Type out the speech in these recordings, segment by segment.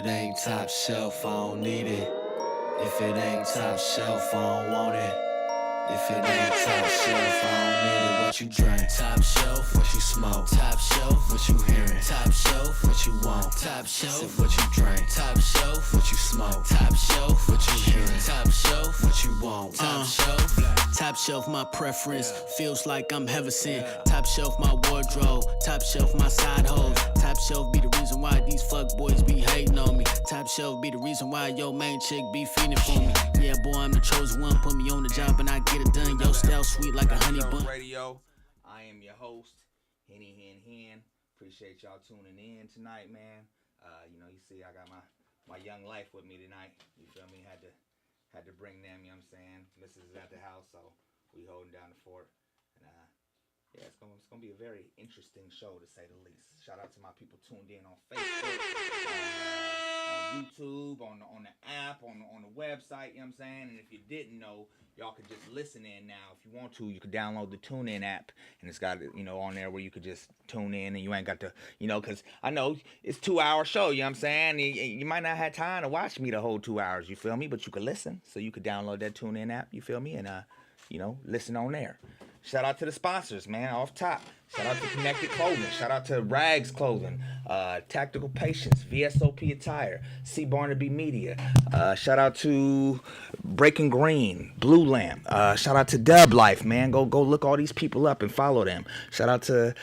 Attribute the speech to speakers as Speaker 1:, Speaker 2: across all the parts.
Speaker 1: it ain't top shelf, I don't need it. If it ain't top shelf, I don't want it. If it ain't top shelf, I don't need it. What you drink? Top shelf, what you smoke? Top shelf, what you hearing? Top shelf, what you want? Top shelf, what you drink? Top shelf, what you smoke? Top shelf, what you hearing? Top shelf, what you want? Top shelf.
Speaker 2: Top shelf, my preference. Feels like I'm heaven sent. Top shelf, my wardrobe. Top shelf, my side hoes. Top shelf be the reason why these fuck boys be hating on me. Top shelf be the reason why your main chick be feeding for me. Yeah, boy, I'm the chosen one. Put me on the job and I get it done. Yo, style sweet like a honey bun.
Speaker 3: Radio. I am your host, Henny Hen. Appreciate y'all tuning in tonight, man. You see, I got my young life with me tonight. You feel me? Had to bring them, you know what I'm saying? Missus is at the house, so we holding down the fort. And it's gonna be a very interesting show to say the least. Shout out to my people tuned in on Facebook, on YouTube, on the app, on the website, you know what I'm saying? And if you didn't know, y'all could just listen in now. If you want to, you could download the TuneIn app, and it's got, on there where you could just tune in, and you ain't got to, because I know it's 2-hour show, you know what I'm saying? You might not have time to watch me the whole 2 hours, you feel me? But you could listen, so you could download that TuneIn app, you feel me? And, listen on there. Shout out to the sponsors, man, off top. Shout out to Connected Clothing. Shout out to Rags Clothing, Tactical Patience, VSOP Attire, C. Barnaby Media. Shout out to Breaking Green, Blue Lamp. Shout out to Dub Life, man. Go look all these people up and follow them. Shout out to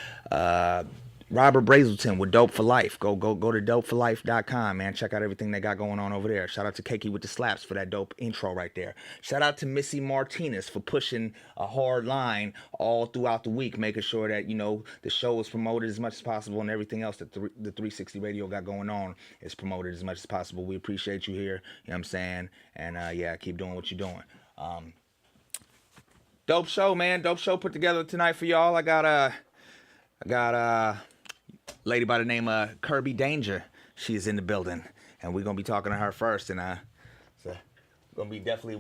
Speaker 3: Robert Brazelton with Dope for Life. Go to dopeforlife.com, man. Check out everything they got going on over there. Shout out to Keiki with the slaps for that dope intro right there. Shout out to Missy Martinez for pushing a hard line all throughout the week, making sure that, the show is promoted as much as possible, and everything else that the 360 Radio got going on is promoted as much as possible. We appreciate you here, you know what I'm saying? And keep doing what you're doing. Dope show, man. Dope show put together tonight for y'all. I got lady by the name of Kirby Danger. She's in the building, and we're gonna be talking to her first. And so gonna be definitely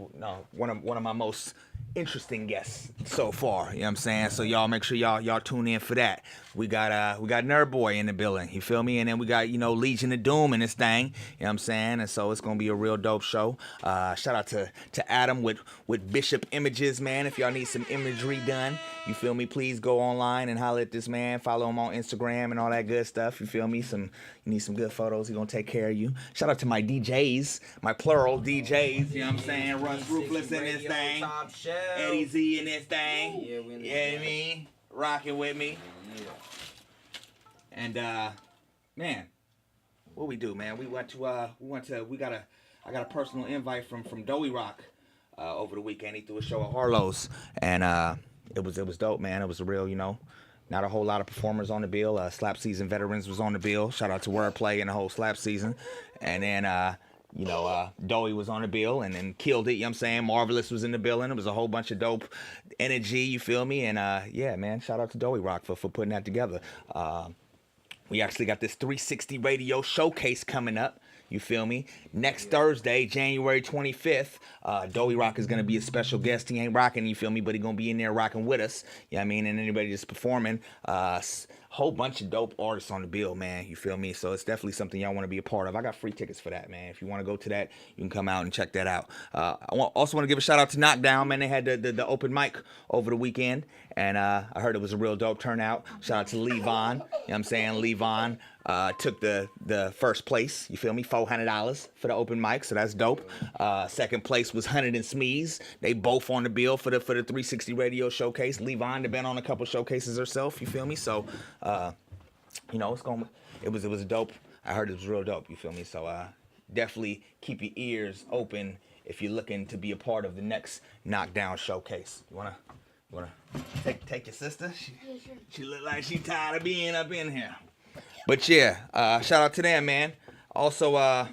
Speaker 3: one of my most interesting guests so far. You know what I'm saying? So y'all make sure y'all tune in for that. We got Nerd Boy in the building. You feel me? And then we got Legion of Doom in this thing. You know what I'm saying? And so it's gonna be a real dope show. Shout out to Adam with Bishop Images, man. If y'all need some imagery done, you feel me? Please go online and holler at this man. Follow him on Instagram and all that good stuff. You feel me? You need some good photos. He gonna take care of you. Shout out to my DJs, my plural DJs. You know what I'm saying? Russ Ruthless in this thing. Eddie Z in this thing. Yeah, we in this thing. You know what I mean? Rocking with me. Yeah. And man, what we do, man? I got a personal invite from Doey Rock over the weekend. He threw a show at Harlow's, and it was dope, man. It was a real, not a whole lot of performers on the bill. Slap Season Veterans was on the bill. Shout out to Wordplay and the whole Slap Season. And then Doey was on the bill and then killed it, you know what I'm saying? Marvelous was in the building. It was a whole bunch of dope energy, you feel me? And yeah, man, shout out to Doey Rock for putting that together. We actually got this 360 Radio showcase coming up. You feel me? Next Thursday, January 25th, Doey Rock is going to be a special guest. He ain't rocking, you feel me, but he going to be in there rocking with us. You know what I mean? And anybody just performing. Whole bunch of dope artists on the bill, man. You feel me? So it's definitely something y'all want to be a part of. I got free tickets for that, man. If you want to go to that, you can come out and check that out. I also want to give a shout out to Knockdown, man. They had the open mic over the weekend, and I heard it was a real dope turnout. Shout out to Levon. You know what I'm saying? Levon took the first place. You feel me? $400 for the open mic, so that's dope. Second place was Hunted and Smeeze. They both on the bill for the 360 Radio showcase. Levon had been on a couple showcases herself. You feel me? So. It was dope. I heard it was real dope. You feel me? So definitely keep your ears open if you're looking to be a part of the next Knockdown showcase. You wanna take your sister? She look like she tired of being up in here. But yeah, shout out to them, man. Also,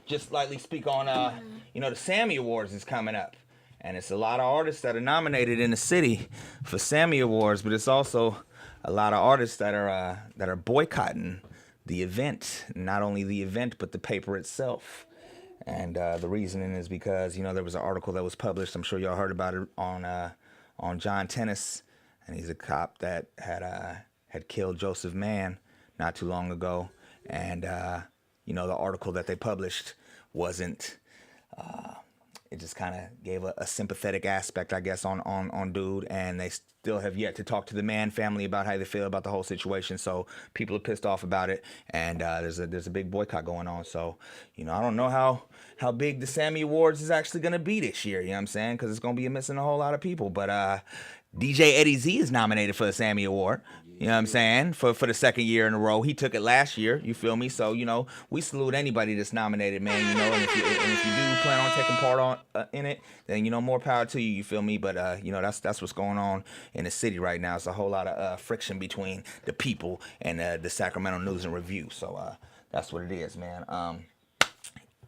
Speaker 3: just slightly speak on the Sammy Awards is coming up, and it's a lot of artists that are nominated in the city for Sammy Awards, but it's also a lot of artists that are boycotting the event, not only the event but the paper itself. And the reasoning is because there was an article that was published. I'm sure y'all heard about it on John Tennis, and he's a cop that had killed Joseph Mann not too long ago. And the article that they published wasn't. It just kind of gave a sympathetic aspect, I guess, on dude, and they still have yet to talk to the Mann family about how they feel about the whole situation. So people are pissed off about it, and there's a big boycott going on. So I don't know how big the Sammy Awards is actually gonna be this year. You know what I'm saying? Because it's gonna be missing a whole lot of people. But DJ Eddie Z is nominated for the Sammy Award. You know what I'm saying? For the second year in a row. He took it last year, you feel me? So, we salute anybody that's nominated, man, and if you do plan on taking part in it, then, more power to you, you feel me? But, that's what's going on in the city right now. It's a whole lot of friction between the people and the Sacramento News and Review. So, that's what it is, man.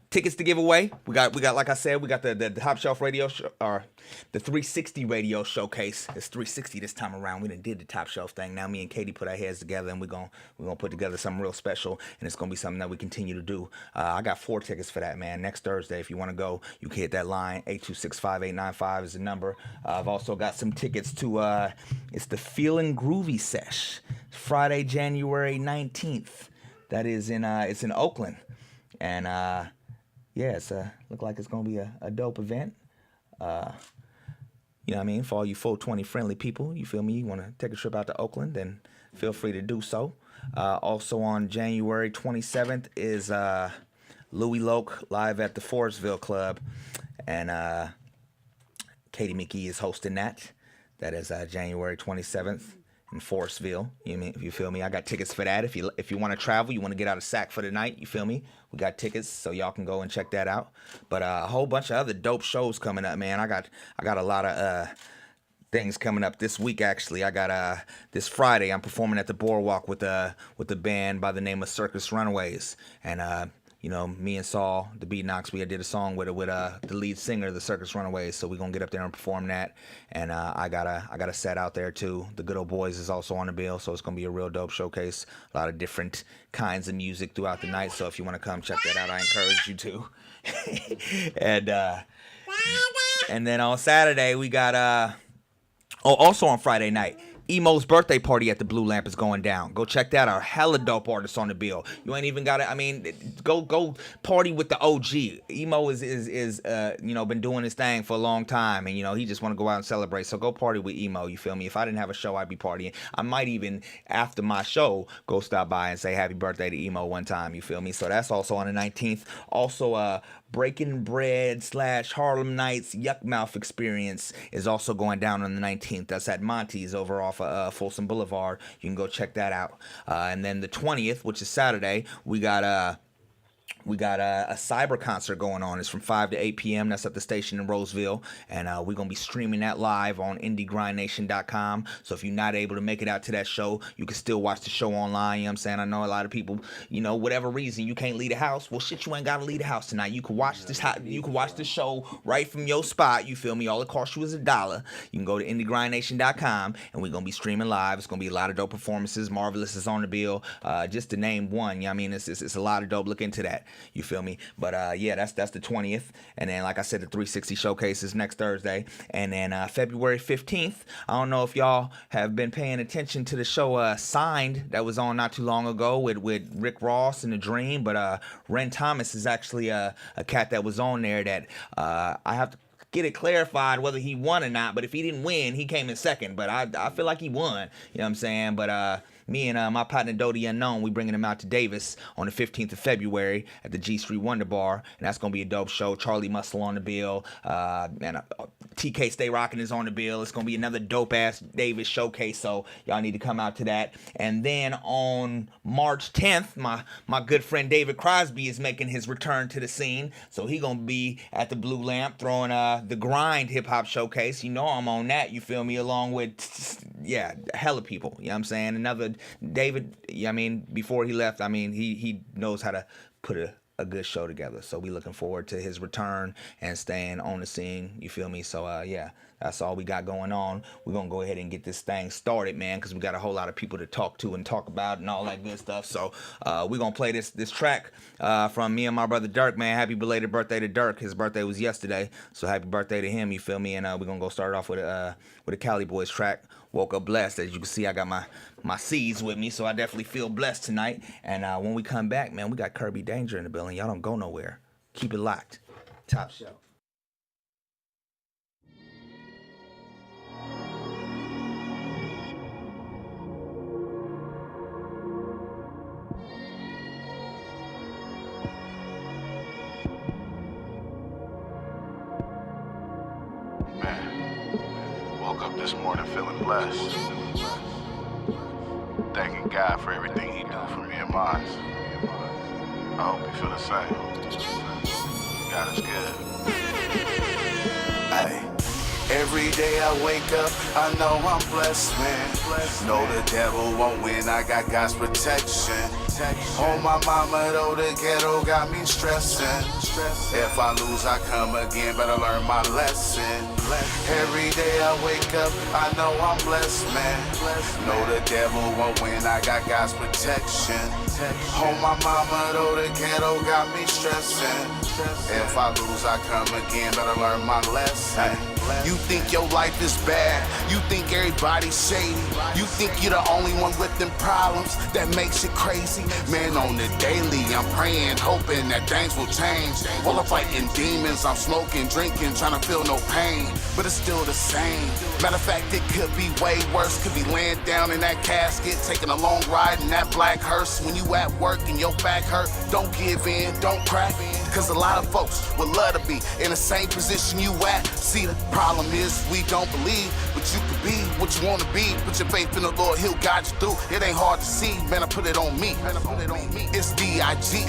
Speaker 3: Tickets to give away. We got like I said, we got the Top Shelf Radio show, or the 360 Radio Showcase. It's 360 this time around. We done did the Top Shelf thing. Now me and Katie put our heads together, and we're gonna put together something real special, and it's gonna be something that we continue to do. I got 4 tickets for that, man. Next Thursday, if you want to go, you can hit that line. 826-5895 is the number. I've also got some tickets to it's the Feelin' Groovy Sesh, Friday, January 19th. That is it's in Oakland, and yeah, it's look like it's gonna be a dope event. You know what I mean? For all you 420 friendly people, you feel me? You want to take a trip out to Oakland, then feel free to do so. Also on January 27th is Louis Loke live at the Forestville Club, and Katie McGee is hosting that. That is January 27th. In Forestville, you feel me? I got tickets for that. If you want to travel, you want to get out of Sac for the night, you feel me? We got tickets, so y'all can go and check that out. But a whole bunch of other dope shows coming up, man. I got a lot of things coming up this week. Actually, I got this Friday. I'm performing at the Boardwalk with the band by the name of Circus Runaways, and me and Saul, the Beatnox, we did a song with the lead singer of the Circus Runaways, so we're going to get up there and perform that. And I got a set out there, too. The Good Old Boys is also on the bill, so it's going to be a real dope showcase. A lot of different kinds of music throughout the night, so if you want to come check that out, I encourage you to. And then on Saturday, we got, also on Friday night, Emo's birthday party at the Blue Lamp is going down. Go check that out. Hella dope artists on the bill. You ain't even got to, go party with the OG. Emo is been doing his thing for a long time, and he just want to go out and celebrate. So go party with Emo, you feel me? If I didn't have a show, I'd be partying. I might even, after my show, go stop by and say happy birthday to Emo one time, you feel me? So that's also on the 19th. Also, Breaking Bread / Harlem Nights Yuck Mouth Experience is also going down on the 19th. That's at Monty's over off Folsom Boulevard. You can go check that out. And then the 20th, which is Saturday, we got a cyber concert going on. It's from 5 to 8 p.m. That's at the station in Roseville. And we're going to be streaming that live on indiegrindnation.com. So if you're not able to make it out to that show, you can still watch the show online. You know what I'm saying? I know a lot of people, whatever reason, you can't leave the house. Well, shit, you ain't got to leave the house tonight. You can watch the show right from your spot. You feel me? All it costs you is $1. You can go to indiegrindnation.com, and we're going to be streaming live. It's going to be a lot of dope performances. Marvelous is on the bill. Just to name one. You know what I mean? It's a lot of dope. Look into that. You feel me? But yeah, that's the 20th. And then, like I said, the 360 showcase is next Thursday. And then February 15th, I don't know if y'all have been paying attention to the show Signed that was on not too long ago with Rick Ross and The Dream. But Ren Thomas is actually a cat that was on there that I have to get it clarified whether he won or not. But if he didn't win, he came in second. But I feel like he won. You know what I'm saying? But me and my partner Dodie Unknown, we bringing him out to Davis on the 15th of February at the G Street Wonder Bar, and that's gonna be a dope show. Charlie Muscle on the bill, and TK Stay Rockin' is on the bill. It's gonna be another dope ass Davis showcase, so y'all need to come out to that. And then on March 10th, my good friend David Crosby is making his return to the scene, so he gonna be at the Blue Lamp throwing the Grind Hip Hop Showcase. You know I'm on that. You feel me? Along with hella people. You know what I'm saying? Another David, before he left, he knows how to put a good show together. So we looking forward to his return and staying on the scene. You feel me? So that's all we got going on. We're gonna go ahead and get this thing started, man, because we got a whole lot of people to talk to and talk about and all that good stuff. So we're gonna play this track from me and my brother Dirk, man. Happy belated birthday to Dirk. His birthday was yesterday, so happy birthday to him. You feel me? And we're gonna go start off with a Cali Boys track. woke up blessed. As you can see, I got my C's with me, so I definitely feel blessed tonight. And when we come back, man, we got Kirby Danger in the building. Y'all don't go nowhere. Keep it locked. Top shelf.
Speaker 4: Man, woke up this morning feeling blessed. Thanking God for everything He do for me and mine. I hope you feel the same. God is good. Hey. Every day I wake up, I know I'm blessed, man. Know the devil won't win, I got God's protection. On my mama, though, the ghetto got me stressing. If I lose, I come again, better learn my lesson. Every day I wake up, I know I'm blessed, man. Know the devil won't win, I got God's protection. On my mama, though, the ghetto got me stressing. If I lose, I come again, better learn my lesson. You think your life is bad, you think everybody's shady, you think you're the only one with them problems that makes you crazy. Man, on the daily, I'm praying, hoping that things will change. While I'm fighting demons, I'm smoking, drinking, trying to feel no pain, but it's still the same. Matter of fact, it could be way worse, could be laying down in that casket, taking a long ride in that black hearse. When you at work and your back hurt, don't give in, don't crack, cause a lot of folks would love to be in the same position you at. See, the problem is we don't believe, but you can be what you want to be. Put your faith in the Lord, He'll guide you through. It ain't hard to see, man, I put it on me. It's D.I.G.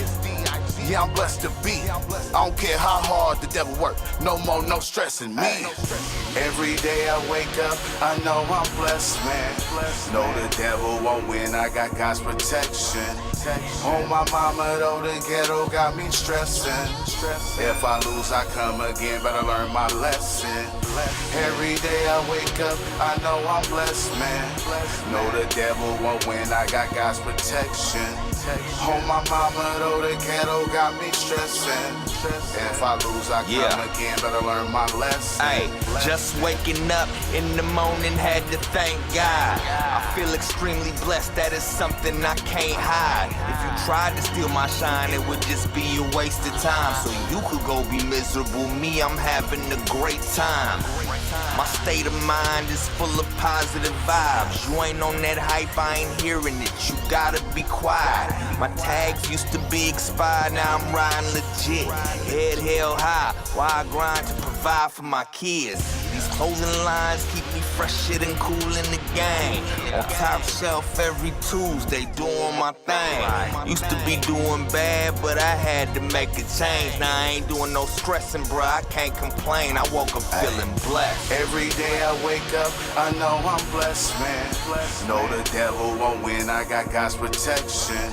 Speaker 4: Yeah, I'm blessed to be. I don't care how hard the devil work. No more, no stressing me. Every day I wake up, I know I'm blessed, man. Know the devil won't win, I got God's protection. On my mama, though, the ghetto got me stressing. If I lose, I come again, better learn my lesson. Every day I wake up, I know I'm blessed, man. Know the devil won't win, I got God's protection. On my mama, though, the ghetto got me stressing. If I lose, I come again, better learn my lesson.
Speaker 3: Hey, just waking up in the morning, had to thank God. I feel extremely blessed, that is something I can't hide. If you tried to steal my shine, it would just be a waste of time. So you could go be miserable, me, I'm having a great time. My state of mind is full of positive vibes. You ain't on that hype, I ain't hearing it, you gotta be quiet. My tags used to be expired, now I'm riding legit. Head held high, while I grind to provide for my kids. These clothing lines keep me fresher and cool in the game. On top shelf every Tuesday, doing my thing. Used to be doing bad, but I had to make a change. Now I ain't doing no stressing, bruh, I can't complain. I woke up feeling blessed.
Speaker 4: Every day I wake up, I know I'm blessed, man. Know the devil won't win, I got God's protection.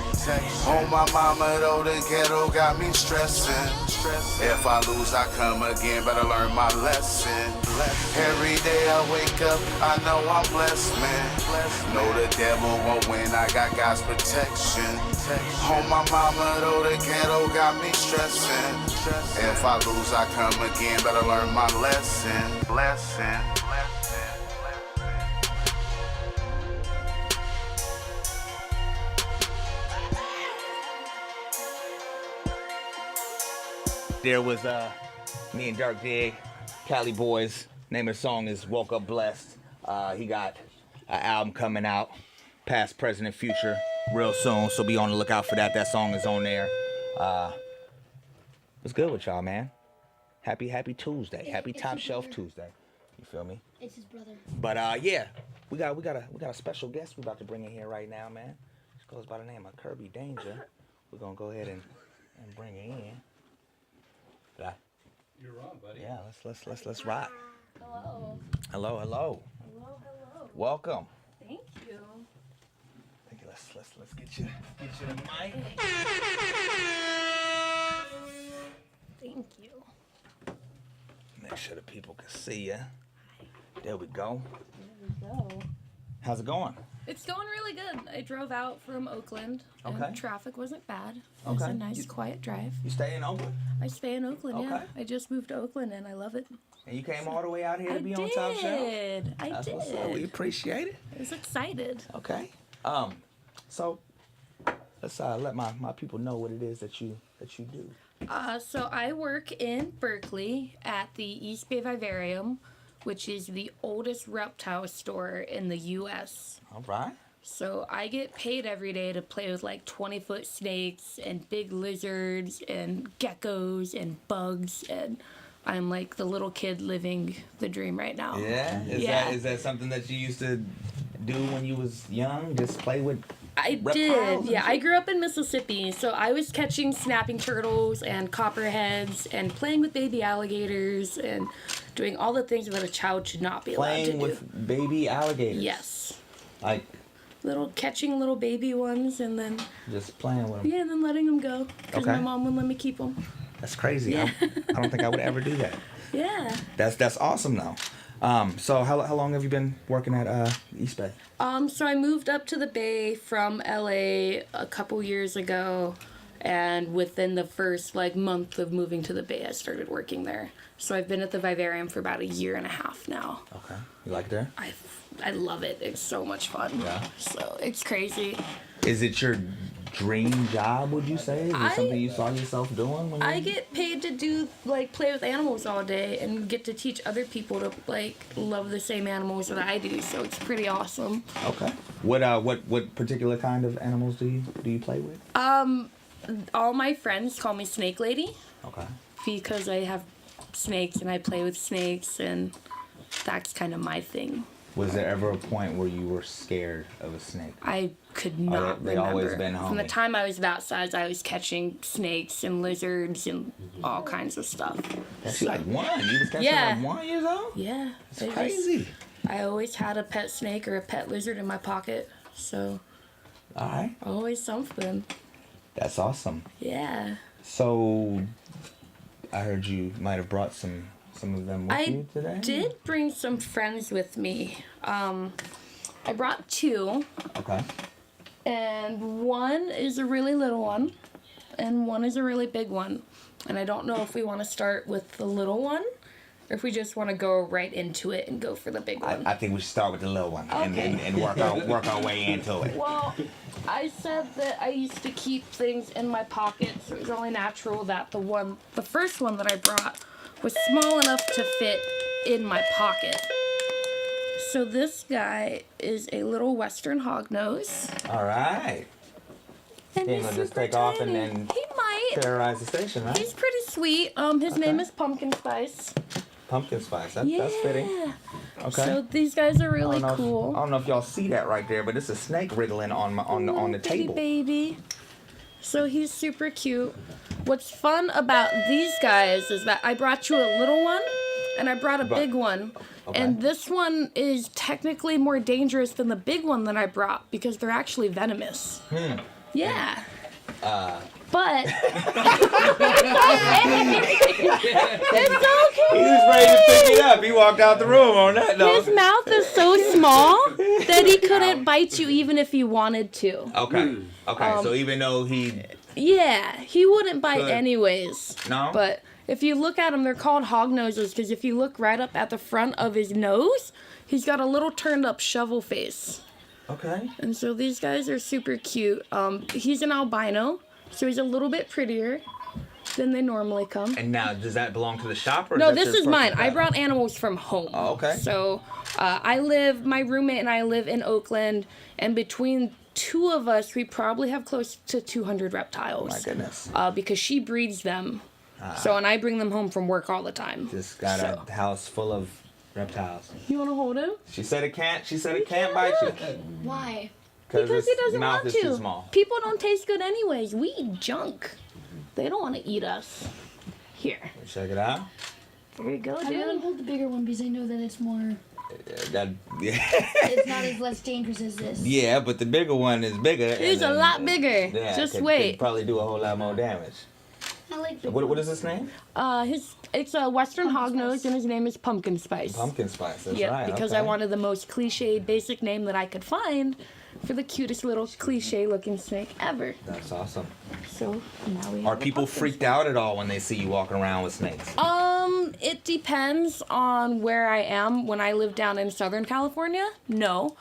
Speaker 4: On my mama, though, the ghetto got me stressing. If I lose, I come again, better learn my lesson. Every day I wake up, I know I'm blessed, man. Know the devil won't win, I got God's protection. On my mama, though, the ghetto got me stressing. If I lose, I come again, better learn my lesson. Blessing.
Speaker 3: There was me and Dirk Dig, Cali Boys. Name of the song is Woke Up Blessed. He got an album coming out, Past, Present, and Future, real soon, so be on the lookout for that. That song is on there. What's good with y'all, man? Happy Tuesday. Happy Top Shelf Tuesday. You feel me?
Speaker 5: It's his brother.
Speaker 3: But yeah, we got a special guest we about to bring in here right now, man. She goes by the name of Kirby Danger. We're gonna go ahead and bring her in.
Speaker 6: You're wrong, buddy.
Speaker 3: Yeah, let's rock.
Speaker 5: Hello.
Speaker 3: Hello.
Speaker 5: Hello.
Speaker 3: Welcome.
Speaker 5: Thank you.
Speaker 3: Thank you. Let's get you the mic.
Speaker 5: Thank you.
Speaker 3: Make sure the people can see you. There we go.
Speaker 5: There we go.
Speaker 3: How's it going?
Speaker 5: It's going really good. I drove out from Oakland,
Speaker 3: Okay.
Speaker 5: and traffic wasn't bad. It was
Speaker 3: Okay.
Speaker 5: a nice, quiet drive.
Speaker 3: You stay in Oakland?
Speaker 5: I stay in Oakland, yeah.
Speaker 3: Okay.
Speaker 5: I just moved to Oakland, and I love it.
Speaker 3: And you came all the way out here to
Speaker 5: I
Speaker 3: be on Top Shelf?
Speaker 5: I
Speaker 3: That's
Speaker 5: did.
Speaker 3: what's up. We appreciate it.
Speaker 5: I was excited.
Speaker 3: Okay. So let's let my people know what it is that you do.
Speaker 5: So I work in Berkeley at the East Bay Vivarium, which is the oldest reptile store in the U.S.
Speaker 3: All right.
Speaker 5: So I get paid every day to play with like 20-foot snakes and big lizards and geckos and bugs, and I'm like the little kid living the dream right now.
Speaker 3: Yeah. Is that something that you used to do when you was young? Just play with
Speaker 5: I
Speaker 3: reptiles
Speaker 5: did,
Speaker 3: and
Speaker 5: yeah.
Speaker 3: shit?
Speaker 5: I grew up in Mississippi, so I was catching snapping turtles and copperheads and playing with baby alligators and doing all the things that a child should not be allowed to
Speaker 3: playing
Speaker 5: do.
Speaker 3: with baby alligators.
Speaker 5: Yes.
Speaker 3: Like
Speaker 5: Catching little baby ones and then,
Speaker 3: just playing with them.
Speaker 5: yeah, and then letting them go. Because my
Speaker 3: Okay.
Speaker 5: mom wouldn't let me keep them.
Speaker 3: That's crazy.
Speaker 5: Yeah.
Speaker 3: I don't think I would ever do that.
Speaker 5: Yeah.
Speaker 3: That's awesome though. So how long have you been working at East Bay?
Speaker 5: So I moved up to the Bay from LA a couple years ago, and within the first month of moving to the Bay, I started working there. So I've been at the Vivarium for about a year and a half now.
Speaker 3: Okay. You like it there?
Speaker 5: I love it. It's so much fun.
Speaker 3: Yeah.
Speaker 5: So it's crazy.
Speaker 3: Is it your dream job, would you say? Is it
Speaker 5: I-
Speaker 3: something you saw yourself doing when you
Speaker 5: I get paid to do play with animals all day and get to teach other people to love the same animals that I do. So it's pretty awesome.
Speaker 3: Okay. What particular kind of animals do you play with?
Speaker 5: All my friends call me Snake Lady
Speaker 3: Okay.
Speaker 5: because I have snakes and I play with snakes, and that's kind of my thing.
Speaker 3: Was there ever a point where you were scared of a snake?
Speaker 5: I could not
Speaker 3: they
Speaker 5: remember.
Speaker 3: always been
Speaker 5: From the
Speaker 3: homie.
Speaker 5: time I was that size, I was catching snakes and lizards and all kinds of stuff.
Speaker 3: That's like one. You was catching
Speaker 5: Yeah.
Speaker 3: like 1 years old?
Speaker 5: Yeah.
Speaker 3: It's crazy.
Speaker 5: I always had a pet snake or a pet lizard in my pocket, so
Speaker 3: All right.
Speaker 5: always something.
Speaker 3: That's awesome.
Speaker 5: Yeah.
Speaker 3: So I heard you might have brought some of them with you today?
Speaker 5: I did bring some friends with me. I brought 2,
Speaker 3: Okay.
Speaker 5: and one is a really little one, and one is a really big one. And I don't know if we want to start with the little one, or if we just want to go right into it and go for the big one.
Speaker 3: I think we should start with the little one
Speaker 5: Okay.
Speaker 3: and work our way into it.
Speaker 5: Well, I said that I used to keep things in my pockets, so it was only natural that the first one that I brought was small enough to fit in my pocket. So this guy is a little Western hognose.
Speaker 3: All right.
Speaker 5: And
Speaker 3: He ain't
Speaker 5: he's
Speaker 3: gonna just
Speaker 5: super
Speaker 3: take off and
Speaker 5: tiny.
Speaker 3: then
Speaker 5: He might.
Speaker 3: terrorize the station, right?
Speaker 5: He's pretty sweet. His name is Pumpkin Spice.
Speaker 3: Pumpkin spice.
Speaker 5: Yeah.
Speaker 3: That's fitting. Okay.
Speaker 5: So these guys are really
Speaker 3: I don't
Speaker 5: cool.
Speaker 3: know if y'all see that right there, but it's a snake wriggling on the
Speaker 5: Bitty
Speaker 3: table.
Speaker 5: baby. So he's super cute. What's fun about these guys is that I brought you a little one and I brought a big one.
Speaker 3: Okay.
Speaker 5: And this one is technically more dangerous than the big one that I brought because they're actually venomous. Yeah. But it's okay.
Speaker 3: He was ready to pick it up. He walked out the room on that note.
Speaker 5: His mouth is so small that he couldn't bite you even if he wanted to.
Speaker 3: Okay. Okay. So even though he
Speaker 5: Yeah, he wouldn't bite
Speaker 3: Good.
Speaker 5: anyways.
Speaker 3: No?
Speaker 5: But if you look at him, they're called hog noses because if you look right up at the front of his nose, he's got a little turned up shovel face.
Speaker 3: Okay.
Speaker 5: And so these guys are super cute. He's an albino, so he's a little bit prettier than they normally come.
Speaker 3: And now, does that belong to the shop or?
Speaker 5: No,
Speaker 3: is that
Speaker 5: this
Speaker 3: your
Speaker 5: is mine.
Speaker 3: personal
Speaker 5: I
Speaker 3: pet?
Speaker 5: brought animals from home.
Speaker 3: Oh, okay.
Speaker 5: So my roommate and I live in Oakland, and between 2 of us, we probably have close to 200 reptiles.
Speaker 3: My goodness.
Speaker 5: Because she breeds them. So, and I bring them home from work all the time.
Speaker 3: Just got a house full of reptiles.
Speaker 5: You want to hold him?
Speaker 3: She said it can't. She said it can't bite you.
Speaker 5: Why?
Speaker 3: Because
Speaker 5: Because he
Speaker 3: its
Speaker 5: doesn't
Speaker 3: mouth
Speaker 5: want
Speaker 3: is
Speaker 5: to.
Speaker 3: too small.
Speaker 5: People don't taste good anyways. We eat junk. They don't want to eat us. Here.
Speaker 3: Check it out.
Speaker 5: Here you go,
Speaker 6: I'd rather
Speaker 5: dude.
Speaker 6: hold the bigger one because I know that it's more. It's not as less dangerous as this.
Speaker 3: Yeah, but the bigger one is bigger.
Speaker 5: He's a lot bigger.
Speaker 3: Yeah,
Speaker 5: Just
Speaker 3: could
Speaker 5: wait.
Speaker 3: probably do a whole lot more damage.
Speaker 6: I like the
Speaker 3: What is his name?
Speaker 5: It's a Western
Speaker 6: Pumpkin
Speaker 5: hognose,
Speaker 6: Spice.
Speaker 5: and his name is Pumpkin Spice.
Speaker 3: Pumpkin Spice. That's
Speaker 5: Yeah,
Speaker 3: right.
Speaker 5: because
Speaker 3: okay.
Speaker 5: I wanted the most cliche, basic name that I could find for the cutest little cliche-looking snake ever.
Speaker 3: That's awesome.
Speaker 5: So now we have
Speaker 3: Are
Speaker 5: a
Speaker 3: people
Speaker 5: pumpkin
Speaker 3: freaked out at all when they see you walking around with snakes?
Speaker 5: It depends on where I am. When I live down in Southern California, no.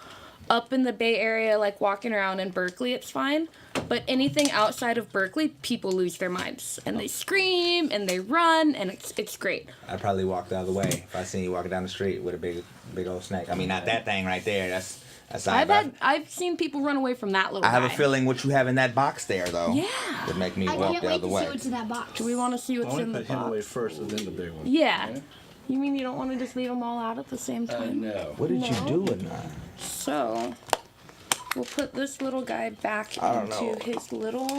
Speaker 5: Up in the Bay Area, like walking around in Berkeley, it's fine. But anything outside of Berkeley, people lose their minds. And they scream and they run, and it's great.
Speaker 3: I'd probably walk the other way if I seen you walking down the street with a big old snake. I mean, not that thing right there. That's
Speaker 5: I've seen people run away from that little
Speaker 3: I have a
Speaker 5: guy.
Speaker 3: feeling what you have in that box there, though,
Speaker 5: Yeah.
Speaker 3: would make me
Speaker 6: I
Speaker 3: walk
Speaker 6: can't
Speaker 3: the
Speaker 6: wait
Speaker 3: other
Speaker 6: to
Speaker 3: way.
Speaker 6: see what's in that box.
Speaker 5: Do we want to see
Speaker 7: I
Speaker 5: what's
Speaker 7: want
Speaker 5: in
Speaker 7: to
Speaker 5: the
Speaker 7: put him away
Speaker 5: box?
Speaker 7: first and then the big one.
Speaker 5: Yeah. You mean you don't want to just leave them all out at the same time?
Speaker 7: No.
Speaker 3: What did you
Speaker 5: No.
Speaker 3: do with that?
Speaker 5: So, we'll put this little guy back
Speaker 3: I don't
Speaker 5: into
Speaker 3: know.
Speaker 5: his little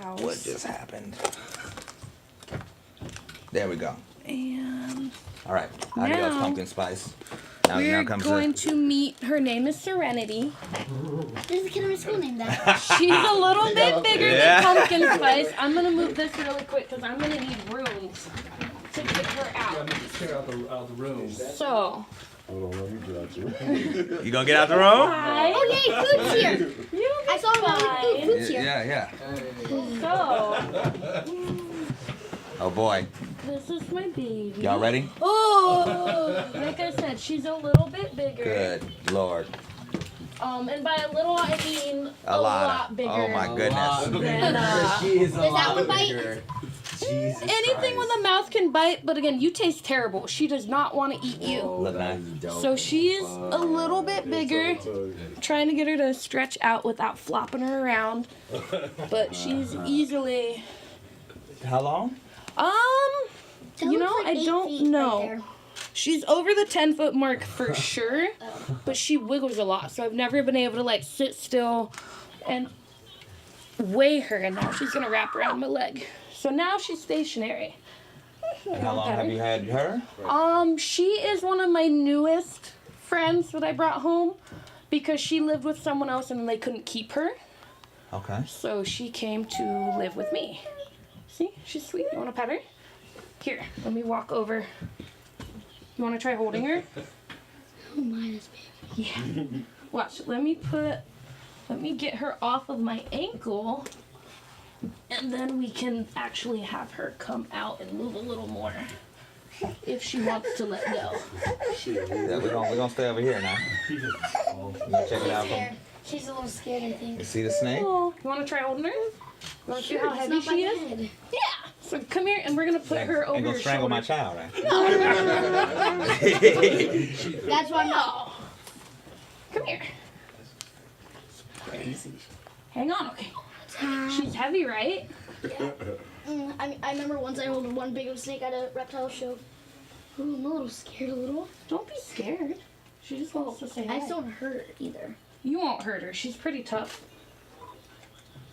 Speaker 5: house.
Speaker 3: What just happened? There we go.
Speaker 5: And
Speaker 3: All right. Adios,
Speaker 5: Now-
Speaker 3: pumpkin spice. Now
Speaker 5: we're
Speaker 3: comes
Speaker 5: going
Speaker 3: the.
Speaker 5: to meet, her name is Serenity.
Speaker 6: There's a kid in my school named that.
Speaker 5: She's a little bit bigger
Speaker 3: Yeah.
Speaker 5: than Pumpkin Spice. I'm going to move this really quick because I'm going to need room to get her out.
Speaker 7: Clear out the room.
Speaker 5: So,
Speaker 3: You gonna get out the room?
Speaker 5: hi.
Speaker 6: Oh yay, food's here. I saw him
Speaker 5: Fine.
Speaker 6: food's here.
Speaker 3: Yeah.
Speaker 5: So,
Speaker 3: Oh boy.
Speaker 5: this is my baby.
Speaker 3: Y'all ready?
Speaker 5: Oh, like I said, she's a little bit bigger.
Speaker 3: Good Lord.
Speaker 5: And by a little, I mean
Speaker 3: A
Speaker 5: a
Speaker 3: lot.
Speaker 5: lot bigger.
Speaker 3: Oh my goodness.
Speaker 5: Than,
Speaker 6: Does that one bite?
Speaker 5: anything with a mouth can bite, but again, you taste terrible. She does not want to eat you.
Speaker 3: Look nice.
Speaker 5: So she's a little bit bigger, trying to get her to stretch out without flopping her around. But she's easily,
Speaker 3: How long?
Speaker 6: That
Speaker 5: you know,
Speaker 6: looks like
Speaker 5: I
Speaker 6: 8
Speaker 5: don't
Speaker 6: feet right
Speaker 5: know.
Speaker 6: there.
Speaker 5: She's over the 10-foot mark for sure, but she wiggles a lot. So I've never been able to like sit still and weigh her. And now she's gonna wrap around my leg. So now she's stationary.
Speaker 3: And how long have you had her?
Speaker 5: She is one of my newest friends that I brought home because she lived with someone else and they couldn't keep her.
Speaker 3: Okay.
Speaker 5: So she came to live with me. See, she's sweet. You want to pet her? Here, let me walk over. You want to try holding her?
Speaker 6: Oh my, that's big.
Speaker 5: Yeah. Watch, let me get her off of my ankle. And then we can actually have her come out and move a little more. If she wants to let go.
Speaker 3: Yeah, we're gonna stay over here now. You gonna check it out.
Speaker 6: Scared. She's a little scared, I think.
Speaker 3: You see the snake?
Speaker 5: Oh, you want to try holding her? You want to see how
Speaker 6: It's
Speaker 5: heavy
Speaker 6: not by
Speaker 5: she
Speaker 6: the
Speaker 5: is?
Speaker 6: head.
Speaker 5: Yeah. So come here, and we're gonna put her over
Speaker 3: Ain't gonna
Speaker 5: your
Speaker 3: strangle
Speaker 5: shoulder.
Speaker 3: my child, right?
Speaker 6: That's why I'm not.
Speaker 5: No. Come here. Hang on, okay. She's heavy, right?
Speaker 6: I remember once I held one big old snake at a reptile show. Ooh, I'm a little scared, a little.
Speaker 5: Don't be scared. She just wants to say hi.
Speaker 6: I just don't hurt her either.
Speaker 5: You won't hurt her. She's pretty tough.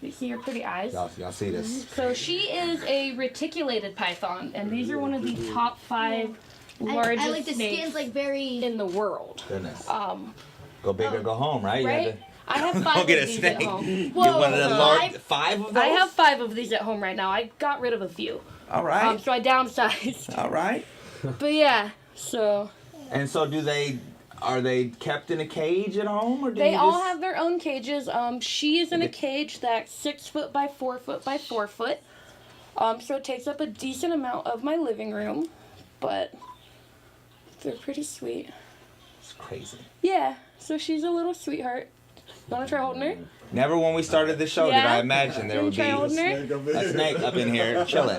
Speaker 5: You see her pretty eyes?
Speaker 3: Y'all see this?
Speaker 5: So she is a reticulated python, and these are one of the top 5 largest
Speaker 6: I like the
Speaker 5: snakes
Speaker 6: skin's like very.
Speaker 5: in the world.
Speaker 3: Goodness.
Speaker 5: Um,
Speaker 3: Go big or go home, right? You had
Speaker 5: right?
Speaker 3: to-
Speaker 5: I have 5
Speaker 3: Don't
Speaker 5: of
Speaker 3: get a
Speaker 5: these
Speaker 3: snake.
Speaker 5: at home.
Speaker 3: Get one of the large 5 of those?
Speaker 5: I have 5 of these at home right now. I got rid of a few.
Speaker 3: All right.
Speaker 5: So I downsized.
Speaker 3: All right.
Speaker 5: But yeah, so
Speaker 3: And so are they kept in a cage at home, or do
Speaker 5: they
Speaker 3: you
Speaker 5: all
Speaker 3: just...
Speaker 5: have their own cages. She is in a cage that's 6 foot by 4 foot by 4 foot. So it takes up a decent amount of my living room, but they're pretty sweet.
Speaker 3: It's crazy.
Speaker 5: Yeah, so she's a little sweetheart. You want to try holding her?
Speaker 3: Never when we started the show did
Speaker 5: Yeah?
Speaker 3: I imagine there
Speaker 5: You
Speaker 3: would be
Speaker 5: try holding her?
Speaker 3: a snake up in here chilling.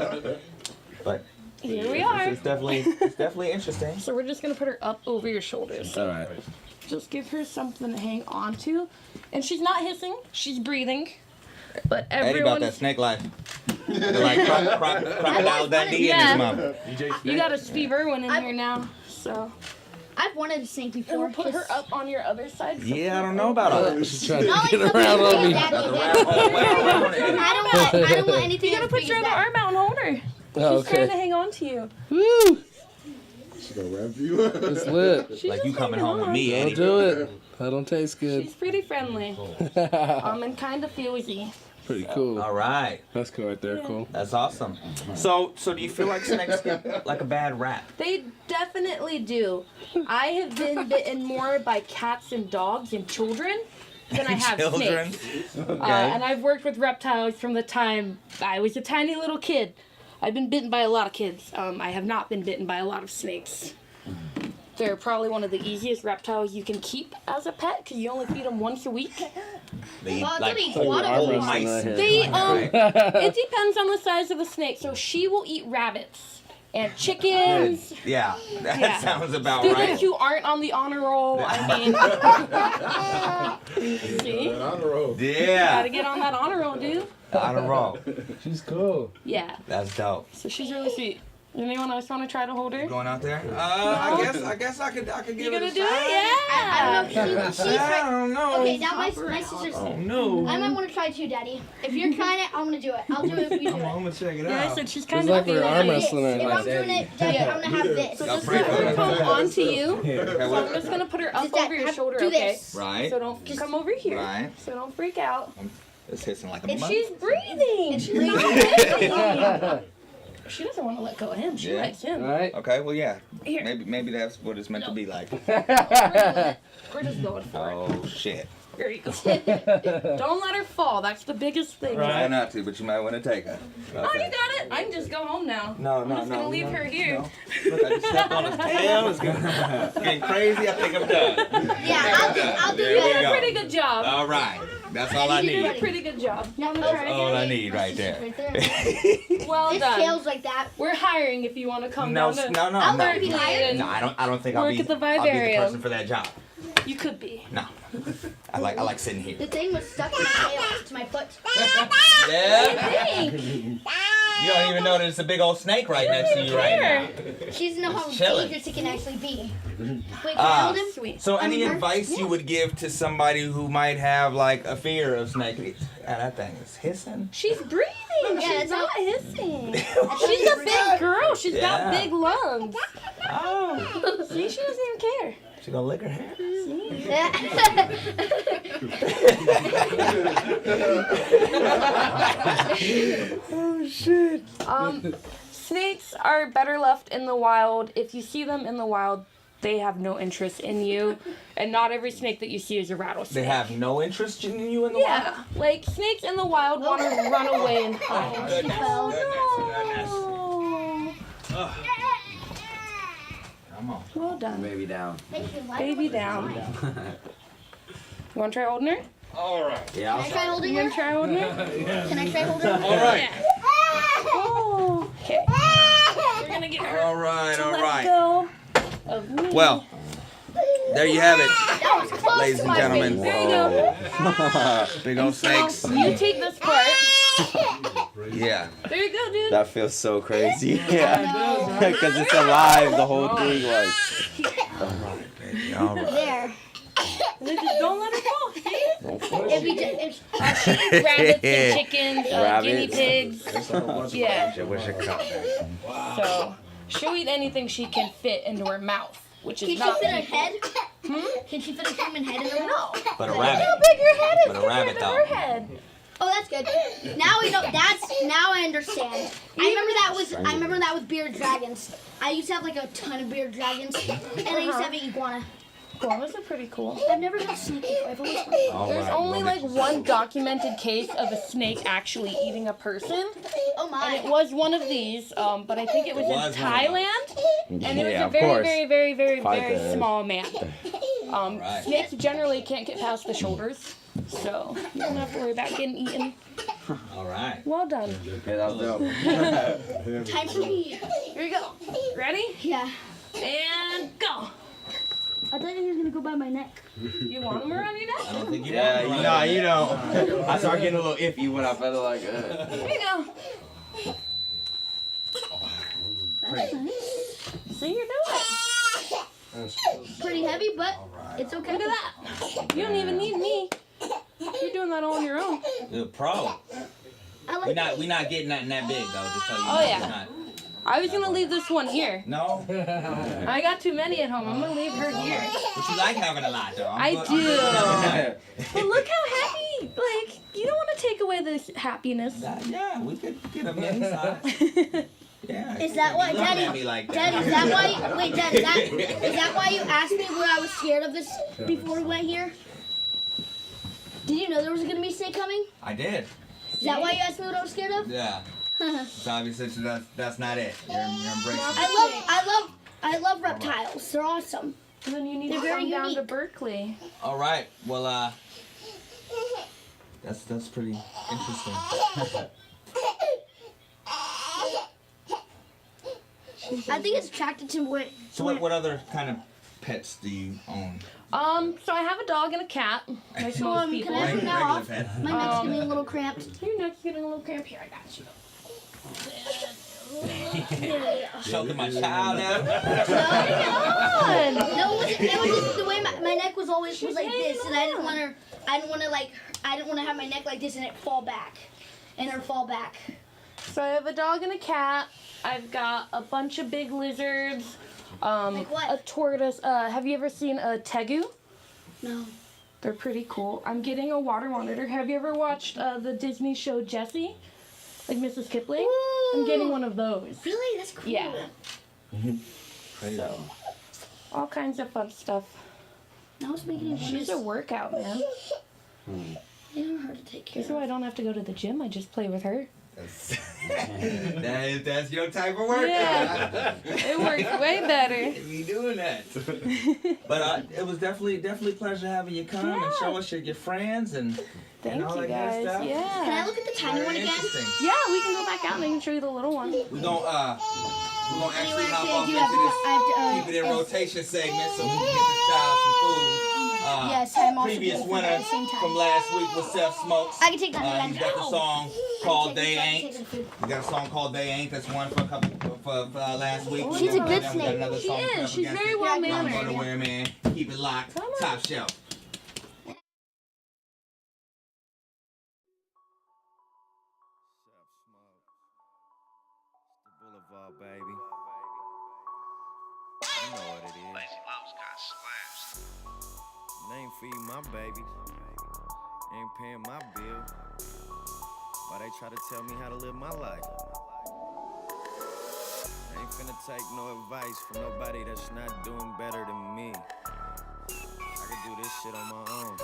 Speaker 3: But
Speaker 5: Here we are.
Speaker 3: it's definitely interesting.
Speaker 5: So we're just gonna put her up over your shoulders.
Speaker 3: All right.
Speaker 5: Just give her something to hang on to. And she's not hissing, she's breathing. But
Speaker 3: Eddie about
Speaker 5: everyone,
Speaker 3: that snake life. They're like Crocodile Dundee
Speaker 5: Yeah.
Speaker 3: and his mom.
Speaker 5: you got a Steve Irwin in here now. So
Speaker 6: I've wanted a snake
Speaker 5: and
Speaker 6: before.
Speaker 5: we'll put her up on your other side. so-
Speaker 3: Yeah, I don't know about all that.
Speaker 7: She's trying to
Speaker 6: Not like
Speaker 7: get
Speaker 6: something
Speaker 7: around on
Speaker 6: big
Speaker 7: me.
Speaker 6: as that,
Speaker 3: Got the
Speaker 6: like
Speaker 3: wrap all the way around it.
Speaker 6: I don't want anything.
Speaker 5: You gotta
Speaker 6: as
Speaker 5: put
Speaker 6: big
Speaker 5: your
Speaker 6: as
Speaker 5: other
Speaker 6: that.
Speaker 5: arm out and hold her.
Speaker 7: Oh,
Speaker 5: She's trying to
Speaker 7: okay.
Speaker 5: hang on to you.
Speaker 7: Woo!
Speaker 8: She gonna rap you.
Speaker 7: It's lit.
Speaker 5: She's
Speaker 3: Like you
Speaker 5: just
Speaker 3: coming
Speaker 5: hanging
Speaker 3: home with
Speaker 5: on.
Speaker 3: me,
Speaker 7: Don't
Speaker 3: Eddie.
Speaker 7: do it. That don't taste good.
Speaker 5: She's pretty friendly. And kind of feelsy.
Speaker 7: Pretty cool.
Speaker 3: All right.
Speaker 7: That's cool right there. Cool.
Speaker 3: That's awesome. So do you feel like snakes get like a bad rap?
Speaker 5: They definitely do. I have been bitten more by cats and dogs and children than I have
Speaker 3: Children?
Speaker 5: snakes.
Speaker 3: Okay.
Speaker 5: And I've worked with reptiles from the time I was a tiny little kid. I've been bitten by a lot of kids. I have not been bitten by a lot of snakes. They're probably one of the easiest reptiles you can keep as a pet because you only feed them once a week.
Speaker 3: They eat
Speaker 6: Well,
Speaker 3: like
Speaker 6: it's
Speaker 3: whole
Speaker 6: like
Speaker 3: whole
Speaker 6: water.
Speaker 3: mice.
Speaker 5: They it depends on the size of the snake. So she will eat rabbits and chickens.
Speaker 3: Yeah, that
Speaker 5: Yeah.
Speaker 3: sounds about
Speaker 5: Students
Speaker 3: right.
Speaker 5: who aren't on the honor roll. I mean, see,
Speaker 8: On the road.
Speaker 3: Yeah,
Speaker 5: gotta get on that honor roll, dude.
Speaker 3: on a roll.
Speaker 7: She's cool.
Speaker 5: Yeah.
Speaker 3: That's dope.
Speaker 5: So she's really sweet. Anyone else want to try to hold her?
Speaker 3: Going out there? I guess I could give
Speaker 5: You
Speaker 3: it
Speaker 5: gonna
Speaker 3: a
Speaker 5: do it?
Speaker 3: shot.
Speaker 6: I don't
Speaker 5: Yeah.
Speaker 6: know. She's
Speaker 3: I don't know.
Speaker 6: okay. Now my sister's.
Speaker 3: Oh no.
Speaker 6: I might want to try too, Daddy. If you're trying it, I'm gonna do it. I'll do it if you do
Speaker 3: I'm
Speaker 6: it.
Speaker 3: gonna check it
Speaker 5: Yeah, I
Speaker 3: out.
Speaker 5: said she's
Speaker 7: It's
Speaker 5: kind
Speaker 7: like
Speaker 5: of
Speaker 7: we're arm
Speaker 6: This.
Speaker 7: wrestling
Speaker 6: If
Speaker 7: right
Speaker 6: I'm doing it, Daddy, I'm gonna have this.
Speaker 5: So
Speaker 3: Got
Speaker 5: just
Speaker 3: pretty
Speaker 5: let her
Speaker 3: good.
Speaker 5: come onto you.
Speaker 3: Okay,
Speaker 5: So I'm
Speaker 3: what?
Speaker 5: just gonna put her up
Speaker 6: Just that,
Speaker 5: over your
Speaker 6: have-
Speaker 5: shoulder,
Speaker 6: do
Speaker 5: okay?
Speaker 6: this.
Speaker 3: Right.
Speaker 5: So don't come over here.
Speaker 3: Right.
Speaker 5: So don't freak out.
Speaker 3: It's hissing like a
Speaker 5: And
Speaker 3: monkey.
Speaker 5: she's breathing. She's not breathing. She doesn't want to let go of him. She
Speaker 3: Yeah.
Speaker 5: likes him.
Speaker 7: Right?
Speaker 3: Okay, well yeah.
Speaker 5: Here.
Speaker 3: Maybe that's what it's meant to be like.
Speaker 5: We're just going for it.
Speaker 3: Oh shit.
Speaker 5: There you go. Don't let her fall. That's the biggest thing.
Speaker 3: Try not to, but you might want to take her.
Speaker 5: Oh, you got it. I can just go home now.
Speaker 3: No,
Speaker 5: I'm just gonna leave her here.
Speaker 3: No. Look, I just stepped on his tail. It's getting crazy. I think I'm done.
Speaker 6: Yeah, I'll do
Speaker 3: There
Speaker 5: You
Speaker 3: we
Speaker 5: did a
Speaker 3: go.
Speaker 5: pretty good job.
Speaker 3: All right. That's all I
Speaker 5: You did a
Speaker 3: need.
Speaker 5: pretty good job. You want to
Speaker 6: That's
Speaker 5: try
Speaker 3: All
Speaker 5: again?
Speaker 3: I need right there.
Speaker 6: Right there.
Speaker 5: Well
Speaker 6: This
Speaker 5: done.
Speaker 6: tail's like that.
Speaker 5: We're hiring if you want to come
Speaker 3: No,
Speaker 5: down to
Speaker 3: no, no,
Speaker 6: I'll
Speaker 3: no.
Speaker 6: never be hired.
Speaker 3: No, I don't think I'll
Speaker 5: Work
Speaker 3: be.
Speaker 5: at the
Speaker 3: I'll be the
Speaker 5: vivarium.
Speaker 3: person for that job.
Speaker 5: You could be.
Speaker 3: No. I like sitting here.
Speaker 6: The thing was stuck in my tail to my foot.
Speaker 3: Yeah. You don't even know that it's a big old snake right next to you right now.
Speaker 6: She doesn't know how
Speaker 3: It's chilling.
Speaker 6: dangerous it can actually be. Wait, can I
Speaker 3: Ah.
Speaker 6: hold him?
Speaker 5: Sweet.
Speaker 3: So, any
Speaker 6: her?
Speaker 3: advice you would give to somebody who might have like a fear of snakes? Yeah, that thing is hissing.
Speaker 5: She's breathing.
Speaker 6: Yeah,
Speaker 5: She's
Speaker 6: that's
Speaker 5: not
Speaker 6: how-
Speaker 5: hissing. She's a big girl. She's got
Speaker 3: Yeah.
Speaker 5: big lungs.
Speaker 3: Oh,
Speaker 5: See, she doesn't even care.
Speaker 3: she gonna lick her hair? Oh shit.
Speaker 5: Snakes are better left in the wild. If you see them in the wild, they have no interest in you. And not every snake that you see is a rattlesnake.
Speaker 3: They have no interest in you in the wild.
Speaker 5: Yeah, like snakes in the wild want to run away and hide.
Speaker 3: Goodness,
Speaker 6: fell.
Speaker 3: goodness.
Speaker 5: Oh,
Speaker 3: Come on.
Speaker 5: well done.
Speaker 9: Baby down.
Speaker 5: Baby down. You want to try holding her?
Speaker 3: All right.
Speaker 9: Yeah,
Speaker 6: Can I try holding
Speaker 5: You
Speaker 6: her?
Speaker 5: want to try holding her?
Speaker 6: Can I try holding her?
Speaker 3: All right.
Speaker 5: Oh, okay. We're gonna get her
Speaker 3: All right.
Speaker 5: to
Speaker 3: All
Speaker 5: let
Speaker 3: right.
Speaker 5: go of me.
Speaker 3: Well, there you have it,
Speaker 6: That was close
Speaker 3: ladies
Speaker 6: to
Speaker 3: and
Speaker 6: my
Speaker 3: gentlemen.
Speaker 5: There you go.
Speaker 3: Big old snakes.
Speaker 5: You take this part.
Speaker 3: Yeah.
Speaker 5: There you go, dude.
Speaker 9: that feels so crazy. Yeah, because it's alive. The whole thing, like.
Speaker 3: Baby, all right.
Speaker 6: There.
Speaker 5: And then just don't let her go. See?
Speaker 6: If we did, if,
Speaker 5: She eats rabbits and chickens, guinea
Speaker 9: Rabbits.
Speaker 5: pigs. Yeah.
Speaker 3: I wish I caught that.
Speaker 5: So she'll eat anything she can fit into her mouth, which is
Speaker 6: can she
Speaker 5: not
Speaker 6: fit a
Speaker 5: many.
Speaker 6: head? Can she fit a human head in her mouth?
Speaker 3: But a
Speaker 5: How
Speaker 3: rabbit.
Speaker 5: big your head is
Speaker 3: But a
Speaker 5: compared
Speaker 3: rabbit,
Speaker 5: to
Speaker 3: though.
Speaker 5: her head?
Speaker 6: Oh, that's good. Now we know. Now I understand. I remember that with bearded dragons. I used to have like a ton of bearded dragons, and I used to have an iguana.
Speaker 5: Iguanas are pretty cool.
Speaker 6: I've never had a snake before. I've always wanted.
Speaker 5: There's only like one documented case of a snake actually eating a person,
Speaker 6: Oh
Speaker 5: and it
Speaker 6: my.
Speaker 5: was one of these. But I think it was in
Speaker 3: Was one of
Speaker 5: Thailand, and it was
Speaker 9: Yeah,
Speaker 5: a
Speaker 9: of
Speaker 5: very,
Speaker 9: course.
Speaker 5: very, very, very,
Speaker 9: Fight
Speaker 5: very
Speaker 9: that.
Speaker 5: small man.
Speaker 3: Right.
Speaker 5: Snakes generally can't get past the shoulders, so you don't have to worry about getting eaten.
Speaker 3: All right.
Speaker 5: Well done.
Speaker 9: Yeah, that was dope.
Speaker 6: Time for me.
Speaker 5: Here you go. Ready?
Speaker 6: Yeah.
Speaker 5: And go.
Speaker 6: I thought you were gonna go by my neck.
Speaker 5: You want them around your
Speaker 3: I
Speaker 5: neck?
Speaker 3: don't think you
Speaker 9: Yeah,
Speaker 3: want
Speaker 9: you know. I started getting a little iffy when I felt like.
Speaker 5: Here you go.
Speaker 6: That's nice.
Speaker 5: See, you're doing it.
Speaker 6: Pretty heavy, but it's okay.
Speaker 5: Look at that. You don't even need me. You're doing that all on your own.
Speaker 3: You're a pro.
Speaker 6: I like
Speaker 3: We not getting nothing that big though. Just so you know.
Speaker 5: Oh, yeah.
Speaker 3: We're not-
Speaker 5: I was gonna leave this one here.
Speaker 3: No.
Speaker 5: I got too many at home. I'm gonna leave her here.
Speaker 3: But you like having a lot though.
Speaker 5: I
Speaker 3: I'm
Speaker 5: do.
Speaker 3: good.
Speaker 5: But look how heavy. Like, You don't want to take away this happiness.
Speaker 3: Yeah, we could get them inside. Yeah.
Speaker 6: Is that why,
Speaker 3: Looking
Speaker 6: Daddy?
Speaker 3: at me like that.
Speaker 6: Daddy, is that why? Wait, Dad, is that why you asked me what I was scared of this before we went here? Did you know there was gonna be a snake coming?
Speaker 3: I did.
Speaker 6: Is that why you asked me what I was scared of?
Speaker 3: Yeah. It's obviously that's not it. You're embracing it.
Speaker 6: I love reptiles. They're awesome.
Speaker 5: Then you need
Speaker 6: They're
Speaker 5: to
Speaker 6: very
Speaker 5: come down to
Speaker 6: unique.
Speaker 5: Berkeley.
Speaker 3: All right. Well, that's pretty interesting.
Speaker 6: I think it's attracted to what.
Speaker 3: So what other kind of pets do you own?
Speaker 5: So I have a dog and a cat, like most people.
Speaker 6: Can I have that off?
Speaker 3: pet.
Speaker 6: My neck's getting a little cramped.
Speaker 5: Your neck's getting a little cramp. Here, I got you.
Speaker 3: Choking my child out.
Speaker 6: No, it was just the way my neck was always was like this, and I didn't want to have my neck like this and it fall back, and her fall back.
Speaker 5: So I have a dog and a cat. I've got a bunch of big lizards.
Speaker 6: Like what?
Speaker 5: A tortoise. Have you ever seen a tegu?
Speaker 6: No.
Speaker 5: They're pretty cool. I'm getting a water monitor. Have you ever watched the Disney show Jessie? Like Mrs. Kipling? I'm getting one of those.
Speaker 6: Really? That's cool.
Speaker 5: Yeah.
Speaker 3: Crazy.
Speaker 5: So, all kinds of fun stuff.
Speaker 6: I was making
Speaker 5: She's a workout, man.
Speaker 6: They're hard to take care
Speaker 5: So I don't have to go to the gym. I just play with her.
Speaker 3: That's your type of workout.
Speaker 5: Yeah. It works way better.
Speaker 3: We doing that. But it was definitely a pleasure having you come and show us your friends and
Speaker 5: Thank
Speaker 3: all
Speaker 5: you
Speaker 3: that
Speaker 5: guys.
Speaker 3: good stuff.
Speaker 6: Can
Speaker 5: Yeah.
Speaker 6: I look at the tiny one again?
Speaker 3: Interesting.
Speaker 5: Yeah, we can go back out and I can show you the little one.
Speaker 3: We're gonna actually
Speaker 6: Anyway,
Speaker 3: hop
Speaker 6: actually, I
Speaker 3: off
Speaker 6: do
Speaker 3: into
Speaker 6: have
Speaker 3: this
Speaker 6: I have to,
Speaker 3: keep it in rotation segment so we can get this child some food.
Speaker 6: Yes, I'm also
Speaker 3: Previous
Speaker 6: getting food
Speaker 3: winner
Speaker 6: at the same time.
Speaker 3: from last week was Seth Smokes.
Speaker 6: I can take that.
Speaker 3: He's got the song called They
Speaker 6: I can
Speaker 3: Ain't.
Speaker 6: take the food.
Speaker 3: We got a song called They Ain't. That's one for last week.
Speaker 6: She's a good
Speaker 3: We got
Speaker 6: snake.
Speaker 3: another
Speaker 5: She
Speaker 3: song
Speaker 5: is.
Speaker 3: coming up
Speaker 5: She's
Speaker 3: against
Speaker 5: very
Speaker 3: it.
Speaker 5: well
Speaker 3: I'm
Speaker 5: mannered.
Speaker 3: gonna wear, man. Keep it locked. Top shelf.
Speaker 10: Boulevard, baby. You know what it is. Lazy Love's got slaps. They ain't feeding my babies. Ain't paying my bill. Why they try to tell me how to live my life? I ain't finna take no advice from nobody that's not doing better than me. I can do this shit on my own.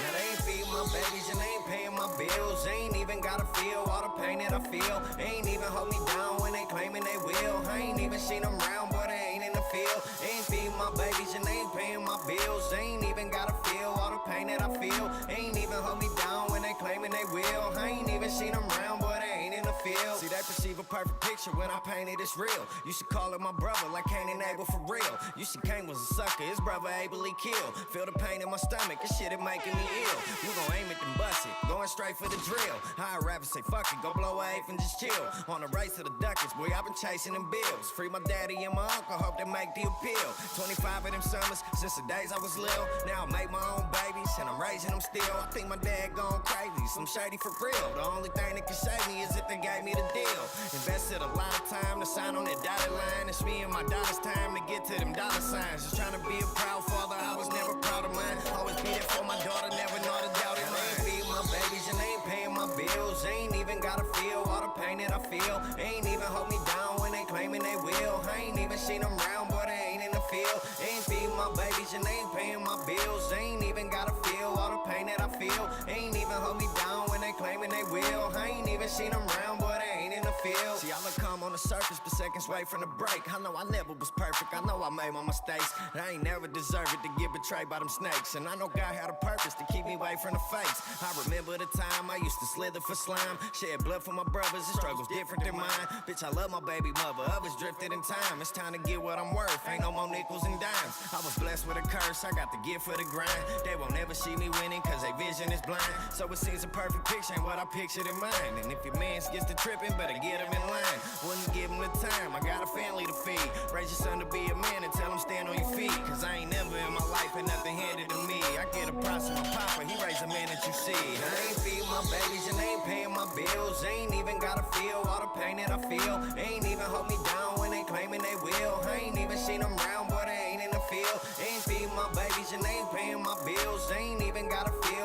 Speaker 10: Now they ain't feeding my babies and they ain't paying my bills. They ain't even gotta feel all the pain that I feel. They ain't even hold me down when they claiming they will. I ain't even seen them round, boy, they ain't in the field. They ain't feeding my babies and they ain't paying my bills. They ain't even gotta feel all the pain that I feel. They ain't even hold me down when they claiming they will. I ain't even seen them round, boy, they ain't in the field. See, they perceive a perfect picture when I paint it, it's real. You should call it my brother like Cain and Abel for real. You should Cain was a sucker, his brother ably killed. Feel the pain in my stomach, this shit it making me ill. You gon' aim it and bust it, going straight for the drill. I'd rather say fuck it, go blow a eighth and just chill. On the race to the ducats, boy, I've been chasing them bills. Free my daddy and my uncle, hope they make the appeal. 25 of them summers, since the days I was little. Now I make my own babies, and I'm raising them still. I think my dad gone crazy, some shady for real. The only thing that can save me is if they gave me the deal. Invested a lot of time to sign on that dotted line. It's me and my daughter's time to get to them dollar signs. Just trying to be a proud father, I was never proud of mine. Always be there for my daughter, never know to doubt it. They ain't feeding my babies and they ain't paying my bills. They ain't even gotta feel all the pain that I feel. They ain't even hold me down when they claiming they will. I ain't even seen them round, boy, they ain't in the field. They ain't feeding my babies and they ain't paying my bills. They ain't even gotta feel all the pain that I feel. They ain't even hold me down when they claiming they will. I ain't even seen them round, boy, they ain't in the field. See, I look calm on the surface, but seconds away from the break. I know I never was perfect, I know I made my mistakes. I ain't never deserved it to get betrayed by them snakes. And I know God had a purpose to keep me away from the fakes. I remember the time I used to slither for slime, shed blood for my brothers, the struggle's different than mine. Bitch, I love my baby mother, others drifted in time. It's time to get what I'm worth, ain't no more nickels and dimes. I was blessed with a curse, I got the gift for the grind. They won't ever see me winning, cause their vision is blind. So it seems a perfect picture ain't what I pictured in mind. And if your mans gets to tripping, better get him in line. Wouldn't give him the time, I got a family to feed. Raise your son to be a man and tell him stand on your feet. Cause I ain't never in my life had nothing handed to me. I get a props from my papa, he raised a man that you see. I ain't feeding my babies and they ain't paying my bills. They ain't even gotta feel all the pain that I feel. They ain't even hold me down when they claiming they will. I ain't even seen them round, boy, they ain't in the field. They ain't feeding my babies and they ain't paying my bills. They ain't even gotta feel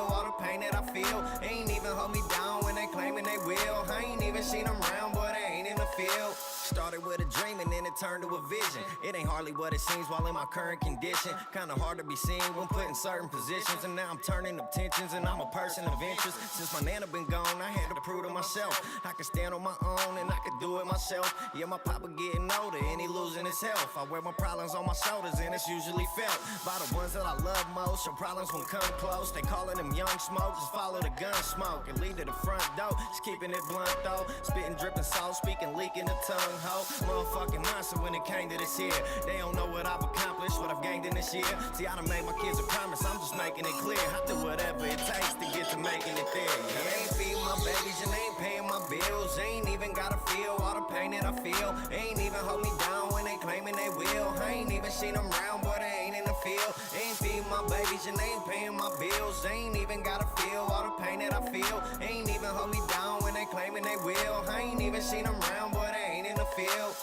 Speaker 10: feel? Started with a dream and then it turned to a vision. It ain't hardly what it seems while in my current condition. Kinda hard to be seen when put in certain positions. And now I'm turning up tensions and I'm a person of interest. Since my nana been gone, I had to prove to myself I can stand on my own and I can do it myself. Yeah, my papa getting older and he losing his health. I wear my problems on my shoulders and it's usually felt by the ones that I love most. Your problems won't come close. They calling them young smoke. Just follow the gun smoke and lead to the front door. Just keeping it blunt though. Spitting, dripping salt, speaking, leaking the tongue. Motherfucking monster when it came to this here. They don't know what I've accomplished, what I've gained in this year. See, I done made my kids a promise, I'm just making it clear. I do whatever it takes to get to making it there. Yeah. They ain't feeding my babies and they ain't paying my bills. They ain't even gotta feel all the pain that I feel. They ain't even hold me down when they claiming they will. I ain't even seen them round, but they ain't in the field. They ain't feeding my babies and they ain't paying my bills. They ain't even gotta feel all the pain that I feel. They ain't even hold me down when they claiming they will. I ain't even seen them round, but they ain't in the field.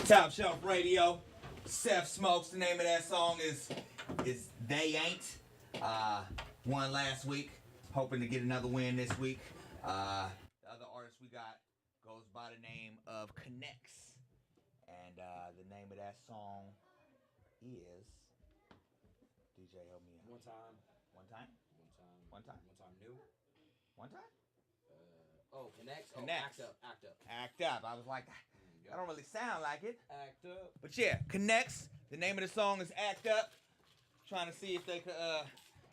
Speaker 3: Top Shelf Radio. Seth Smokes. The name of that song is They Ain't. Won last week. Hoping to get another win this week. The other artist we got goes by the name of Connects. And the name of that song is... DJ, help me out.
Speaker 11: One time.
Speaker 3: One time?
Speaker 11: One time new.
Speaker 3: One time?
Speaker 11: Connects.
Speaker 3: Connects.
Speaker 11: Act up.
Speaker 3: Act Up. I was like, that don't really sound like it.
Speaker 11: Act up.
Speaker 3: But yeah, Connects. The name of the song is Act Up. Trying to see if they could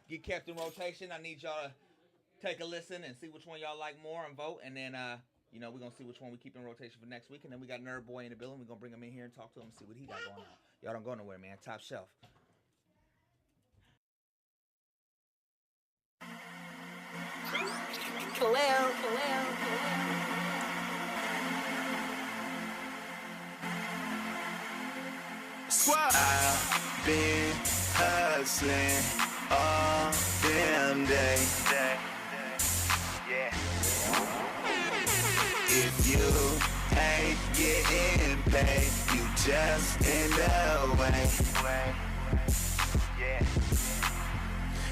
Speaker 3: get kept in rotation. I need y'all to take a listen and see which one y'all like more and vote. And then, we're going to see which one we keep in rotation for next week. And then we got Nerd Boy in the building. We're going to bring him in here and talk to him and see what he got going on. Y'all don't go nowhere, man. Top Shelf.
Speaker 4: I've been hustling all damn day. Yeah. If you ain't getting paid, you just in the way. Yeah.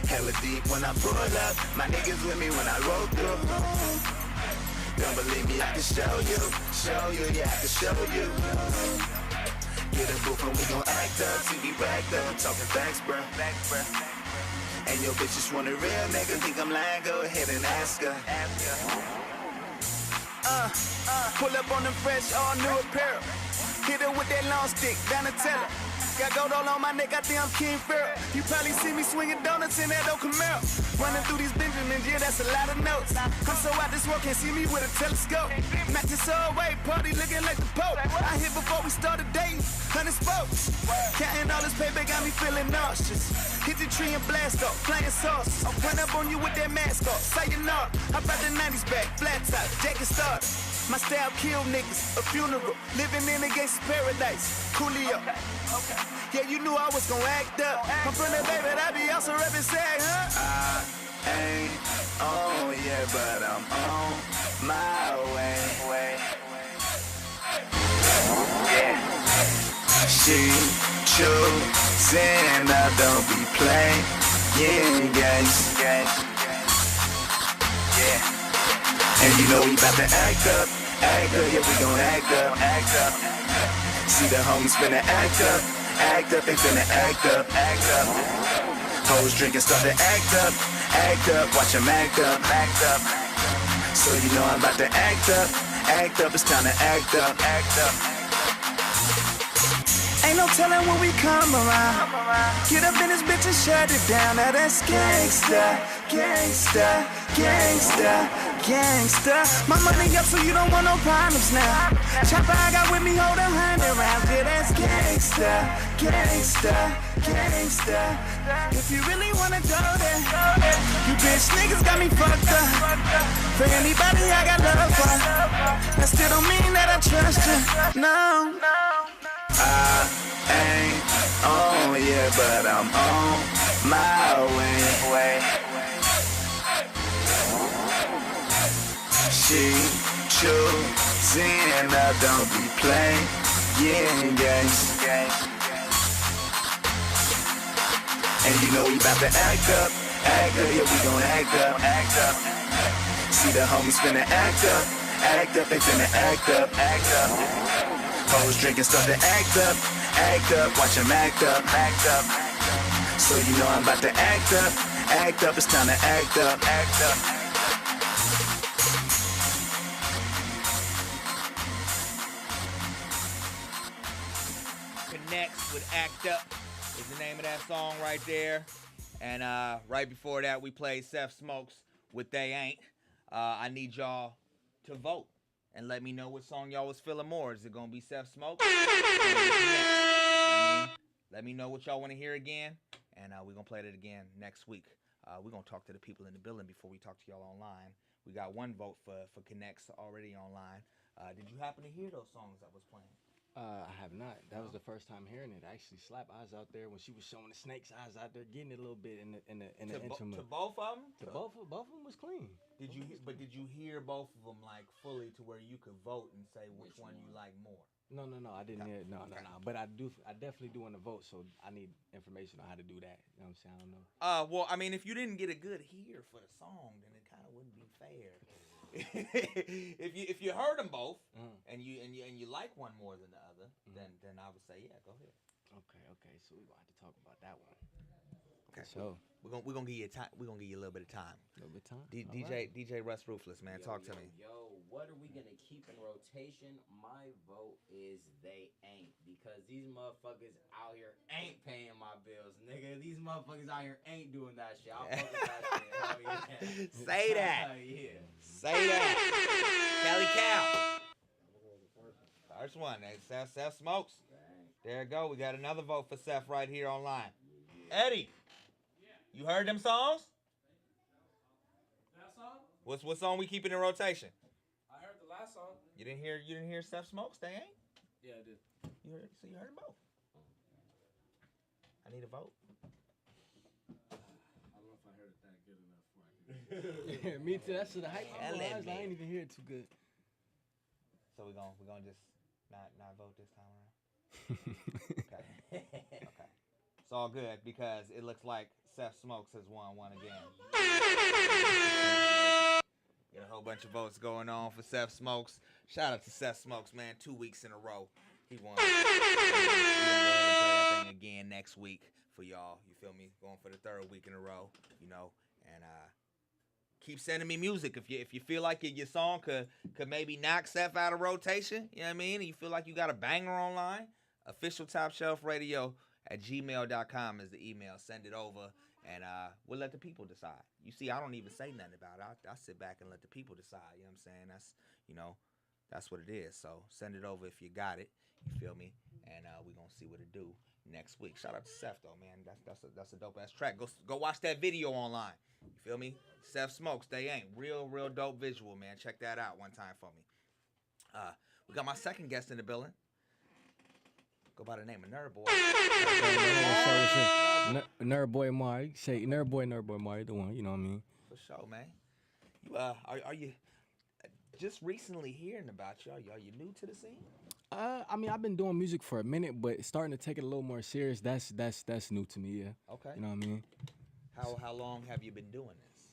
Speaker 4: Hella deep when I pull up, my niggas with me when I roll through. Don't believe me, I can show you, yeah, I can show you. Get a booth and we gon' act up, see we racked up, I'm talking facts, bruh. And your bitch just want a real nigga, think I'm lying, go ahead and ask her. Pull up on them fresh, all new apparel. Hit her with that long stick, Donatella. Got gold all on my neck, I think I'm King Pharaoh. You probably see me swinging donuts in that old Camaro. Running through these Benjamins, yeah, that's a lot of notes. I'm so out this world, can't see me with a telescope. Matching Subway, party looking like the Pope. I hit before we started dating, 100 spokes. Counting all this paper got me feeling nauseous. Hit the tree and blast off, flying sauce. I'll run up on you with that mask off, sayonara. I brought the 90s back, flat top, jacket starter. My style kill niggas, a funeral, living in a gangster's paradise. Coolio. Yeah, you knew I was gon' act up. I'm from the Bay, but I be also reppin' SAG, huh? I ain't on yet, but I'm on my way. Yeah. She choosing, I don't be playing games. Yeah. And you know we bout to act up, yeah, we gon' act up. See the homies finna act up, they finna act up. Hoes drinking, start to act up, watch them act up. So you know I'm about to act up, it's time to act up. Ain't no telling when we come around. Get up in this bitch and shut it down. Now that's gangsta. My money up so you don't want no problems now. Chopper I got with me, hold 100 rounds. Yeah, that's gangsta. If you really wanna go there, you bitch niggas got me fucked up. For anybody I got love for, that still don't mean that I trust you. No. I ain't on yet, but I'm on my way. She choosing, I don't be playing games. And you know we bout to act up, yeah, we gon' act up. See the homies finna act Act up, they finna act up, act up. Hoes drinking stuff to act up, watch them act up. So you know I'm about to act up, it's time to act up, act up.
Speaker 3: Connects with Act Up is the name of that song right there. And right before that, we played Seth Smokes with They Ain't. I need y'all to vote and let me know what song y'all was feeling more. Is it gonna be Seth Smokes? Let me know what y'all want to hear again, and we're gonna play it again next week. We're gonna talk to the people in the building before we talk to y'all online. We got one vote for Connects already online. Did you happen to hear those songs I was playing?
Speaker 7: I have not. That was the first time hearing it. I actually slapped eyes out there when she was showing the snake's eyes out there, getting it a little bit in the intimate.
Speaker 3: To both of them?
Speaker 7: Both of them was clean.
Speaker 3: Did you hear both of them like fully to where you could vote and say which one you like more?
Speaker 7: No, I didn't hear it. No. But I definitely do want to vote, so I need information on how to do that. You know what I'm saying? I don't know.
Speaker 3: Well, I mean, if you didn't get a good hear for the song, then it kind of wouldn't be fair. if you heard them both and you like one more than the other, then I would say go ahead.
Speaker 7: Okay. So we're gonna have to talk about that one.
Speaker 3: Okay.
Speaker 7: So
Speaker 3: we're gonna give you time. We're gonna give you a little bit of time. DJ Russ Ruthless, man, talk to me.
Speaker 11: Yo, what are we gonna keep in rotation? My vote is They Ain't, because these motherfuckers out here ain't paying my bills, nigga. These motherfuckers out here ain't doing that shit. I'll fuck with that shit. Hell yeah.
Speaker 3: Say that.
Speaker 11: Hell yeah.
Speaker 3: Say that. Kelly Cow. First one. Seth Smokes. There you go. We got another vote for Seth right here online. Eddie. You heard them songs?
Speaker 12: That song?
Speaker 3: What song we keeping in rotation?
Speaker 12: I heard the last song.
Speaker 3: You didn't hear Seth Smokes? They ain't?
Speaker 12: Yeah, I did.
Speaker 3: You heard them both. I need a vote.
Speaker 12: I don't know if I heard it that good enough for I could.
Speaker 7: Me too. That's the hype. I ain't even hear it too good.
Speaker 3: So we're gonna just not vote this time around? Okay. It's all good because it looks like Seth Smokes has won one again. Got a whole bunch of votes going on for Seth Smokes. Shout out to Seth Smokes, man. 2 weeks in a row, he won. We're gonna go ahead and play that thing again next week for y'all. You feel me? Going for the 3rd week in a row, and keep sending me music if you feel like your song could maybe knock Seth out of rotation. You know what I mean? And you feel like you got a banger online. Official Top Shelf Radio at gmail.com is the email. Send it over, and we'll let the people decide. You see, I don't even say nothing about it. I sit back and let the people decide. You know what I'm saying? That's what it is. So send it over if you got it. You feel me? And we're going to see what it do next week. Shout out to Seth, though, man. That's a dope-ass track. Go watch that video online. You feel me? Seth Smokes, They Ain't. Real dope visual, man. Check that out one time for me. We got my second guest in the building. Go by the name of Nerd Boy.
Speaker 7: Nerd Boy Mari. Say Nerd Boy Mari, the one. You know what I mean?
Speaker 3: For sure, man. You are you just recently hearing about you? Are you new to the scene?
Speaker 7: I mean, I've been doing music for a minute, but starting to take it a little more serious. That's new to me. Yeah.
Speaker 3: Okay.
Speaker 7: You know what I mean?
Speaker 3: How long have you been doing this?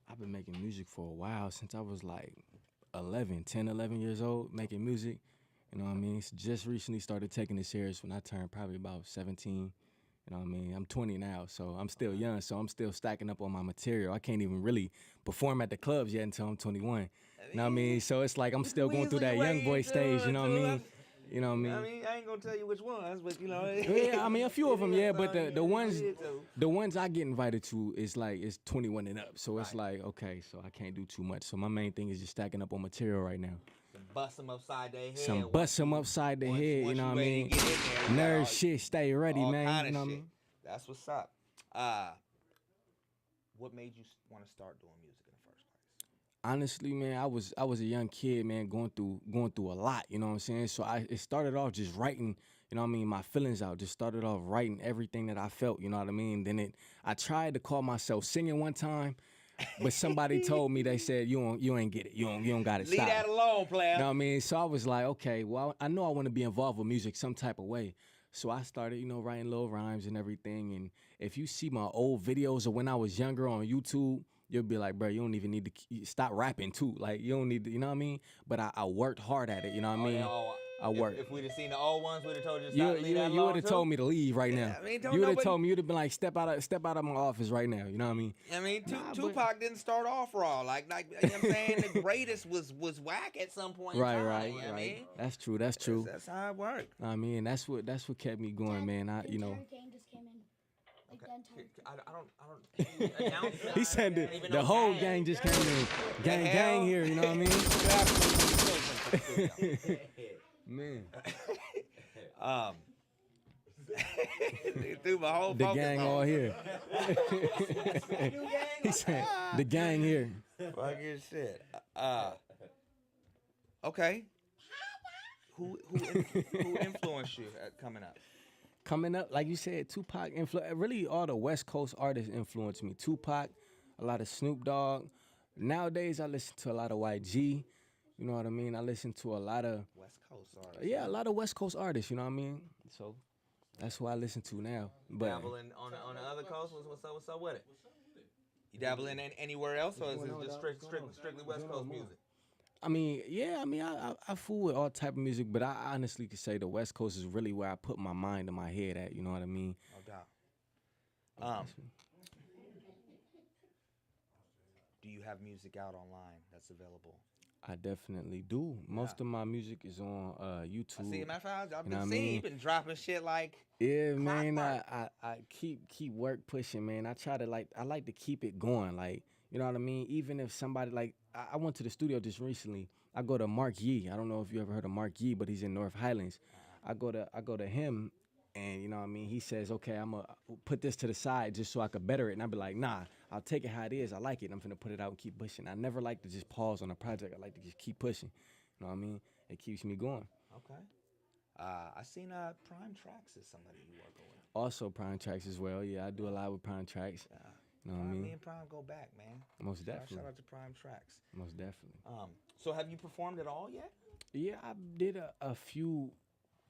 Speaker 7: I've been making music for a while, since I was like 10, 11 years old, making music. You know what I mean? Just recently started taking it serious when I turned probably about 17. You know what I mean? I'm 20 now, so I'm still young, so I'm still stacking up on my material. I can't even really perform at the clubs yet until I'm 21. You know what I mean? So it's like I'm still going through that young boy stage, you know what I mean? You know what I mean?
Speaker 3: I mean, I ain't gonna tell you which ones, but
Speaker 7: Yeah, I mean a few of them, yeah. But the ones I get invited to is like it's 21 and up. So it's like okay, so I can't do too much. So my main thing is just stacking up on material right now.
Speaker 3: Bust them upside their head.
Speaker 7: You know what I mean? Nerd shit, stay ready, man. You know what I mean?
Speaker 3: That's what's up. What made you want to start doing music in the first place?
Speaker 7: Honestly, man, I was a young kid, man, going through a lot, you know what I'm saying? So it started off just writing, you know what I mean, my feelings out. Just started off writing everything that I felt, you know what I mean? Then I tried to call myself singing one time, but somebody told me, they said, you ain't get it. You don't got it.
Speaker 3: Leave that alone, player.
Speaker 7: You know what I mean? So I was like, okay, well, I know I want to be involved with music some type of way. So I started, writing little rhymes and everything. And if you see my old videos of when I was younger on YouTube, you'll be like, bro, you don't even need to stop rapping too. Like, you don't need to, you know what I mean? But I worked hard at it, you know what I mean? I worked.
Speaker 3: If we'd have seen the old ones, we'd have told you to stop.
Speaker 7: You would have told me to leave right now.
Speaker 3: I mean,
Speaker 7: you would have told me, you'd have been like, step out of my office right now. You know what I mean?
Speaker 3: I mean, Tupac didn't start off raw. Like you know what I'm saying? The greatest was whack at some point.
Speaker 7: Right,
Speaker 3: in time,
Speaker 7: right,
Speaker 3: you know what I mean?
Speaker 7: That's true. That's true.
Speaker 3: That's how it worked.
Speaker 7: I mean, that's what kept me going, man.
Speaker 6: Terry Kane just came in. Like
Speaker 3: I don't announce that.
Speaker 7: He said the whole gang just came in. Gang here, you know what I mean? Man.
Speaker 3: Threw my whole
Speaker 7: the gang all here. He said the gang here.
Speaker 3: Fucking shit. Okay. Who influenced you coming up?
Speaker 7: Coming up, like you said, Tupac really all the West Coast artists influenced me. Tupac, a lot of Snoop Dogg. Nowadays, I listen to a lot of YG. You know what I mean? I listen to a lot of
Speaker 3: West Coast artists.
Speaker 7: Yeah, a lot of West Coast artists. You know what I mean? So that's who I listen to now. But
Speaker 3: Dabbling on the other coast. What's up with it? You dabbling in anywhere else, or is it just strictly West Coast music?
Speaker 7: I mean, yeah, I fool with all type of music, but I honestly could say the West Coast is really where I put my mind and my head at, you know what I mean?
Speaker 3: No doubt. Do you have music out online that's available?
Speaker 7: I definitely do. Most of my music is on YouTube.
Speaker 3: I see, matter of fact, I've been seeing you been dropping shit like.
Speaker 7: Yeah, man. I keep work pushing, man. I like to keep it going, like, you know what I mean. Even if somebody like I went to the studio just recently. I go to Mark Yee. I don't know if you ever heard of Mark Yee, but he's in North Highlands. I go to him, and you know what I mean. He says, okay, I'm gonna put this to the side just so I could better it, and I be like, nah, I'll take it how it is. I like it. And I'm finna put it out and keep pushing. I never like to just pause on a project. I like to just keep pushing. You know what I mean? It keeps me going.
Speaker 3: Okay. I seen Prime Tracks is somebody you work with.
Speaker 7: Also Prime Tracks as well. Yeah, I do a lot with Prime Tracks. You know what I mean?
Speaker 3: Me and Prime go back, man.
Speaker 7: Most definitely.
Speaker 3: Shout out to Prime Tracks.
Speaker 7: Most definitely.
Speaker 3: So have you performed at all yet?
Speaker 7: Yeah, I did a few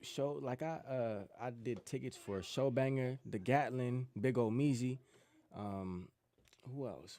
Speaker 7: shows. Like I did tickets for Showbanger, The Gatlin, Big Ol' Meezy. Who else?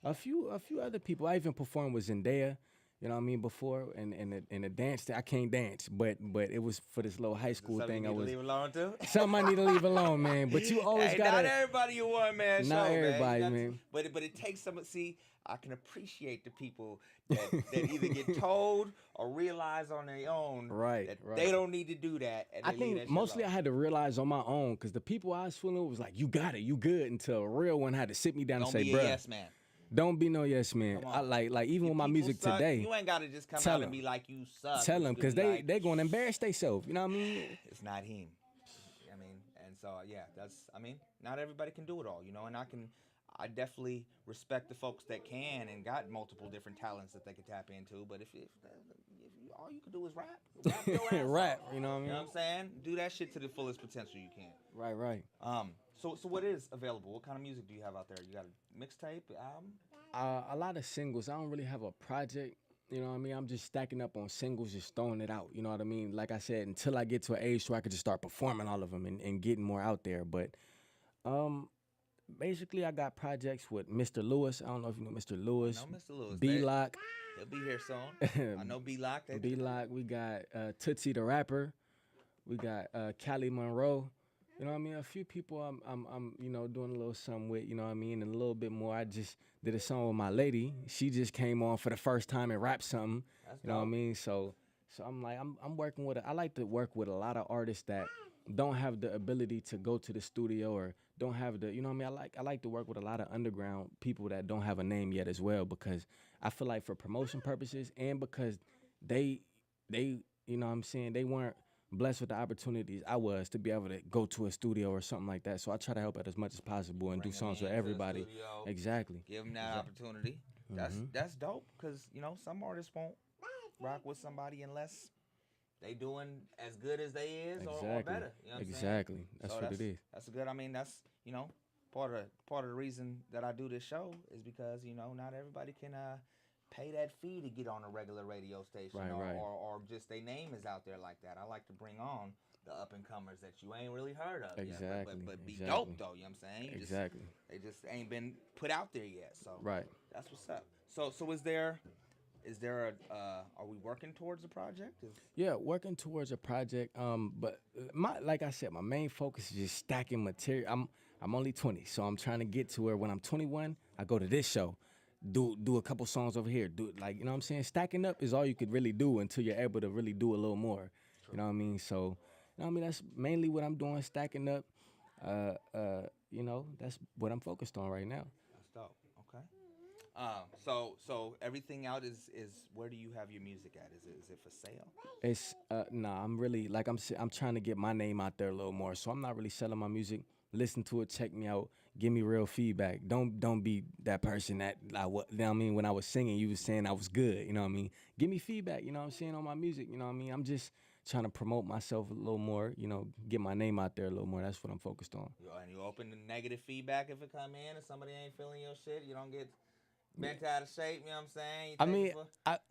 Speaker 7: A few other people. I even performed with Zendaya. You know what I mean? Before and the dance, I can't dance, but it was for this little high school thing.
Speaker 3: I was leave alone too.
Speaker 7: Something I need to leave alone, man. But you always gotta.
Speaker 3: Not everybody you want, man.
Speaker 7: Not
Speaker 3: show,
Speaker 7: everybody,
Speaker 3: man. But it takes some. See, I can appreciate the people that either get told or realize on their own that they don't need to do that. And
Speaker 7: I think mostly I had to realize on my own because the people I was fooling with was like, "You got it, you good," until a real one had to sit me down and say,
Speaker 3: "Don't be a yes man."
Speaker 7: Don't be no yes man. I like even with my music
Speaker 3: suck,
Speaker 7: today.
Speaker 3: You ain't gotta just come out and be like you suck.
Speaker 7: Tell them because they gonna embarrass themselves. You know what I mean?
Speaker 3: It's not him. I mean, and so yeah, not everybody can do it all, you know. And I definitely respect the folks that can and got multiple different talents that they could tap into. But if all you can do is rap your ass
Speaker 7: rap,
Speaker 3: off.
Speaker 7: you know what I mean?
Speaker 3: You know what I'm saying? Do that shit to the fullest potential you can.
Speaker 7: Right.
Speaker 3: So what is available? What kind of music do you have out there? You got a mixtape, album?
Speaker 7: A lot of singles. I don't really have a project. You know what I mean? I'm just stacking up on singles, just throwing it out. You know what I mean? Like I said, until I get to an age where I could just start performing all of them and getting more out there. But basically, I got projects with Mr. Lewis. I don't know if you know Mr. Lewis.
Speaker 3: I know Mr. Lewis.
Speaker 7: B-Lock.
Speaker 3: He'll be here soon. I know B-Lock.
Speaker 7: B-Lock. We got Tootsie the rapper. We got Callie Monroe. You know what I mean? A few people I'm doing a little something with, you know what I mean? And a little bit more. I just did a song with my lady. She just came on for the first time and rapped something.
Speaker 3: That's
Speaker 7: you know
Speaker 3: dope.
Speaker 7: what I mean? So I'm like, I'm working with I like to work with a lot of artists that don't have the ability to go to the studio or don't have the, you know what I mean? I like to work with a lot of underground people that don't have a name yet as well, because I feel like for promotion purposes and because they you know what I'm saying, they weren't blessed with the opportunities I was to be able to go to a studio or something like that. So I try to help out as much as possible and do songs with everybody. Exactly.
Speaker 3: Give them that opportunity. That's dope, because you know some artists won't rock with somebody unless they doing as good as they is or better. You know what I'm saying?
Speaker 7: That's what it is.
Speaker 3: That's a good. I mean, that's part of the reason that I do this show is because not everybody can pay that fee to get on a regular radio station,
Speaker 7: Right,
Speaker 3: or,
Speaker 7: right.
Speaker 3: or just their name is out there like that. I like to bring on the up and comers that you ain't really heard of
Speaker 7: Exactly,
Speaker 3: yet, but be
Speaker 7: exactly.
Speaker 3: dope though. You know what I'm saying?
Speaker 7: Exactly.
Speaker 3: They just ain't been put out there yet. So
Speaker 7: Right.
Speaker 3: that's what's up. So is there a are we working towards a project?
Speaker 7: Yeah, working towards a project. But like I said, my main focus is just stacking material. I'm only 20, so I'm trying to get to where when I'm 21, I go to this show, do a couple songs over here, do like, you know what I'm saying? Stacking up is all you could really do until you're able to really do a little more. True. You know what I mean? So, you know what I mean? That's mainly what I'm doing, stacking up. You know, that's what I'm focused on right now.
Speaker 3: That's dope. Okay. So everything out is where do you have your music at? Is it for sale?
Speaker 7: It's nah. I'm really like I'm trying to get my name out there a little more. So I'm not really selling my music. Listen to it, check me out, give me real feedback. Don't be that person that you know what I mean, when I was singing, you was saying I was good. You know what I mean? Give me feedback. You know what I'm saying, on my music. You know what I mean? I'm just trying to promote myself a little more. You know, get my name out there a little more. That's what I'm focused on.
Speaker 3: And you open to negative feedback if it come in, if somebody ain't feeling your shit, you don't get bent out of shape, you know what I'm saying?
Speaker 7: I mean,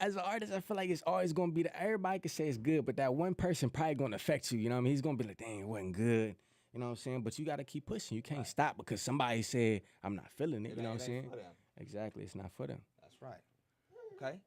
Speaker 7: as an artist, I feel like it's always gonna be everybody can say it's good, but that one person probably gonna affect you. You know what I mean? He's gonna be like, dang, it wasn't good. You know what I'm saying? But you gotta keep pushing. You can't stop because somebody said I'm not feeling it. You know what I'm saying? Exactly, it's not for them.
Speaker 3: That's right. Okay.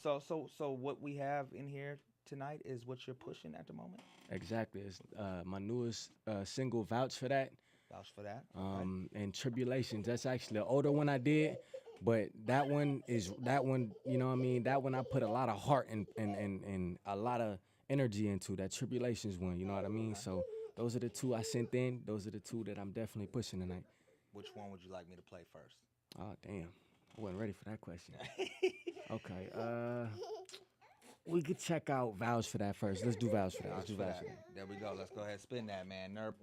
Speaker 3: So what we have in here tonight is what you're pushing at the moment.
Speaker 7: Exactly. It's my newest single, Vouch for That.
Speaker 3: Vouch for That. Okay.
Speaker 7: And Tribulations. That's actually an older one I did. But that one, you know what I mean? That one I put a lot of heart and a lot of energy into, that Tribulations one, you know what I mean? So those are the two I sent in. Those are the two that I'm definitely pushing tonight.
Speaker 3: Which one would you like me to play first?
Speaker 7: Oh, damn. I wasn't ready for that question. Okay. We could check out Vouch for That first. Let's do Vouch for That. Let's do Vouch for That.
Speaker 3: There we go. Let's go ahead and spin that, man. Nerd.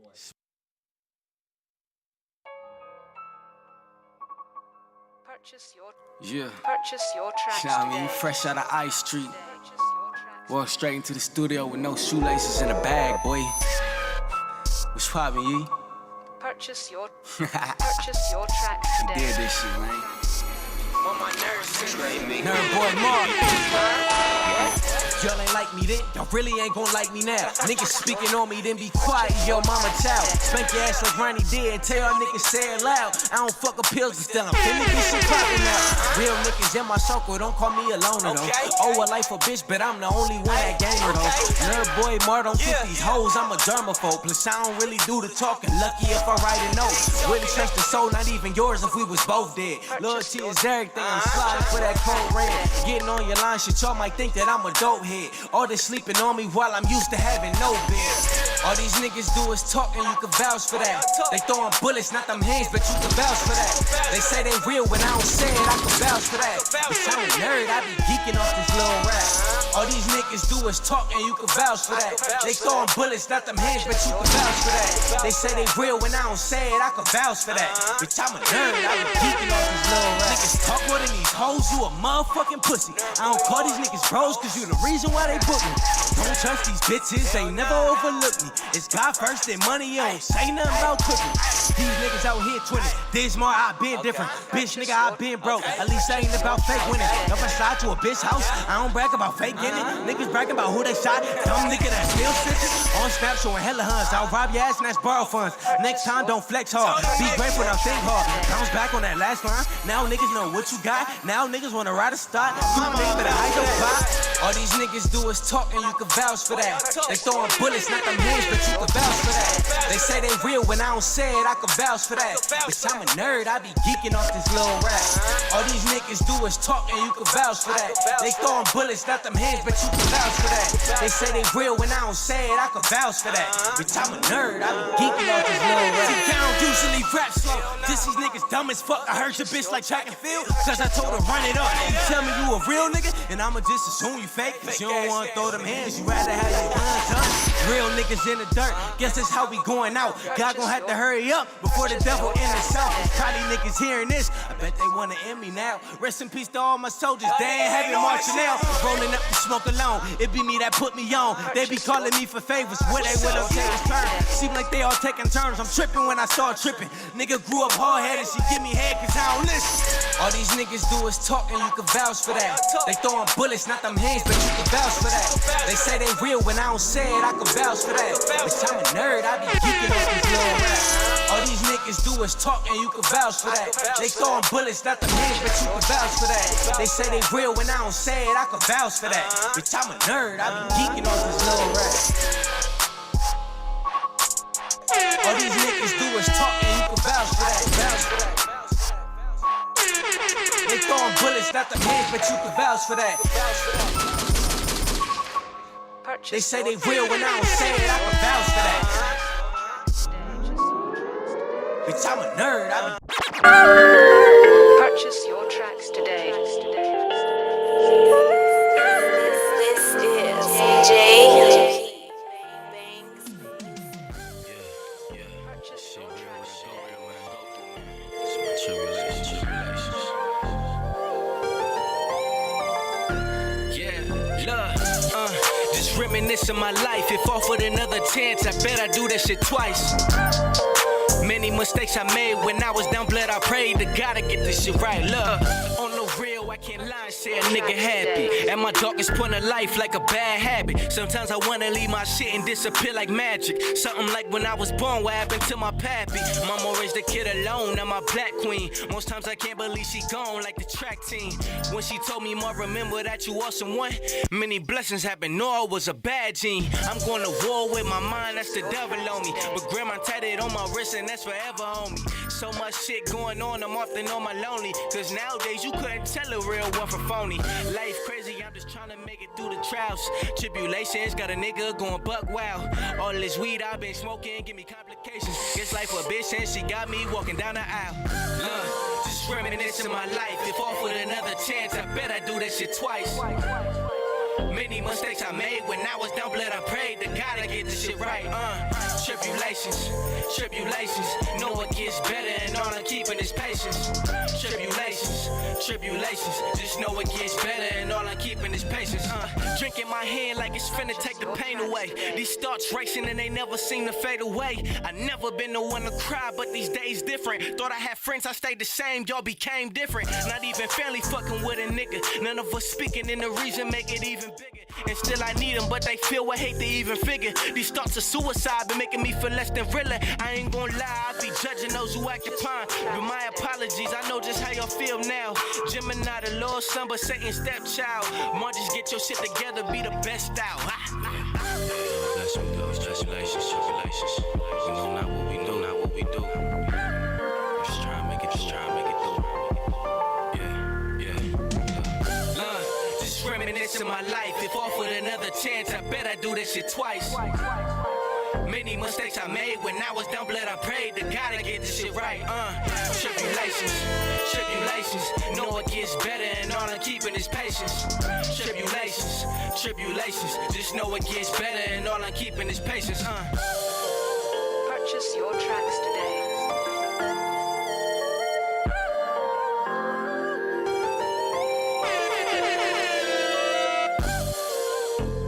Speaker 13: Purchase your
Speaker 7: You
Speaker 13: tracks
Speaker 7: know what I mean?
Speaker 13: today.
Speaker 7: Fresh out of Ice Street. Walk straight into the studio with no shoelaces in a bag, boy. What's poppin', Yee?
Speaker 13: Purchase your tracks
Speaker 7: You
Speaker 13: today.
Speaker 7: did this shit, man.
Speaker 14: Nerd boy Mark. Y'all ain't like me then, y'all really ain't gon' like me now. Niggas speaking on me, then be quiet, yo mama child. Spank your ass like Ronnie did, and tell y'all niggas say it loud. I don't fuck with pills, but still I'm finna get shit poppin' now. Real niggas in my circle, don't call me a loner though. Oh, a life a bitch, but I'm the only one that gamer though. Nerd boy Mar, don't get these hoes, I'm a germaphobe. Plus I don't really do the talking, lucky if I write a note. Wouldn't trust the soul, not even yours if we was both dead. Loyalty is everything, I'm sliding for that cold red. Getting on your line, shit, y'all might think that I'm a dope head. All this sleeping on me while I'm used to having no bed. All these niggas do is talk and you can vouch for that. They throwing bullets, not them hands, but you can vouch for that. They say they real when I don't say it, I can vouch for that. Bitch, I'm a nerd, I be geeking off this little rap. All these niggas do is talk and you can vouch for that. They throwing bullets, not them hands, but you can vouch for that. They say they real when I don't say it, I can vouch for that. Bitch, I'm a nerd, I be geeking off this little rap. Niggas talk more than these hoes, you a motherfucking pussy. I don't call these niggas bros, cause you the reason why they book me. Don't trust these bitches, they never overlook me. It's God first and money, you don't say nothing about cooking. These niggas out here twitting, this more I been different. Bitch nigga, I been broke, at least I ain't about fake winning. If I slide to a bitch house, I don't brag about fake getting. Niggas bragging about who they shot, dumb nigga that still stitching. On snap showing hella huns, I'll rob your ass and that's borrow funds. Next time don't flex hard, be grateful, now think hard. Bounce back on that last line, now niggas know what you got. Now niggas wanna ride a start, you niggas better hide your pop. All these niggas do is talk and you can vouch for that. They throwing bullets, not them hands, but you can vouch for that. They say they real when I don't say it, I can vouch for that. Bitch, I'm a nerd, I be geeking off this little rap. All these niggas do is talk and you can vouch for that. They throwing bullets, not them hands, but you can vouch for that. They say they real when I don't say it, I can vouch for that. Bitch, I'm a nerd, I be geeking off this little rap. See, I don't usually rap slow. This these niggas dumb as fuck. I heard your bitch like track and field, cause I told her run it up. You tell me you a real nigga, and I'ma just assume you fake. Cause you don't wanna throw them hands, you rather have your guns up. Real niggas in the dirt, guess that's how we going out. God gon' have to hurry up before the devil in the south. Probably niggas hearing this, I bet they wanna end me now. Rest in peace to all my soldiers, they ain't heavy marching now. Rolling up the smoke alone, it be me that put me on. They be calling me for favors, where they with them tables turn. Seem like they all taking turns, I'm tripping when I start tripping. Nigga grew up hard-headed, she give me head cause I don't listen. All these niggas do is talk and you can vouch for that. They throwing bullets, not them hands, but you can vouch for that. They say they real when I don't say it, I can vouch for that. Bitch, I'm a nerd, I be geeking off this little rap. All these niggas do is talk and you can vouch for that. They throwing bullets, not them hands, but you can vouch for that. They say they real when I don't say it, I can vouch for that. Bitch, I'm a nerd, I be geeking off this little rap. All these niggas do is talk and you can vouch for that. Vouch for that. They throwing bullets, not them hands, but you can vouch for that. They say they real when I don't say it, I can vouch for that. Bitch, I'm a nerd, I be...
Speaker 13: Purchase your tracks today. This is Jay.
Speaker 14: Just reminiscing my life. If offered another chance, I bet I'd do that shit twice. Many mistakes I made when I was down blood. I prayed to God to get this shit right. Look, on the real, I can't lie and say a nigga happy. At my darkest point of life, like a bad habit. Sometimes I wanna leave my shit and disappear like magic. Something like when I was born, what happened to my pappy? Mama raised the kid alone, now my black queen. Most times I can't believe she gone like the track team. When she told me, Ma, remember that you are someone. Many blessings happened, no, I was a bad gene. I'm going to war with my mind, that's the devil on me. But grandma tatted on my wrist and that's forever on me. So much shit going on, I'm often on my lonely. Cause nowadays you couldn't tell a real one from phony. Life crazy, I'm just trying to make it through the trials. Tribulations, got a nigga going buck wild. All this weed I've been smoking, give me complications. It's life a bitch and she got me walking down the aisle. Just reminiscing my life. If offered another chance, I bet I'd do that shit twice. Many mistakes I made when I was down blood. I prayed to God to get this shit right. Tribulations, know it gets better and all I'm keeping is patience. Tribulations, just know it gets better and all I'm keeping is patience. Drinking my hand like it's finna take the pain away. These thoughts racing and they never seem to fade away. I never been the one to cry, but these days different. Thought I had friends, I stayed the same, y'all became different. Not even family fucking with a nigga. None of us speaking and the reason make it even bigger. And still I need them, but they feel what hate to even figure. These thoughts of suicide been making me feel less than realer. I ain't gon' lie, I be judging those who occupy. But my apologies, I know just how y'all feel now. Gemini, the Lord's son, but Satan's stepchild. More just get your shit together, be the best out.
Speaker 2: Bless me, those tribulations. We know not what we do, not what we do. Just try and make it through.
Speaker 14: Just reminiscing my life. If offered another chance, I bet I'd do that shit twice. Many mistakes I made when I was down blood. I prayed to God to get this shit right. Tribulations, know it gets better and all I'm keeping is patience. Tribulations, just know it gets better and all I'm keeping is patience.
Speaker 13: Purchase your tracks today.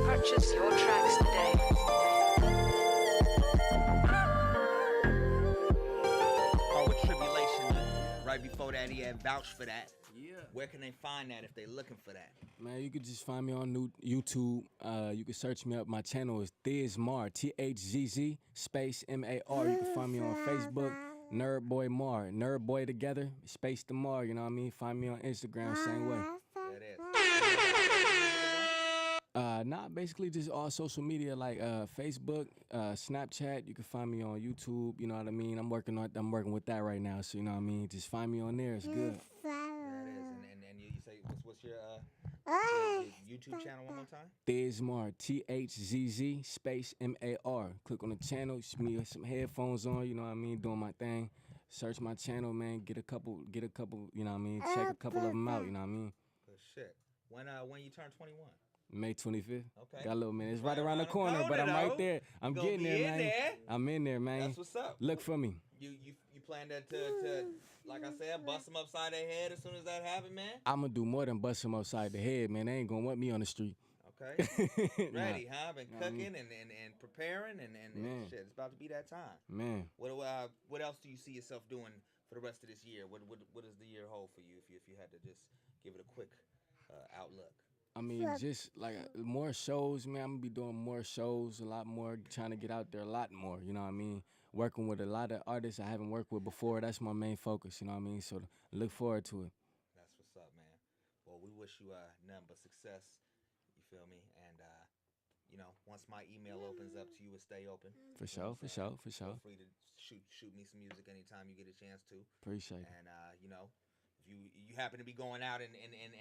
Speaker 13: Purchase your tracks today.
Speaker 3: With Tribulation, right before that, he had vouched for that.
Speaker 7: Yeah.
Speaker 3: Where can they find that if they looking for that?
Speaker 7: Man, you could just find me on YouTube. You can search me up. My channel is Thizmar, THZZ space MAR. You can find me on Facebook, Nerd Boy Mar, Nerd Boy together, space the Mar. You know what I mean? Find me on Instagram, same way.
Speaker 3: That is.
Speaker 7: Basically just all social media like Facebook, Snapchat. You can find me on YouTube. You know what I mean? I'm working with that right now. So you know what I mean? Just find me on there. It's good.
Speaker 3: That is. And you say what's your YouTube channel one more time?
Speaker 7: Thizmar, THZZ space MAR. Click on the channel. See me with some headphones on. You know what I mean? Doing my thing. Search my channel, man. Get a couple. You know what I mean? Check a couple of them out. You know what I mean?
Speaker 3: Good shit. When you turn 21?
Speaker 7: May 25th.
Speaker 3: Okay.
Speaker 7: Got a little minute. It's right around the corner, but I'm right there. I'm getting there, man. I'm in there, man.
Speaker 3: That's what's up.
Speaker 7: Look for me.
Speaker 3: You plan to like I said, bust them upside their head as soon as that happen, man?
Speaker 7: I'm going to do more than bust them upside the head, man. They ain't going to want me on the street.
Speaker 3: Okay. Ready, huh? Been cooking and preparing and shit. It's about to be that time.
Speaker 7: Man.
Speaker 3: What else do you see yourself doing for the rest of this year? What does the year hold for you if you had to just give it a quick outlook?
Speaker 7: I mean, just like more shows, man. I'm going to be doing more shows, a lot more, trying to get out there a lot more, you know what I mean? Working with a lot of artists I haven't worked with before. That's my main focus, you know what I mean? So look forward to it.
Speaker 3: That's what's up, man. Well, we wish you nothing but success, you feel me? And, you know, once my email opens up to you, it stay open.
Speaker 7: For sure.
Speaker 3: Feel free to shoot me some music anytime you get a chance to.
Speaker 7: Appreciate it.
Speaker 3: And, you know, if you happen to be going out and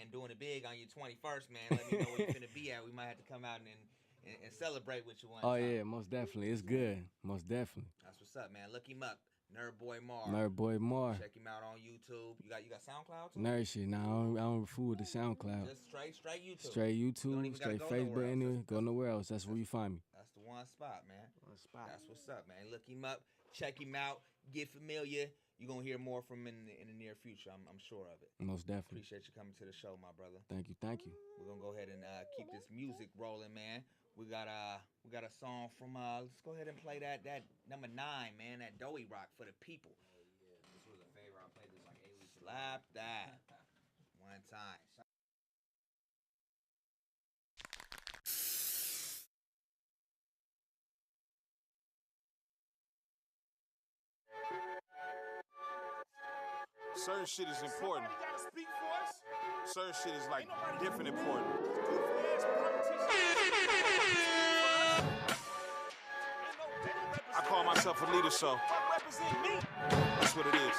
Speaker 3: doing it big on your 21st, man, let me know where you're finna be at. We might have to come out and celebrate with you one time.
Speaker 7: Yeah, most definitely. It's good. Most definitely.
Speaker 3: That's what's up, man. Look him up. Nerd Boy Mar.
Speaker 7: Nerd Boy Mar.
Speaker 3: Check him out on YouTube. You got SoundCloud too?
Speaker 7: Nerd shit. Nah, I don't fool with the SoundCloud.
Speaker 3: Just straight YouTube.
Speaker 7: Straight YouTube, straight Facebook, anywhere. Go nowhere else. That's where you find me.
Speaker 3: That's the one spot, man.
Speaker 7: One spot.
Speaker 3: That's what's up, man. Look him up. Check him out. Get familiar. You're going to hear more from him in the near future. I'm sure of it.
Speaker 7: Most definitely.
Speaker 3: Appreciate you coming to the show, my brother.
Speaker 7: Thank you.
Speaker 3: We're going to go ahead and keep this music rolling, man. We got a song from, let's go ahead and play that number 9, man, that Doughy Rock for the people.
Speaker 11: Oh, yeah. This was a favorite. I played this like 8 weeks ago.
Speaker 3: Slap that. One time.
Speaker 4: Certain shit is important. Certain shit is like different important. I call myself a leader, so that's what it is.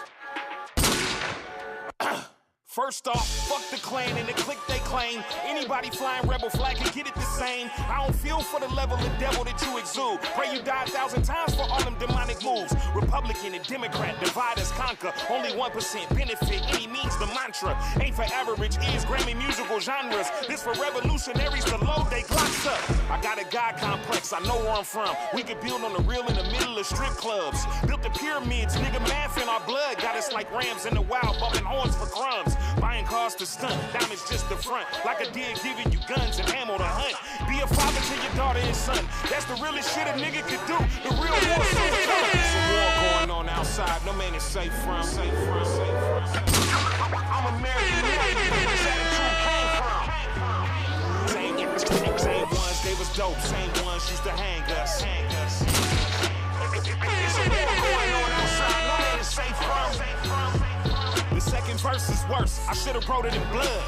Speaker 4: First off, fuck the clan and the clique they claim. Anybody flying rebel flag can get it the same. I don't feel for the level of devil that you exude. Pray you die 1,000 times for all them demonic moves. Republican and Democrat, divide us, conquer. Only 1% benefit, any means the mantra. Ain't for average, is Grammy musical genres. This for revolutionaries to load they Glocks up. I got a God complex, I know where I'm from. We could build on the real in the middle of strip clubs. Built the pyramids, nigga, math in our blood. Got us like rams in the wild, bumping horns for crumbs. Buying cars to stunt, diamonds just the front. Like a deer giving you guns and ammo to hunt. Be a father to your daughter and son. That's the realest shit a nigga could do. The real war soon come. There's a war going on outside, no man is safe from. I'm American made, that's how the truth came from. Same ones gave us dope, same ones used to hang us. It's a war going on outside, no man is safe from. The second verse is worse, I should've wrote it in blood.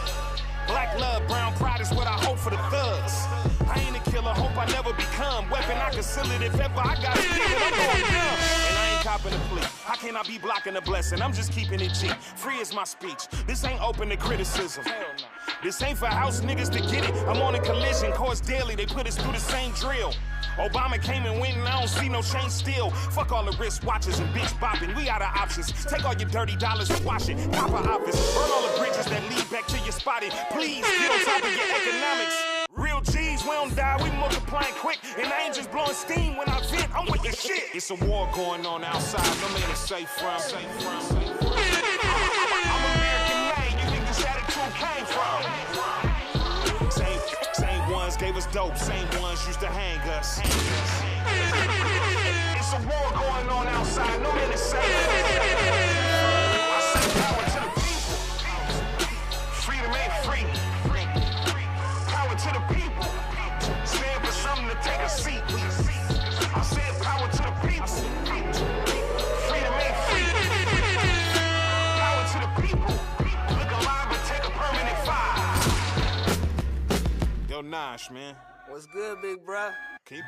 Speaker 4: Black love, brown pride is what I hope for the thugs. I ain't a killer, hope I never become. Weapon, I conceal it if ever I gotta steal it, I'm going dumb. And I ain't copping a plea, how can I be blocking a blessing? I'm just keeping it cheap, free is my speech. This ain't open to criticism. This ain't for house niggas to get it. I'm on a collision course daily, they put us through the same drill. Obama came and went and I don't see no change still. Fuck all the wristwatches and bitch bopping, we out of options. Take all your dirty dollars and wash it. Copper office, burn all the bridges that lead back to your spotty. Please get on top of your economics. Real G's, we don't die, we multiplying quick. And I ain't just blowing steam when I vent, I'm with the shit. It's a war going on outside, no man is safe from. I'm American made, you think this attitude came from? Same ones gave us dope, same ones used to hang us. It's a war going on outside, no man is safe. I say power to the people. Freedom ain't free. Power to the people. Stand for something to take a seat. I said power to the people. Freedom ain't free. Power to the people. Look alive and take a permanent fire. Yo, Nash, man.
Speaker 15: What's good, big bruh?
Speaker 4: Can you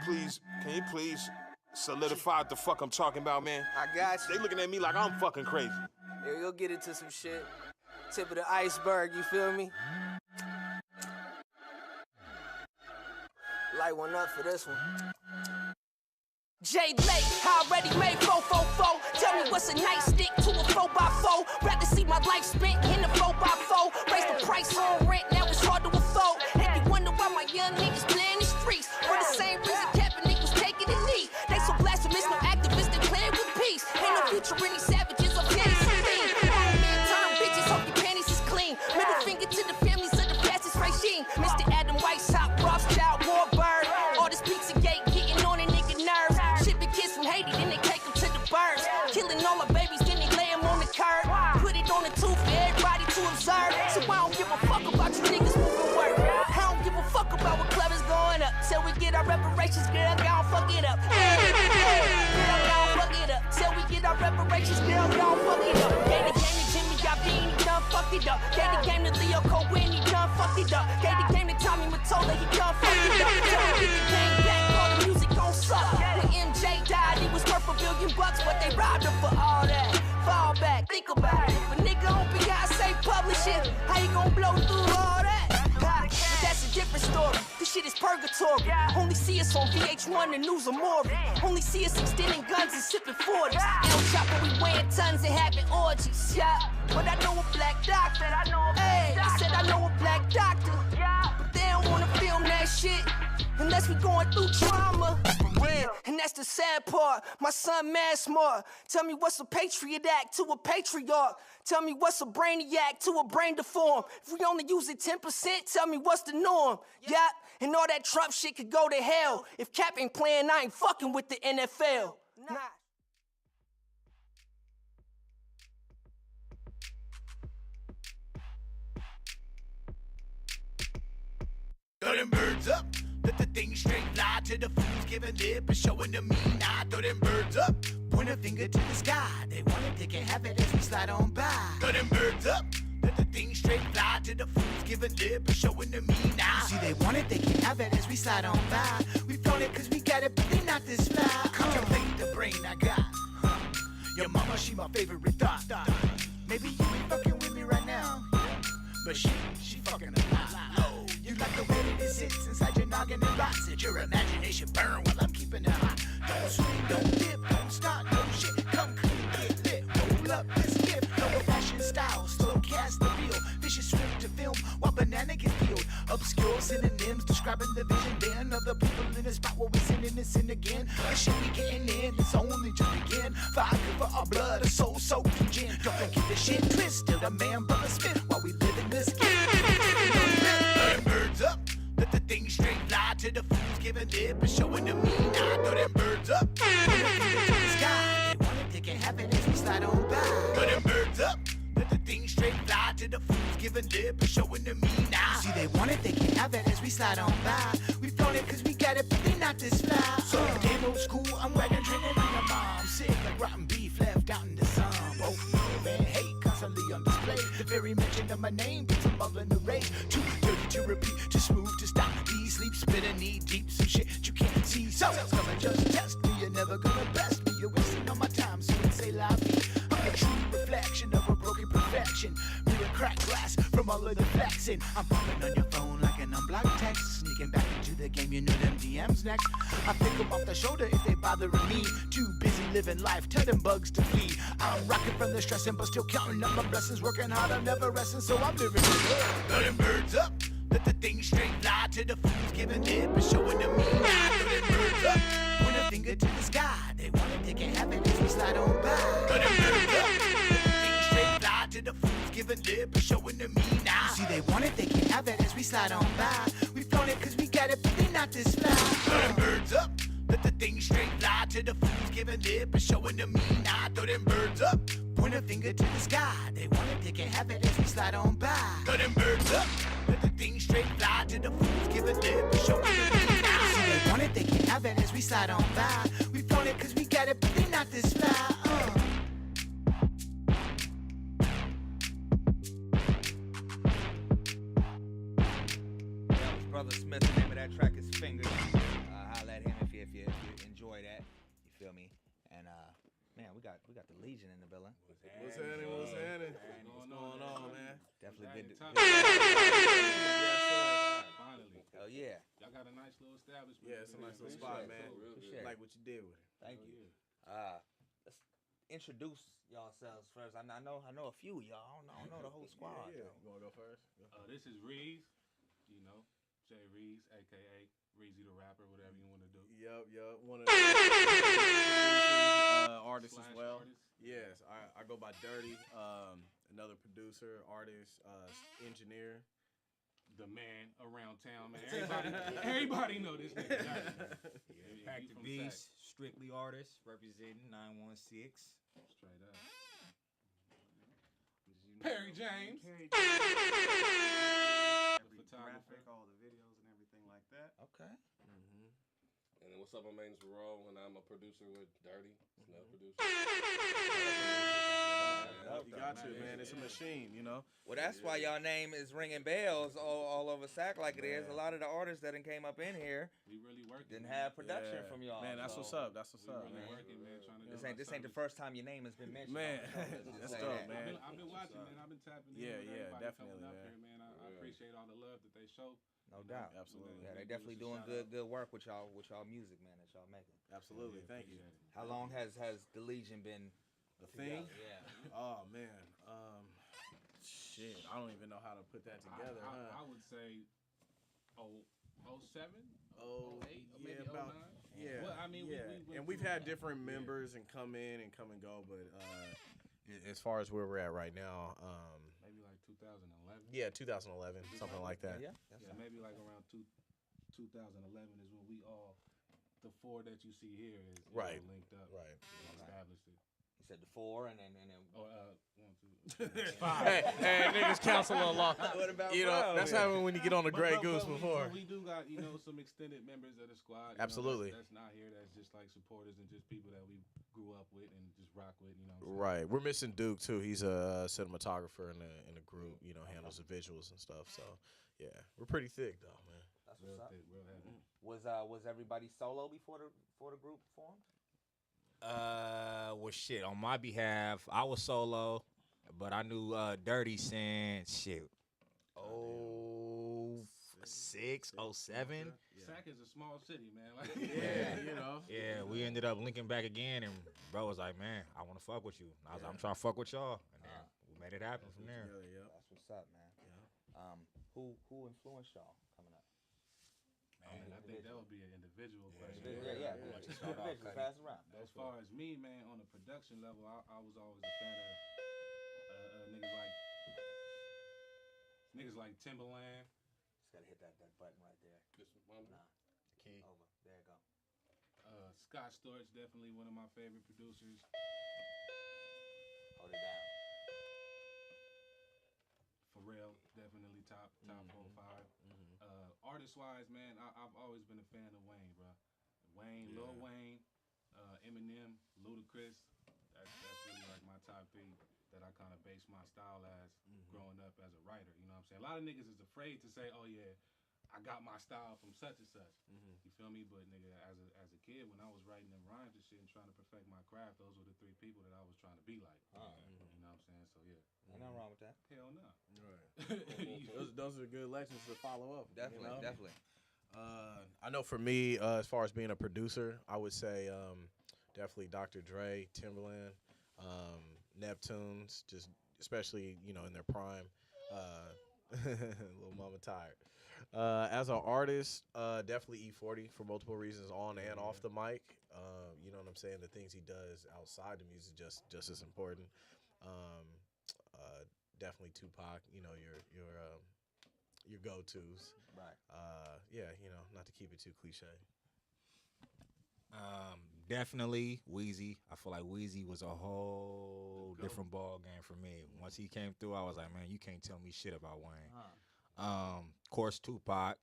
Speaker 4: please solidify what the fuck I'm talking about, man?
Speaker 15: I got you.
Speaker 4: They looking at me like I'm fucking crazy.
Speaker 15: Yeah, you'll get into some shit. Tip of the iceberg, you feel me? Light one up for this one.
Speaker 16: J Lake, I already made 444. Tell me what's a nice stick to a 4x4. Rather see my life spent in a 4x4. Raise the price on rent, now it's hard to afford. And you wonder why my young our reparations, girl, gon' fuck it up. Girl, gon' fuck it up. Till we get our reparations, girl, gon' fuck it up. Gave the game to Jimmy Gavin, he done fucked it up. Gave the game to Leo Cohen, he done fucked it up. Gave the game to Tommy Mottola, he done fucked it up. Till we get the game back, all the music gon' suck. When MJ died, he was worth $1 billion, but they robbed him for all that. Fall back, think about it. If a nigga on Beyonce publish it, how you gon' blow through all that? But that's a different story. This shit is purgatory. Only see us on VH1 and News Amore. Only see us extending guns and sipping 40s. El Chapo, we weighing tons and having orgies. Yeah, but I know a black doctor. Hey, I said I know a black doctor. But they don't wanna film that shit unless we going through trauma. Yeah, and that's the sad part. My son mad smart. Tell me what's a patriot act to a patriarch. Tell me what's a brainiac to a brain deformed. If we only use it 10%, tell me what's the norm. Yeah, and all that Trump shit could go to hell. If Cap ain't playing, I ain't fucking with the NFL. Nah.
Speaker 4: Throw them birds up, let the thing straight fly to the fools, giving lip and showing the mean eye. Throw them birds up, point a finger to the sky. They want it, they can have it as we slide on by. Throw them birds up, let the thing straight fly to the fools, giving lip and showing the mean eye. See, they want it, they can have it as we slide on by. We found it cause we got it, but they not this fly. Contemplate the brain I got. Your mama, she my favorite thought. Maybe you ain't fucking with me right now, but she fucking a lot. You like the way that it sits inside your noggin and rots it. Your imagination burn while I'm keeping it hot. Don't swing, don't dip, don't start, no shit. Come clean, get lit, roll up this gift. No fashion style, slow cast the reel. Vicious swim to film while banana gets peeled. Obscure synonyms describing the vision then of the people in the spot where we sinning and sin again. The shit we getting in, it's only just begin. Vodka for our blood, a soul soaked in gin. Don't get the shit twisted, a man brother spit while we live in this game. Birds up, let the thing straight fly to the fools, giving lip and showing the mean eye. Throw them birds up, put them fingers to the sky. They want it, they can have it as we slide on by. Throw them birds up, let the thing straight fly to the fools, giving lip and showing the mean eye. See, they want it, they can have it as we slide on by. We found it cause we got it, but they not this fly. So damn old school, I'm wagging training in a bomb. Sick like rotten beef left out in the sun. Both man hate constantly on display. The very mention of my name gets them all in the rage. Too dirty to repeat, too smooth to stop. These sleep, spitting knee deep, some shit you can't see. So come and just test me, you're never gonna best me. You're wasting all my time, so you say la vie. I'm a true reflection of a broken perfection. Mirror crack glass from all of the flexing. I'm popping on your phone like an unblocked text. Sneaking back into the game, you know them DMs next. I pick them off the shoulder if they bothering me. Too busy living life, tell them bugs to flee. I'm rocking from the stressing, but still counting up my blessings. Working hard, I'm never resting, so I'm living it up. Throw them birds up, let the thing straight fly to the fools, giving lip and showing the mean eye. Throw them birds up, point a finger to the sky. They want it, they can have it as we slide on by. Throw them birds up, let the thing straight fly to the fools, giving lip and showing the mean eye. See, they want it, they can have it as we slide on by. We found it cause we got it, but they not this fly. Throw them birds up, let the thing straight fly to the fools, giving lip and showing the mean eye. Throw them birds up, point a finger to the sky. They want it, they can have it as we slide on by. Throw them birds up, let the thing straight fly to the fools, giving lip and showing the mean eye. See, they want it, they can have it as we slide on by. We found it cause we got it, but they not this fly.
Speaker 3: Brother Smith, the name of that track is Fingers. Holla at him if you enjoy that. You feel me? And man, we got the Legion in the building.
Speaker 12: What's happening? What's happening? What's going on, man?
Speaker 3: Definitely good.
Speaker 12: Finally.
Speaker 3: Oh yeah.
Speaker 12: Y'all got a nice little establishment. Yeah, it's a nice little spot, man. Like what you did with it.
Speaker 3: Thank you. Let's introduce yourselves first. I know a few of y'all. I don't know the whole squad.
Speaker 12: Yeah. You wanna go first?
Speaker 17: This is Reeves. You know, Jay Reeves, aka Reezy the rapper, whatever you want to do.
Speaker 12: Yup. One of the artists as well. Yes, I go by Dirty. Another producer, artist, engineer.
Speaker 17: The man around town, man. Everybody know this nigga.
Speaker 11: Pack the Beast, strictly artist, representing 916.
Speaker 17: Straight up. Perry James.
Speaker 18: Graphic, all the videos and everything like that.
Speaker 3: Okay.
Speaker 18: And then what's up, my name's Roro, and I'm a producer with Dirty. Another producer.
Speaker 12: You got to, man. It's a machine, you know.
Speaker 3: Well, that's why y'all name is ringing bells all over Sac like it is. A lot of the artists that came up in here,
Speaker 17: we really working.
Speaker 3: Didn't have production from y'all.
Speaker 12: Man, that's what's up. That's what's up,
Speaker 17: really
Speaker 12: man.
Speaker 17: working, man. Trying to
Speaker 3: This ain't the first time your name has been mentioned.
Speaker 12: Man,
Speaker 3: That's
Speaker 12: dope,
Speaker 3: that.
Speaker 12: man.
Speaker 17: I've been watching, man. I've been tapping in.
Speaker 12: Yeah,
Speaker 17: with
Speaker 12: yeah,
Speaker 17: everybody
Speaker 12: definitely,
Speaker 17: coming up
Speaker 12: man.
Speaker 17: here, man. I appreciate all the love that they show.
Speaker 3: No doubt.
Speaker 12: Absolutely.
Speaker 3: Yeah, they
Speaker 17: Give
Speaker 3: definitely
Speaker 17: us a
Speaker 3: doing
Speaker 17: shout
Speaker 3: good work with y'all music, man, that y'all making.
Speaker 12: Absolutely. Thank you.
Speaker 3: How long has the Legion been
Speaker 12: The thing?
Speaker 3: Yeah.
Speaker 12: Oh man. Shit. I don't even know how to put that together.
Speaker 17: I would say 07,
Speaker 12: Oh,
Speaker 17: 08,
Speaker 12: yeah,
Speaker 17: maybe
Speaker 12: about
Speaker 17: 09.
Speaker 12: yeah.
Speaker 17: Well, I mean,
Speaker 12: yeah.
Speaker 17: we went
Speaker 12: And we've
Speaker 17: through-
Speaker 12: had different members and come in and come and go, but as far as where we're at right now,
Speaker 17: maybe like 2011.
Speaker 12: yeah, 2011, something like that.
Speaker 3: Yeah.
Speaker 17: Yeah, maybe like around 2011 is when we all, the four that you see here is
Speaker 12: Right.
Speaker 17: all linked up.
Speaker 12: Right.
Speaker 17: And established it.
Speaker 3: You said the 4 and then.
Speaker 17: Oh, 1, 2, 3,
Speaker 12: 5. Hey, niggas counsel a lot.
Speaker 3: What about
Speaker 12: You know,
Speaker 3: bro?
Speaker 12: that's happened when you get on the Grey Goose before.
Speaker 17: We do got, some extended members of the squad.
Speaker 12: Absolutely.
Speaker 17: That's not here. That's just like supporters and just people that we grew up with and just rock with. You know. What I'm saying?
Speaker 12: Right. We're missing Duke too. He's a cinematographer in the group. Handles the visuals and stuff. So yeah, we're pretty thick though, man.
Speaker 3: That's
Speaker 17: Real
Speaker 3: what's up.
Speaker 17: thick, real heavy.
Speaker 3: Was everybody solo before the group formed?
Speaker 19: Well, shit. On my behalf, I was solo, but I knew Dirty since 06, 07.
Speaker 17: Sac is a small city, man. Like,
Speaker 19: Yeah, we ended up linking back again, and bro was like, "Man, I want to fuck with you." And I was like, "I'm trying to fuck with y'all," and then we made it happen from there.
Speaker 3: That's what's up, man. Who influenced y'all coming up?
Speaker 17: Man, I think that would be an individual question.
Speaker 3: Yeah. Individual, pass around.
Speaker 17: As far as me, man, on the production level, I was always a fan of niggas like Timberland.
Speaker 3: Just gotta hit that button right there.
Speaker 18: This one?
Speaker 3: Nah.
Speaker 19: Key.
Speaker 3: Over. There you go.
Speaker 17: Scott Storch, definitely one of my favorite producers.
Speaker 3: Hold it down.
Speaker 17: Pharrell, definitely top 4 or 5. Artist wise, man, I've always been a fan of Wayne, bro. Wayne, Lil Wayne, Eminem, Ludacris. That's really like my top 3 that I kind of base my style as growing up as a writer. You know what I'm saying? A lot of niggas is afraid to say, "Oh yeah, I got my style from such and such." You feel me? But nigga, as a kid, when I was writing them rhymes and shit and trying to perfect my craft, those were the 3 people that I was trying to be like. You know what I'm saying? So yeah.
Speaker 3: Ain't nothing wrong with that.
Speaker 17: Hell no.
Speaker 12: Right. those are good lessons to follow up.
Speaker 3: Definitely, definitely.
Speaker 12: I know for me, as far as being a producer, I would say definitely Dr. Dre, Timberland, Neptunes, just especially in their prime. Little mama tired. As an artist, definitely E40 for multiple reasons, on and off the mic. You know what I'm saying? The things he does outside the music just as important. Definitely Tupac. Your go-tos.
Speaker 3: Right.
Speaker 12: Yeah. Not to keep it too cliche.
Speaker 19: Definitely Weezy. I feel like Weezy was a whole different ball game for me. Once he came through, I was like, man, you can't tell me shit about Wayne. Of course, Tupac,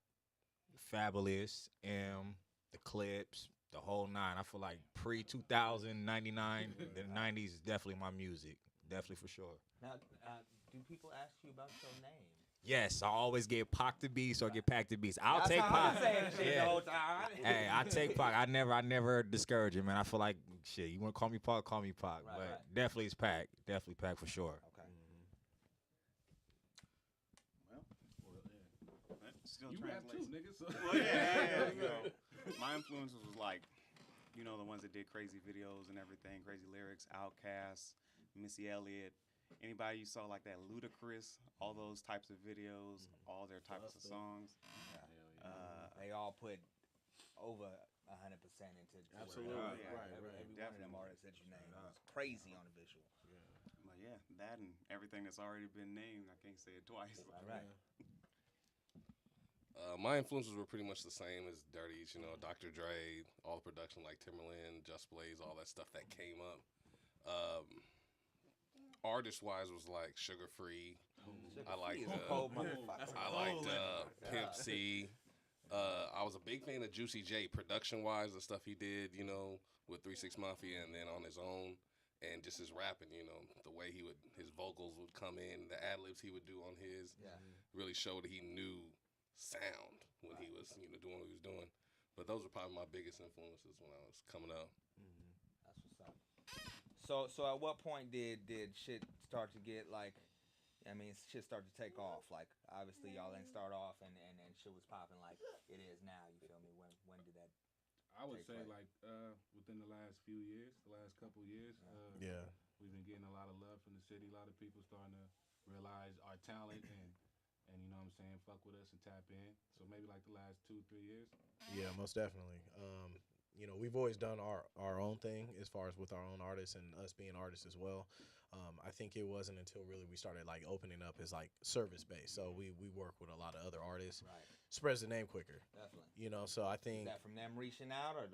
Speaker 19: Fabulous, the Clips, the whole 9. I feel like pre-2000, 99, the 90s is definitely my music. Definitely for sure.
Speaker 3: Now, do people ask you about your name?
Speaker 19: Yes, I always get Pac the Beast or get Pac the Beast. I'll
Speaker 3: That's
Speaker 19: take
Speaker 3: how
Speaker 19: Pac.
Speaker 3: I'm saying shit the whole time.
Speaker 19: Hey, I take Pac. I never discourage it, man. I feel like shit. You want to call me Pac, call me Pac.
Speaker 3: Right,
Speaker 19: but
Speaker 3: right.
Speaker 19: definitely it's Pac. Definitely Pac for sure.
Speaker 3: Okay.
Speaker 20: Still
Speaker 17: You rap too,
Speaker 20: translates.
Speaker 17: nigga. So.
Speaker 20: Well, yeah. My influences was like, the ones that did crazy videos and everything, crazy lyrics, Outkast, Missy Elliott. Anybody you saw like that, Ludacris, all those types of videos, all their types of songs.
Speaker 3: They all put over 100% into
Speaker 12: Absolutely.
Speaker 3: Right.
Speaker 12: Right.
Speaker 3: Every one of them artists that you named was crazy on the visual.
Speaker 20: But yeah, that and everything that's already been named, I can't say it twice.
Speaker 3: Right.
Speaker 18: My influences were pretty much the same as Dirty's, Dr. Dre, all the production like Timberland, Just Blaze, all that stuff that came up. Artist-wise was like Sugar Free. I liked Pimp C. I was a big fan of Juicy J, production-wise, the stuff he did, you know, with 3 6 Mafia and then on his own. And just his rapping, you know, the way his vocals would come in, the ad-libs he would do on his, really showed that he knew sound when he was, you know, doing what he was doing. But those were probably my biggest influences when I was coming up.
Speaker 3: That's what's up. So at what point did shit start to get like, I mean, shit started to take off? Like, obviously y'all didn't start off and shit was popping like it is now. You feel me? When did that?
Speaker 17: I would say
Speaker 3: place?
Speaker 17: like within the last few years, the last couple of years. We've been getting a lot of love from the city. A lot of people starting to realize our talent and you know what I'm saying, fuck with us and tap in. So maybe like the last 2-3 years.
Speaker 12: Yeah, most definitely. You know, we've always done our own thing as far as with our own artists and us being artists as well. I think it wasn't until really we started like opening up as like service based. So we work with a lot of other artists.
Speaker 3: Right.
Speaker 12: Spreads the name quicker.
Speaker 3: Definitely.
Speaker 12: You know, so I think
Speaker 3: Is that from them reaching out or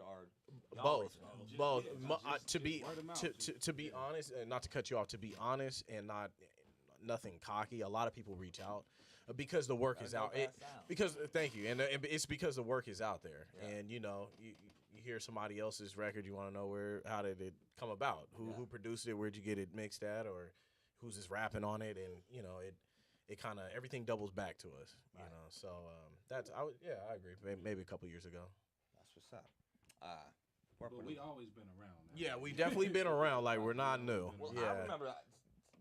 Speaker 12: both.
Speaker 3: y'all
Speaker 12: Both.
Speaker 3: reaching out?
Speaker 12: To be honest, and not to cut you off, to be honest and nothing cocky. A lot of people reach out because the work is out. Thank you, and it's because the work is out there. Yeah. And you know, you hear somebody else's record, you want to know how did it come about? Who produced it? Where'd you get it mixed at? Or who's just rapping on it? And you know, it kind of everything doubles back to us. You know, so I agree. Maybe a couple years ago.
Speaker 3: That's what's up.
Speaker 17: But we always been around, man.
Speaker 12: Yeah, we definitely been around. Like we're not new.
Speaker 3: Well,
Speaker 12: yeah.
Speaker 3: I remember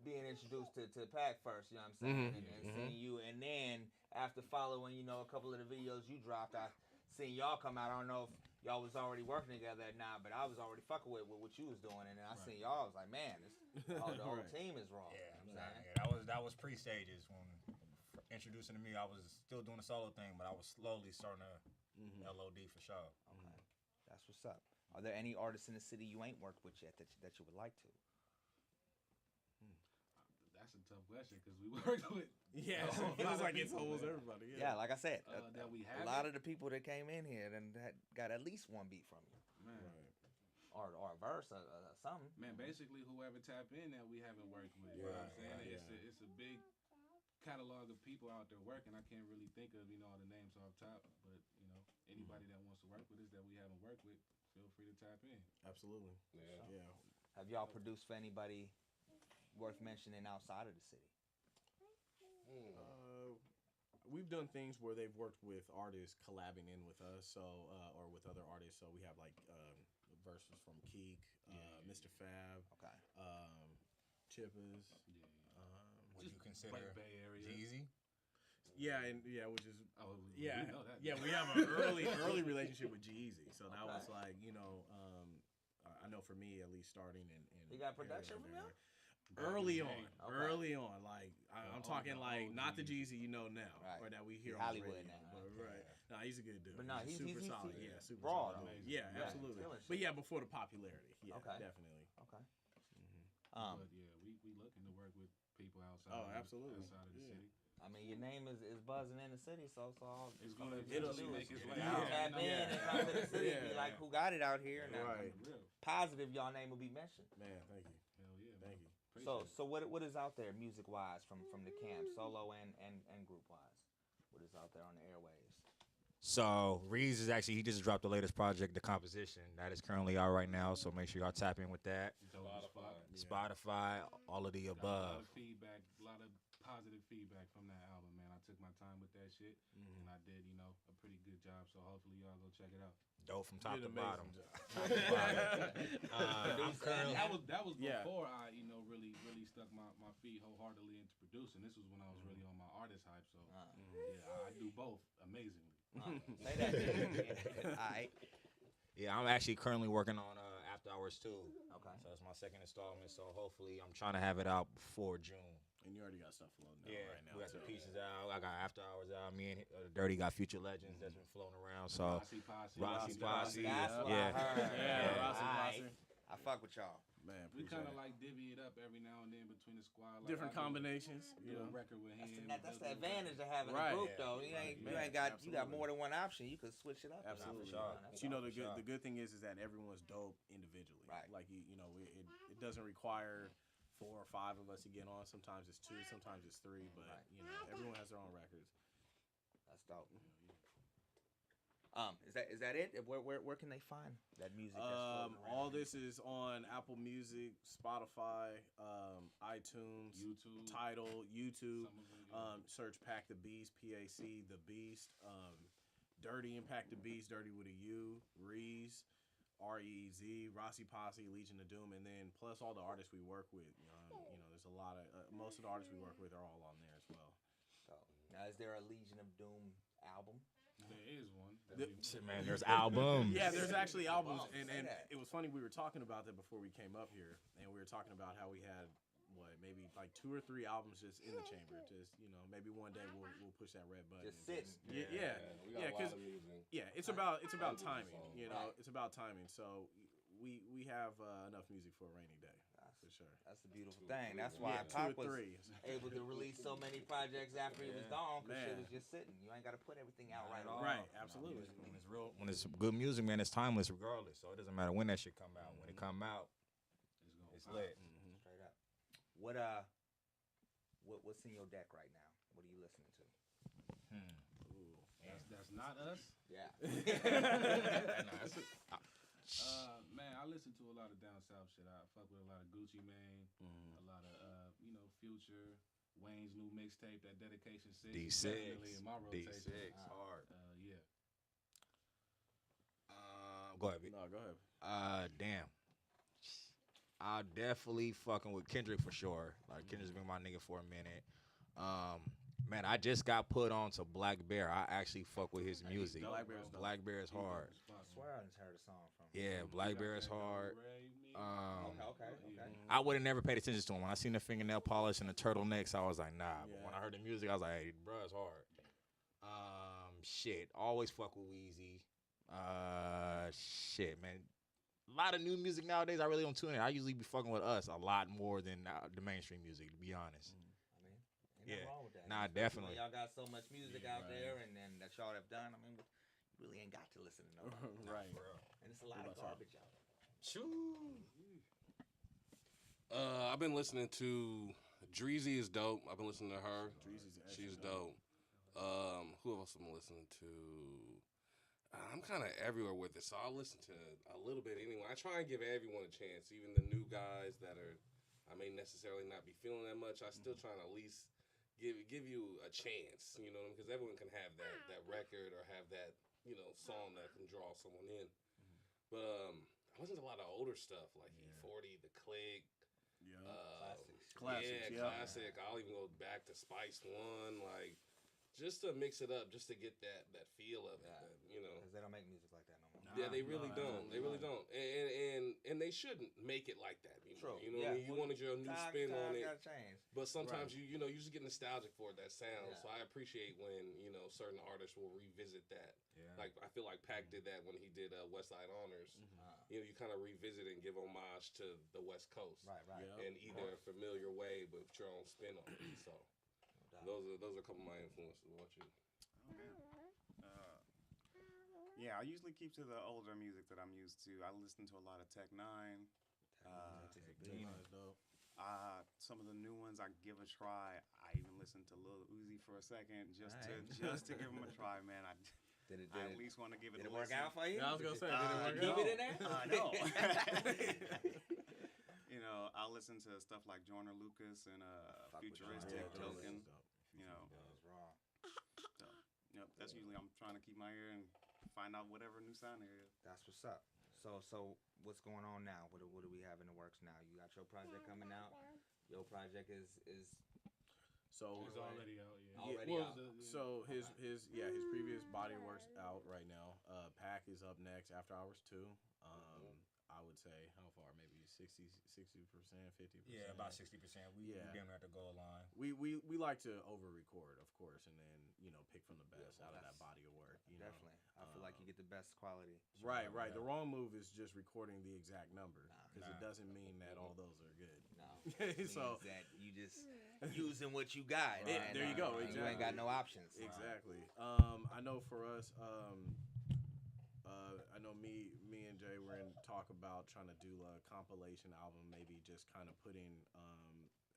Speaker 3: being introduced to Pac first, you know what I'm saying, and seeing you, and then after following, you know, a couple of the videos you dropped, I seen y'all come out. I don't know if y'all was already working together or not, but I was already fucking with what you was doing, and then I seen y'all. I was like, man, the whole team is raw.
Speaker 19: Yeah,
Speaker 3: you know what I'm saying?
Speaker 19: that was pre-stages when introducing to me. I was still doing the solo thing, but I was slowly starting to LOD for sure.
Speaker 3: Okay, that's what's up. Are there any artists in the city you ain't worked with yet that you would like to?
Speaker 17: That's a tough question because we worked with.
Speaker 12: Yeah, it was like it's almost everybody.
Speaker 3: Yeah, like I said,
Speaker 17: that we
Speaker 3: a lot of the people that came in here and got at least one beat from you,
Speaker 17: man,
Speaker 3: or a verse or something.
Speaker 17: Man, basically whoever tap in that we haven't worked with. You know what I'm saying? It's a big catalog of people out there working. I can't really think of all the names off top, but you know anybody that wants to work with us that we haven't worked with, feel free to tap in.
Speaker 12: Absolutely. Yeah.
Speaker 3: Have y'all produced for anybody worth mentioning outside of the city?
Speaker 12: We've done things where they've worked with artists collabing in with us, so or with other artists. So we have like verses from Keek, Mr. Fab, Chippers.
Speaker 19: Would you consider
Speaker 17: like Bay Area.
Speaker 19: Jeezy?
Speaker 12: Yeah, and which is
Speaker 17: we know that.
Speaker 12: Yeah, we have an early relationship with G-Eazy, so that was like I know for me at least starting in
Speaker 3: he got production from y'all?
Speaker 12: Early on, like I'm talking like not the Jeezy you know now, or that we hear on
Speaker 3: Hollywood
Speaker 12: radio,
Speaker 3: now.
Speaker 12: But nah, he's a good dude.
Speaker 3: But nah, he's
Speaker 12: super
Speaker 3: he's
Speaker 12: solid.
Speaker 3: He's
Speaker 12: Yeah, super
Speaker 3: raw,
Speaker 12: solid.
Speaker 3: though.
Speaker 12: Yeah, absolutely. But yeah, before the popularity. Yeah, definitely.
Speaker 3: Okay.
Speaker 17: But yeah, we looking to work with people outside.
Speaker 12: Absolutely.
Speaker 17: Outside of the city.
Speaker 3: I mean, your name is buzzing in the city, so
Speaker 17: it's gonna make its way
Speaker 3: tap in and come to the city and be like, who got it out here? And
Speaker 12: right.
Speaker 3: Positive, y'all name will be mentioned.
Speaker 12: Man, thank you.
Speaker 17: Hell yeah,
Speaker 12: thank you.
Speaker 3: So what is out there music wise from the camp, solo and group wise? What is out there on the airwaves?
Speaker 19: So Reeves is he just dropped the latest project, The Composition, that is currently out right now. So make sure y'all tap in with that. Spotify, all of the above.
Speaker 17: A lot of feedback, a lot of positive feedback from that album, man. I took my time with that shit, and I did, a pretty good job. So hopefully y'all go check it out.
Speaker 19: Dope from top to bottom.
Speaker 17: That was before I, really stuck my feet wholeheartedly into producing. This was when I was really on my artist hype. So I do both amazingly.
Speaker 3: Say that. All right.
Speaker 19: Yeah, I'm actually currently working on After Hours too.
Speaker 3: Okay.
Speaker 19: So it's my second installment. So hopefully I'm trying to have it out before June.
Speaker 12: And you already got stuff floating out right now.
Speaker 19: We got the pieces out. I got After Hours out. Me and Dirty got Future Legends that's been floating around. So Rossi Posse.
Speaker 3: That's what I heard. Rossi Posse. I fuck with y'all.
Speaker 12: Man,
Speaker 17: we kind of like divvy it up every now and then between the squad. Like
Speaker 12: different combinations.
Speaker 17: Do a record with him.
Speaker 3: That's the advantage of having a group, though. You got more than one option. You could switch it up.
Speaker 12: Absolutely. But the good thing is that everyone's dope individually. Right. Like it doesn't require 4 or 5 of us to get on. Sometimes it's 2, sometimes it's 3. But everyone has their own records.
Speaker 3: That's dope. Is that it? Where can they find that music? That's floating around?
Speaker 12: All this is on Apple Music, Spotify, iTunes,
Speaker 17: YouTube.
Speaker 12: Tidal, YouTube.
Speaker 17: Some of it, yeah.
Speaker 12: Search Pack the Beast, PAC the Beast. Dirty Impact the Beast, Dirty with a U, Reez, REZ, Rossi Posse, Legion of Doom, and then plus all the artists we work with. There's a lot of most of the artists we work with are all on there as well.
Speaker 3: So now, is there a Legion of Doom album?
Speaker 17: There is one.
Speaker 19: Shit, man, there's albums.
Speaker 12: Yeah, there's actually albums,
Speaker 3: Oh,
Speaker 12: and
Speaker 3: say that.
Speaker 12: it was funny. We were talking about that before we came up here, and we were talking about how we had maybe like 2 or 3 albums just in the chamber. Just maybe one day we'll push that red button.
Speaker 3: Just sitting.
Speaker 18: We got a lot of music.
Speaker 12: It's about timing.
Speaker 3: Right.
Speaker 12: It's about timing. So we have enough music for a rainy day. For sure.
Speaker 3: That's the beautiful thing. That's why
Speaker 12: 2
Speaker 3: Pac
Speaker 12: or
Speaker 3: was
Speaker 12: 3.
Speaker 3: able to release so many projects after he was gone, because shit
Speaker 12: Man.
Speaker 3: was just sitting. You ain't got to put everything out right
Speaker 12: all.
Speaker 3: off.
Speaker 12: Right, absolutely.
Speaker 19: When it's good music, man, it's timeless regardless. So it doesn't matter when that shit come out. When it come out, it's lit.
Speaker 3: Straight up. What's in your deck right now? What are you listening to?
Speaker 17: That's not us.
Speaker 3: Yeah.
Speaker 17: Man, I listen to a lot of down south shit. I fuck with a lot of Gucci Mane, a lot of Future, Wayne's new mixtape, that Dedication 6.
Speaker 19: D6,
Speaker 17: definitely in my rotation.
Speaker 19: D6, hard.
Speaker 17: Yeah.
Speaker 19: Go ahead, B.
Speaker 12: No, go ahead.
Speaker 19: Damn. I definitely fucking with Kendrick for sure. Like Kendrick's been my nigga for a minute. Man, I just got put on to Black Bear. I actually fuck with his music. Black Bear is hard.
Speaker 3: I swear I just heard a song from him.
Speaker 19: Yeah, Black Bear is hard.
Speaker 3: Okay.
Speaker 19: I would have never paid attention to him. When I seen the fingernail polish and the turtlenecks, I was like, nah. But when I heard the music, I was like, hey, bro, it's hard. Shit. Always fuck with Weezy. Shit, man. A lot of new music nowadays, I really don't tune in. I usually be fucking with us a lot more than the mainstream music, to be honest.
Speaker 3: Ain't nothing wrong with that.
Speaker 19: Nah,
Speaker 3: Especially
Speaker 19: definitely.
Speaker 3: when y'all got so much music out there, and that y'all have done. I mean, you really ain't got to listen to no.
Speaker 12: Right.
Speaker 3: And it's a lot of garbage out there.
Speaker 18: I've been listening to Dreezy is dope. I've been listening to her. She's dope. Who else am I listening to? I'm kind of everywhere with it, so I'll listen to a little bit anyway. I try and give everyone a chance, even the new guys that I may necessarily not be feeling that much. I still trying to at least give you a chance, because everyone can have that record or have that song that can draw someone in. But I listen to a lot of older stuff like E40, The Click.
Speaker 12: Classics.
Speaker 18: Classic. I'll even go back to Spice One, just to mix it up, just to get that feel of it.
Speaker 3: Because they don't make music like that no more.
Speaker 18: Yeah, they really don't. They really don't. And they shouldn't make it like that.
Speaker 3: True.
Speaker 18: You wanted your new spin on it.
Speaker 3: Gotta change.
Speaker 18: But sometimes you just get nostalgic for that sound. So I appreciate when certain artists will revisit that.
Speaker 19: Yeah.
Speaker 18: Like I feel like Pac did that when he did West Side Honors. You kind of revisit and give homage to the West Coast.
Speaker 3: Right.
Speaker 18: In either a familiar way, but with your own spin on it. So those are a couple of my influences. What you?
Speaker 20: Yeah, I usually keep to the older music that I'm used to. I listen to a lot of Tech Nine. Some of the new ones I give a try. I even listened to Lil Uzi for a second just to give him a try, man. I at least want to give it a listen.
Speaker 3: Did it work out for you?
Speaker 12: I was gonna say, did it
Speaker 3: keep
Speaker 12: work
Speaker 3: it in there?
Speaker 20: No. I listen to stuff like Joyner Lucas and Futuristic, Token. So, that's usually I'm trying to keep my ear and find out whatever new sound there is.
Speaker 3: That's what's up. So what's going on now? What do we have in the works now? You got your project coming out. Your project is
Speaker 12: So
Speaker 17: it's already out. Yeah.
Speaker 3: Already out.
Speaker 12: So his previous body of work's out right now. Pac is up next, After Hours 2. I would say how far? Maybe 60%, 50%.
Speaker 19: Yeah, about 60%. We damn near at the goal line.
Speaker 12: We like to over record, of course, and then pick from the best out of that body of work.
Speaker 3: Definitely. I feel like you get the best quality.
Speaker 12: Right. The wrong move is just recording the exact number, because it doesn't mean that all those are good.
Speaker 3: No. It
Speaker 12: So
Speaker 3: means that you just using what you got.
Speaker 12: There you go. Exactly.
Speaker 3: You ain't got no options.
Speaker 12: Exactly. I know for us, I know me and Jay were in talk about trying to do a compilation album, maybe just kind of putting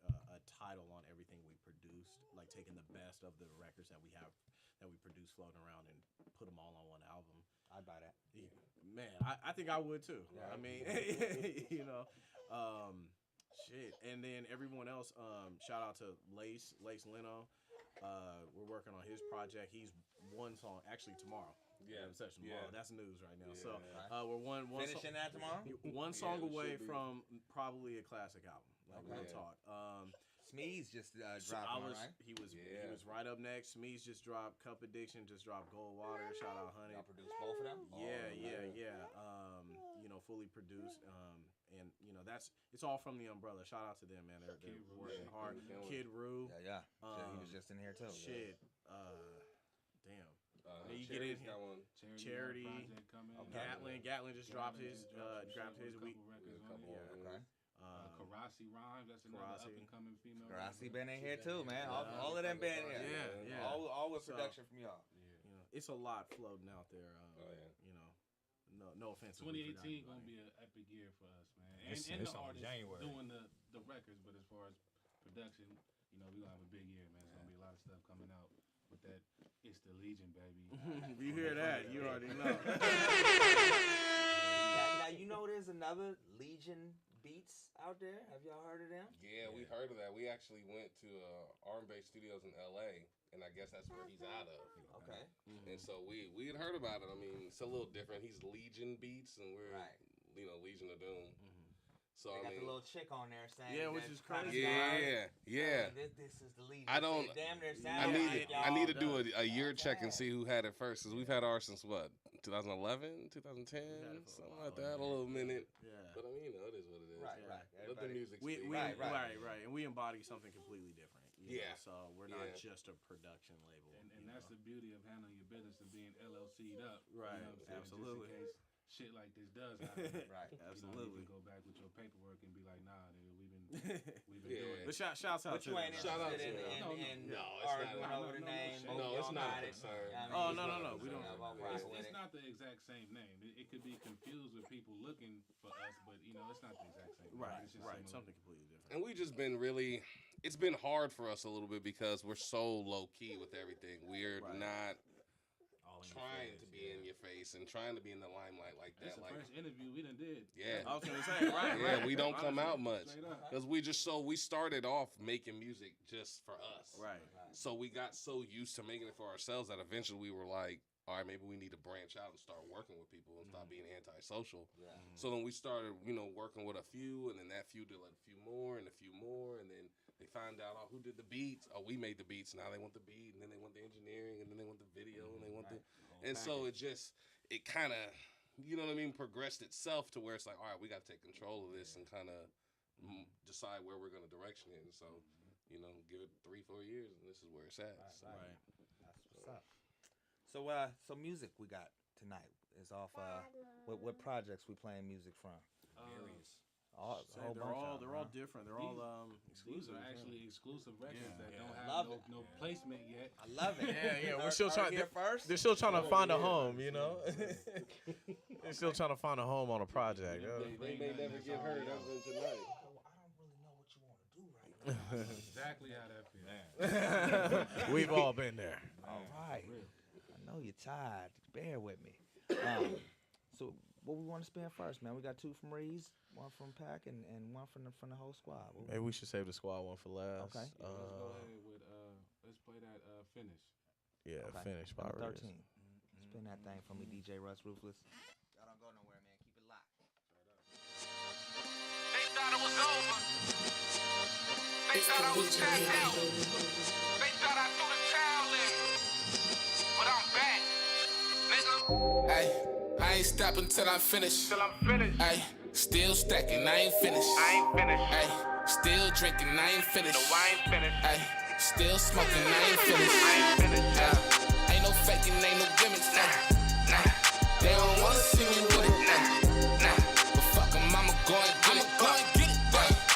Speaker 12: a title on everything we produced, like taking the best of the records that we produce floating around and put them all on one album. Man, I think I would too. I mean, you know, shit. And then everyone else, shout out to Lace Leno. We're working on his project. He's one song, actually tomorrow. Session tomorrow. That's news right now. So we're one
Speaker 3: finishing that tomorrow.
Speaker 12: One song away from probably a classic album. Like real talk.
Speaker 3: Smeeze just dropped one, right?
Speaker 12: He was right up next. Smeeze just dropped Cup Addiction, just dropped Gold Water. Shout out Honey.
Speaker 3: Y'all produced both of them?
Speaker 12: Yeah. You know, fully produced. And you know it's all from the umbrella. Shout out to them, man. They're working hard. Kid Rue.
Speaker 3: Yeah. He was just in here too.
Speaker 12: Shit. Damn. You get in here.
Speaker 17: Charity.
Speaker 12: Gatlin just dropped his week.
Speaker 17: Karasi Rhymes, that's another up and coming female.
Speaker 3: Karasi been in here too, man. All of them been here.
Speaker 12: Yeah.
Speaker 3: All with production from y'all.
Speaker 12: You know, it's a lot floating out there. You know, no offense.
Speaker 17: 2018 gonna be an epic year for us, man.
Speaker 19: It's
Speaker 17: the
Speaker 19: on
Speaker 17: artists
Speaker 19: January.
Speaker 17: doing the records, but as far as production, you know, we gonna have a big year, man. It's gonna be a lot of stuff coming out with that. It's the Legion, baby.
Speaker 12: You hear that? You already know.
Speaker 3: Now you know there's another Legion Beats out there. Have y'all heard of them?
Speaker 18: Yeah, we heard of that. We actually went to Arm-Based Studios in LA, and I guess that's where he's out of.
Speaker 3: Okay.
Speaker 18: And so we had heard about it. I mean, it's a little different. He's Legion Beats, and we're Legion of Doom. So
Speaker 3: they
Speaker 18: I
Speaker 3: got
Speaker 18: mean,
Speaker 3: the little chick on there saying,
Speaker 12: which is crazy.
Speaker 18: Yeah.
Speaker 3: This is the Legion.
Speaker 18: I don't.
Speaker 3: Damn near
Speaker 18: I need to do a year check and see who had it first, because we've had ours since what, 2011, 2010, something like that. A little minute.
Speaker 12: Yeah.
Speaker 18: But I mean, you know, it is what it is.
Speaker 3: Right.
Speaker 18: Let the music speak.
Speaker 12: Right. And we embody something completely different. You know?
Speaker 18: Yeah.
Speaker 12: So we're not just a production label.
Speaker 17: And that's the beauty of handling your business and being LLC'd up.
Speaker 12: Right.
Speaker 17: You know what I'm saying?
Speaker 12: Absolutely.
Speaker 17: Just in case shit like this does happen.
Speaker 3: Right.
Speaker 17: Absolutely. You can go back with your paperwork and be like, nah, nigga, we've been doing it.
Speaker 12: But shouts out
Speaker 3: But
Speaker 12: to
Speaker 3: you ain't
Speaker 12: them.
Speaker 3: interested in arguing over the name.
Speaker 18: No, it's not.
Speaker 12: Oh, no. We don't.
Speaker 17: It's not the exact same name. It could be confused with people looking for us, but you know, it's not the exact same name.
Speaker 12: Right.
Speaker 17: It's just
Speaker 12: Something completely different.
Speaker 18: And we just been really, it's been hard for us a little bit because we're so low key with everything. We're not trying to be in your face and trying to be in the limelight like that.
Speaker 17: That's the first interview we done did.
Speaker 18: Yeah.
Speaker 12: I was gonna say, right.
Speaker 18: Yeah, we don't come out much because we started off making music just for us.
Speaker 12: Right.
Speaker 18: So we got so used to making it for ourselves that eventually we were like, all right, maybe we need to branch out and start working with people and stop being antisocial.
Speaker 3: Yeah.
Speaker 18: So then we started, working with a few, and then that few did a few more, and then they found out, who did the beats? Oh, we made the beats. Now they want the beat, and then they want the engineering, and then they want the video, and they want and so it kind of, progressed itself to where it's like, all right, we got to take control of this and kind of decide where we're going to direction it. And so, give it 3-4 years, and this is where it's at.
Speaker 3: Right. That's what's up. So music we got tonight is off. What projects we playing music from?
Speaker 12: They're all different. They're all
Speaker 17: These are actually exclusive records that don't
Speaker 3: Love
Speaker 17: have no placement yet.
Speaker 3: I love it.
Speaker 12: Yeah. We're still trying. They're still trying to find a home. They're still trying to find a home on a project.
Speaker 18: They may never get heard other than tonight.
Speaker 17: Exactly how that feels.
Speaker 12: We've all been there.
Speaker 3: All right. I know you're tired. Bear with me. So what we want to spin first, man? We got 2 from Reeves, 1 from Pac, and 1 from the whole squad.
Speaker 12: Maybe we should save the squad one for last.
Speaker 3: Okay.
Speaker 17: Let's go ahead with let's play that Finish.
Speaker 12: Yeah,
Speaker 3: Okay.
Speaker 12: Finish by
Speaker 3: Number
Speaker 12: Reeves.
Speaker 3: 13. Spin that thing for me, DJ Russ Ruthless. Y'all don't go nowhere, man. Keep it locked.
Speaker 10: They thought it was over. They thought I was tapped out. They thought I threw the towel in. But I'm back, nigga.
Speaker 21: Ay, I ain't stopping till I'm finished. Ay, still stacking, I ain't finished. Ay, still drinking, I ain't finished.
Speaker 10: No, I ain't finished.
Speaker 21: Ay, still smoking, I ain't finished. Ay, ain't no faking, ain't no gimmicks. Nah. They don't wanna see me with it. Nah. But fuck 'em, I'ma go and get it.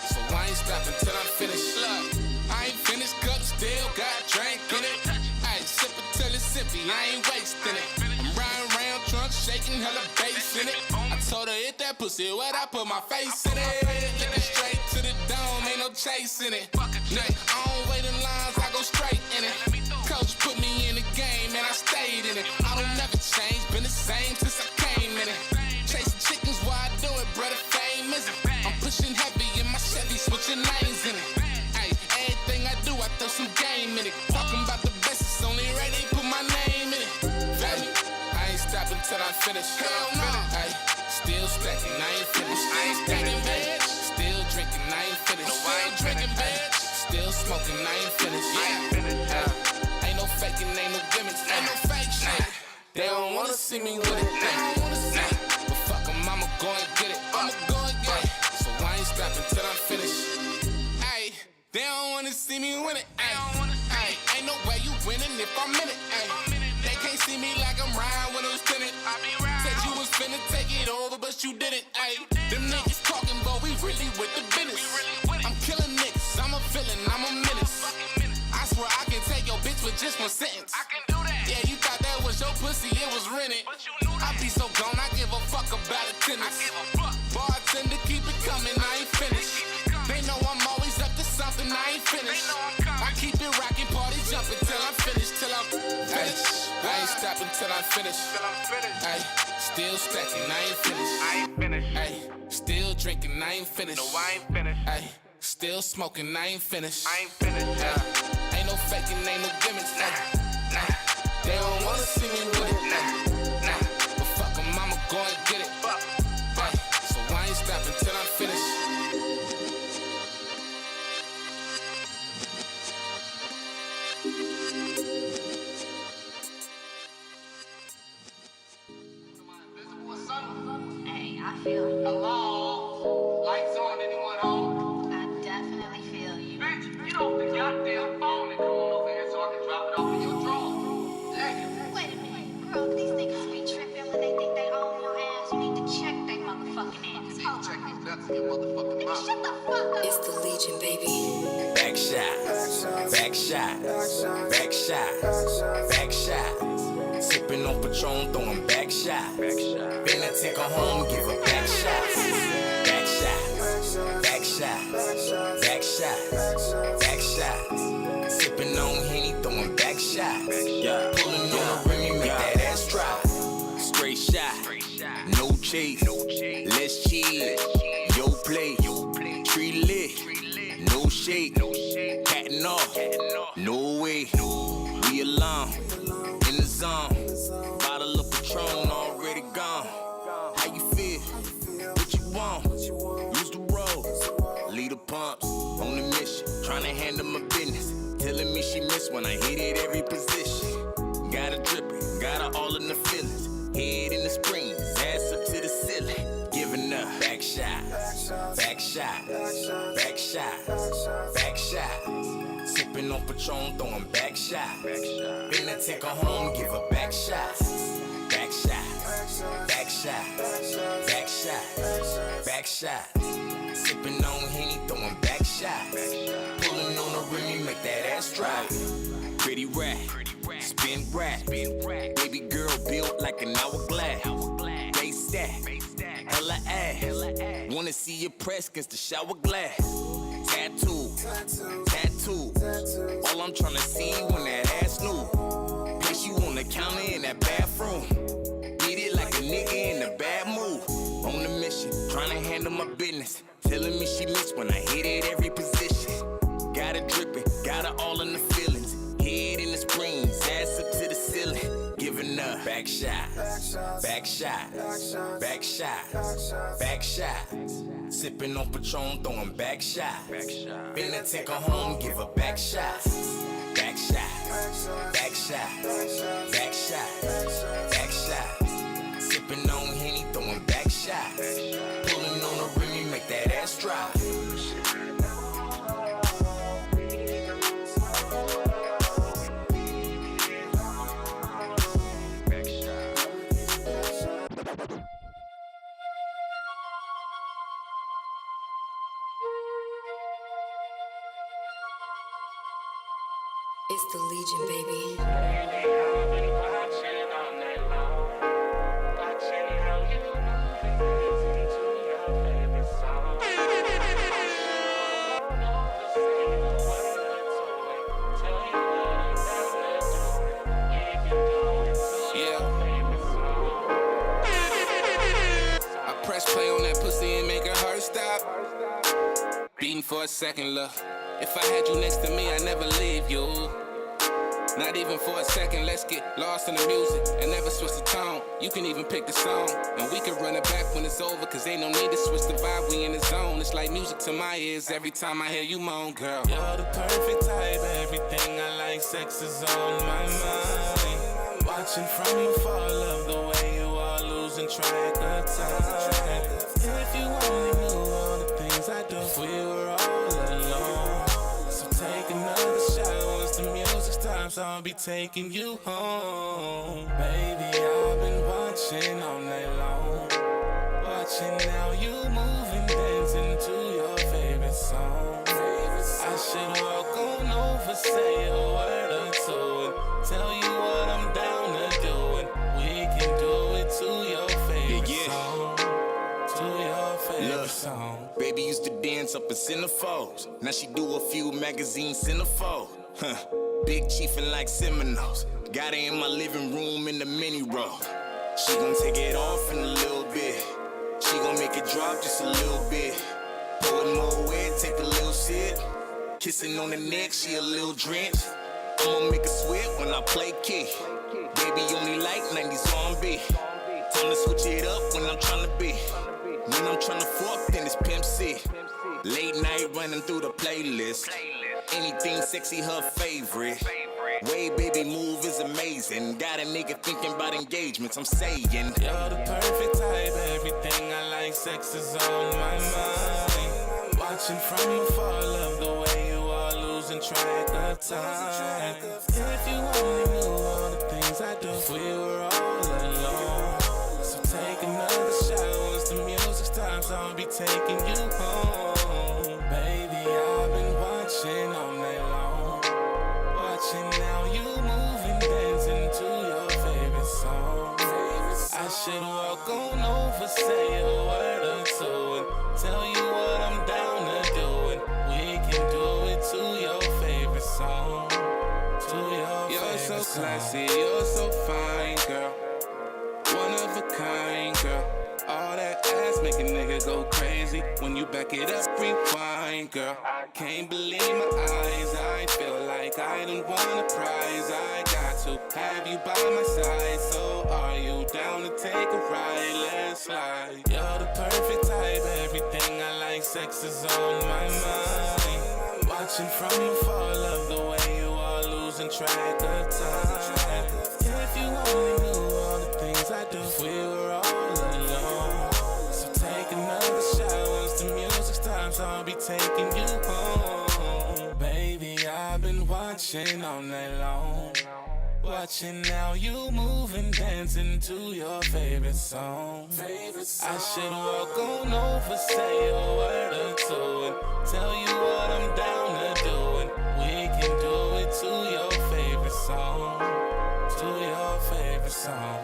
Speaker 21: So I ain't stopping till I'm finished. Look, I ain't finished, cup still got drink in it. Ay, sip it till it's sippy, I ain't wasting it. I'm riding around trunk, shaking hella bass in it. I told her hit that pussy, what I put my face in it. Looking straight to the dome, ain't no chasing it. Nigga, I don't wait in lines, I go straight in it. Coach put me in the game and I stayed in it. I don't never change, been the same since I came in it. I finish. Hell no. Ay, still stacking, I ain't finished. I ain't stacking, bitch. Still drinking, I ain't finished. No, I ain't drinking, bitch. Still smoking, I ain't finished. Yeah. Ain't no faking, ain't no gimmicks, ain't no fake shit. They don't wanna see me with it. They don't wanna see it. But fuck 'em, I'ma go and get it. I'ma go and get it. So I ain't stopping till I'm finished. Ay, they don't wanna see me win it. Ay, ain't no way you winning if I'm in it. Ay, they can't see me like I'm riding when I'm spinning. Said you was finna take it over, but you didn't. Ay, them niggas talking, but we really with the business. I'm killing niggas, I'm a villain, I'm a menace. I swear I can take your bitch with just one sentence. I can do that. Yeah, you thought that was your pussy, it was rented. I be so gone, I give a fuck about attendance. Bartender, keep it coming, I ain't finished. They know I'm always up to something, I ain't finished. I keep it rocking, party jumping till I'm finished, till I'm finished. I ain't stopping till I'm finished. Ay, still stacking, I ain't finished. Ay, still drinking, I ain't finished. No, I ain't finished. Ay, still smoking, I ain't finished. Ain't no faking, ain't no gimmicks. They don't wanna see me with it. But fuck 'em, I'ma go and get it. Ay, so I ain't stopping till I'm finished.
Speaker 1: Hey, I feel you. Hello? Lights on, anyone home? I definitely feel you. Bitch, get off the goddamn phone and come on over here so I can drop it off in your drawer. Hey. Wait a minute, girl, these niggas be tripping when they think they own your ass. You need to check they motherfucking ass. Hold on. Check these nuts in your motherfucking mouth. Shut the fuck up.
Speaker 14: It's the Legion, baby. Back shot, back shot, back shot, back shot. Sipping on Patron, throwing back shot. Finna take her home, give her back shots. Back shot, back shot, back shot, back shot. Sipping on Henny, throwing back shots. Pulling on the rim, make that ass drop. Straight shot, no chase, let's cheat. Yo play, tree lit, no shake, catting off, no way. We alone, in the zone. Bottle of Patron already gone. How you feel? What you want? Use the road, lead the pumps on the mission. Tryna handle my business. Telling me she missed when I hit it every position. Got her dripping, got her all in the feelings. Head in the springs, ass up to the ceiling. Giving up back shot, back shot, back shot, back shot. Sipping on Patron, throwing back shot. Finna take her home, give her back shots. Back shot, back shot, back shot, back shot. Sipping on Henny, throwing back shots. Pulling on the rim, make that ass drop. Pretty rat, spin rack. Baby girl built like an hourglass. They stack, hella ass. Wanna see your press against the shower glass. Tattoo. All I'm tryna see when that ass new. Place you on the counter in that bathroom. Get it like a nigga in a bad mood. On the mission, tryna handle my business. Telling me she missed when I hit it every position. Got her dripping, got her all in the feelings. Head in the springs, ass up to the ceiling. Giving up back shot, back shot, back shot, back shot. Sipping on Patron, throwing back shot. Finna take her home, give her back shots. Back shot, back shot, back shot, back shot. Sipping on Henny, throwing back shots. Pulling on the rim, make that ass drop.
Speaker 13: It's the Legion, baby.
Speaker 21: Press play on that pussy and make her heart stop. Beating for a second, look. If I had you next to me, I'd never leave you. Not even for a second, let's get lost in the music and never switch the tone. You can even pick the song, and we can run it back when it's over, cause ain't no need to switch the vibe, we in the zone. It's like music to my ears every time I hear you moan, girl.
Speaker 14: You're the perfect type, everything I like, sex is on my mind. Watching from afar, love the way you are losing track of time. If you only knew all the things I do, if we were all alone. So take another shot once the music stops, I'll be taking you home. Baby, I've been watching all night long. Watching how you move and dance into your favorite song. I should walk on over, say a word or two, and tell you what I'm down to do, and we can do it to your favorite song. To your favorite song.
Speaker 8: Baby used to dance up in centerfolds. Now she do a few magazine centerfold. Big chiefin' like Seminoles. Got her in my living room in the mini row. She gon' take it off in a little bit. She gon' make it drop just a little bit. Pour it more wet, take a little sip. Kissing on the neck, she a little drenched. I'ma make her sweat when I play kick. Baby only like 90s R&B. Time to switch it up when I'm tryna be. When I'm tryna fuck, then it's Pimp C. Late night running through the playlist. Anything sexy, her favorite. Way baby move is amazing. Got a nigga thinking about engagements, I'm saying.
Speaker 14: You're the perfect type, everything I like, sex is on my mind. Watching from afar, love the way you are losing track of time. If you only knew all the things I do, if we were all alone. So take another shot once the music stops, I'll be taking you home. Baby, I've been watching all night long. Watching how you move and dance into your favorite song. I should walk on over, say a word or two, and tell you what I'm down to do, and we can do it to your favorite song. To your
Speaker 21: You're
Speaker 14: favorite
Speaker 21: so
Speaker 14: song.
Speaker 21: classy, you're so fine, girl. One of a kind, girl. All that ass make a nigga go crazy. When you back it up, rewind, girl. Can't believe my eyes. I feel like I done won a prize. I got to have you by my side. So are you down to take a ride? Let's slide.
Speaker 14: You're the perfect type, everything I like, sex is on my mind. Watching from afar, love the way you are losing track of time. If you only knew all the things I do, if we were all alone. So take another shot once the music stops, I'll be taking you home. Baby, I've been watching all night long. Watching how you move and dance into your favorite song. I should walk on over, say a word or two, and tell you what I'm down to do, and we can do it to your favorite song. To your favorite song.